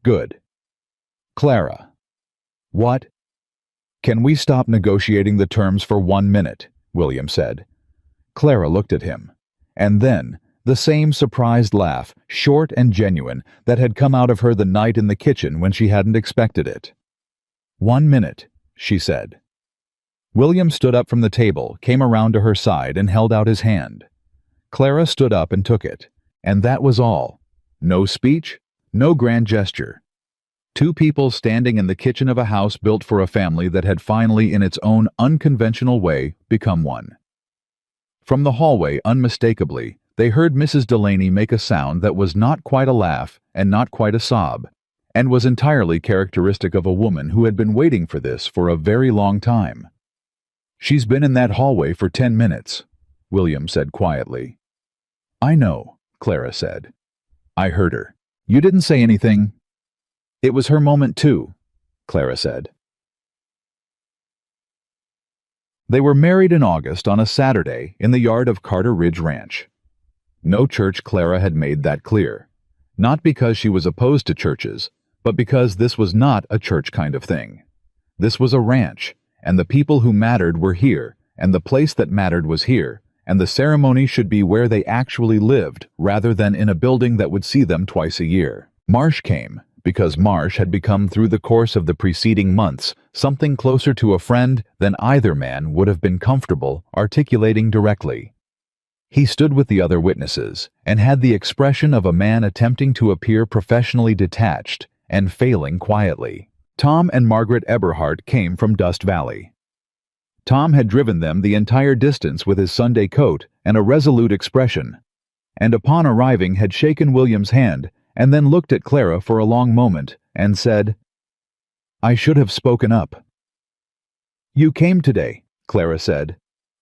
A: "Good." "Clara." "What?" "Can we stop negotiating the terms for 1 minute?" William said. Clara looked at him. And then, the same surprised laugh, short and genuine, that had come out of her the night in the kitchen when she hadn't expected it. "1 minute," she said. William stood up from the table, came around to her side, and held out his hand. Clara stood up and took it, and that was all. No speech, no grand gesture. Two people standing in the kitchen of a house built for a family that had finally, in its own unconventional way, become one. From the hallway, unmistakably, they heard Mrs. Delaney make a sound that was not quite a laugh and not quite a sob, and was entirely characteristic of a woman who had been waiting for this for a very long time. "She's been in that hallway for 10 minutes, William said quietly. "I know," Clara said. "I heard her. You didn't say anything." "It was her moment too," Clara said. They were married in August on a Saturday in the yard of Carter Ridge Ranch. No church. Clara had made that clear. Not because she was opposed to churches, but because this was not a church kind of thing. This was a ranch, and the people who mattered were here, and the place that mattered was here, and the ceremony should be where they actually lived rather than in a building that would see them twice a year. Marsh came, because Marsh had become through the course of the preceding months something closer to a friend than either man would have been comfortable articulating directly. He stood with the other witnesses and had the expression of a man attempting to appear professionally detached and failing quietly. Tom and Margaret Eberhardt came from Dust Valley. Tom had driven them the entire distance with his Sunday coat and a resolute expression, and upon arriving had shaken William's hand and then looked at Clara for a long moment and said, "I should have spoken up." "You came today," Clara said.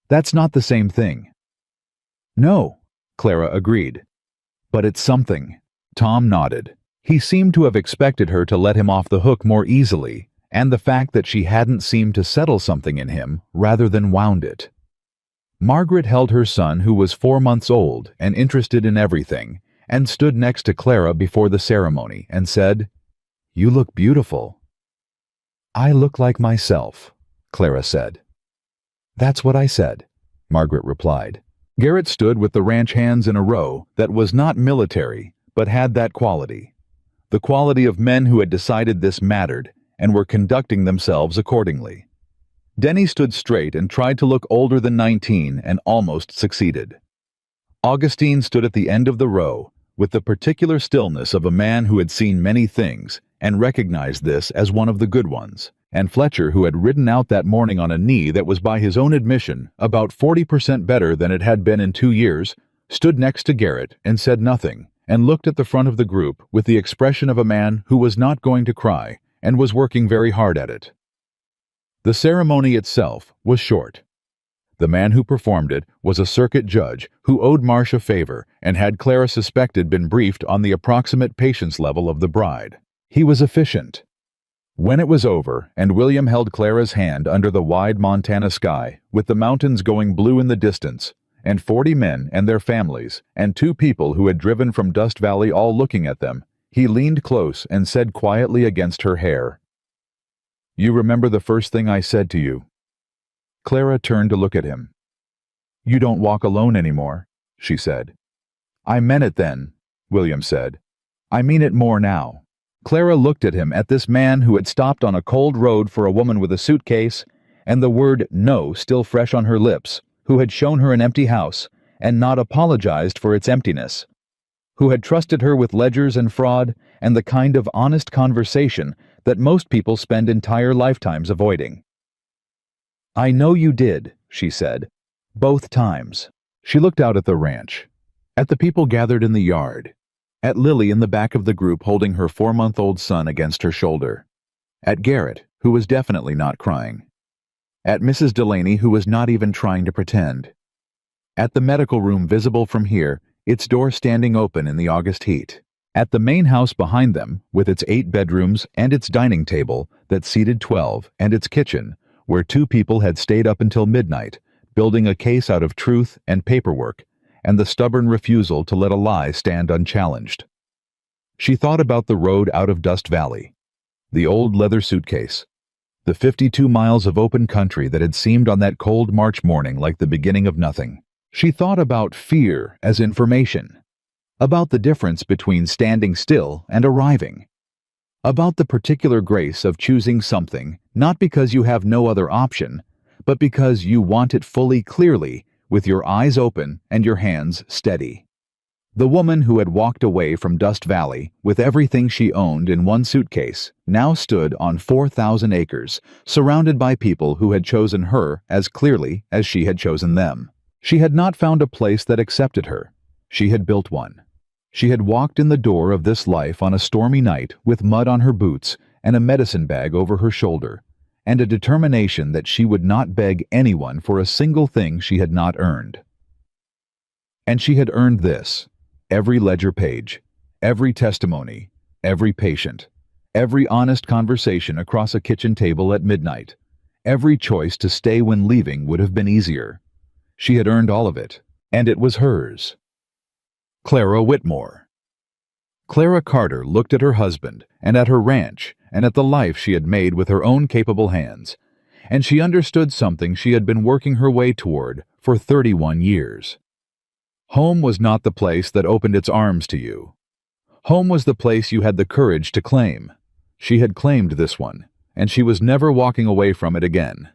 A: "That's not the same thing." "No," Clara agreed. "But it's something." Tom nodded. He seemed to have expected her to let him off the hook more easily, and the fact that she hadn't seemed to settle something in him rather than wound it. Margaret held her son, who was 4 months old and interested in everything, and stood next to Clara before the ceremony and said, "You look beautiful." "I look like myself," Clara said. "That's what I said," Margaret replied. Garrett stood with the ranch hands in a row that was not military, but had that quality. The quality of men who had decided this mattered and were conducting themselves accordingly. Denny stood straight and tried to look older than 19 and almost succeeded. Augustine stood at the end of the row, with the particular stillness of a man who had seen many things and recognized this as one of the good ones, and Fletcher, who had ridden out that morning on a knee that was by his own admission about 40% better than it had been in 2 years, stood next to Garrett and said nothing, and looked at the front of the group with the expression of a man who was not going to cry and was working very hard at it. The ceremony itself was short. The man who performed it was a circuit judge who owed Marsh a favor and had, Clara suspected, been briefed on the approximate patience level of the bride. He was efficient. When it was over and William held Clara's hand under the wide Montana sky, with the mountains going blue in the distance, and 40 men and their families, and 2 people who had driven from Dust Valley all looking at them, he leaned close and said quietly against her hair, "You remember the first thing I said to you?" Clara turned to look at him. "You don't walk alone anymore," she said. "I meant it then," William said. "I mean it more now." Clara looked at him, at this man who had stopped on a cold road for a woman with a suitcase, and the word "no" still fresh on her lips, who had shown her an empty house and not apologized for its emptiness, who had trusted her with ledgers and fraud and the kind of honest conversation that most people spend entire lifetimes avoiding. "I know you did," she said. "Both times." She looked out at the ranch, at the people gathered in the yard, at Lily in the back of the group holding her 4-month-old son against her shoulder, at Garrett, who was definitely not crying, at Mrs. Delaney, who was not even trying to pretend, at the medical room visible from here, its door standing open in the August heat, at the main house behind them, with its 8 bedrooms and its dining table that seated 12, and its kitchen, where 2 people had stayed up until midnight, building a case out of truth and paperwork, and the stubborn refusal to let a lie stand unchallenged. She thought about the road out of Dust Valley, the old leather suitcase, The 52 miles of open country that had seemed on that cold March morning like the beginning of nothing. She thought about fear as information, about the difference between standing still and arriving, about the particular grace of choosing something not because you have no other option, but because you want it fully clearly, with your eyes open and your hands steady. The woman who had walked away from Dust Valley with everything she owned in one suitcase now stood on 4,000 acres, surrounded by people who had chosen her as clearly as she had chosen them. She had not found a place that accepted her. She had built one. She had walked in the door of this life on a stormy night with mud on her boots and a medicine bag over her shoulder, and a determination that she would not beg anyone for a single thing she had not earned. And she had earned this: every ledger page, every testimony, every patient, every honest conversation across a kitchen table at midnight, every choice to stay when leaving would have been easier. She had earned all of it, and it was hers. Clara Whitmore. Clara Carter looked at her husband and at her ranch and at the life she had made with her own capable hands, and she understood something she had been working her way toward for 31 years. Home was not the place that opened its arms to you. Home was the place you had the courage to claim. She had claimed this one, and she was never walking away from it again.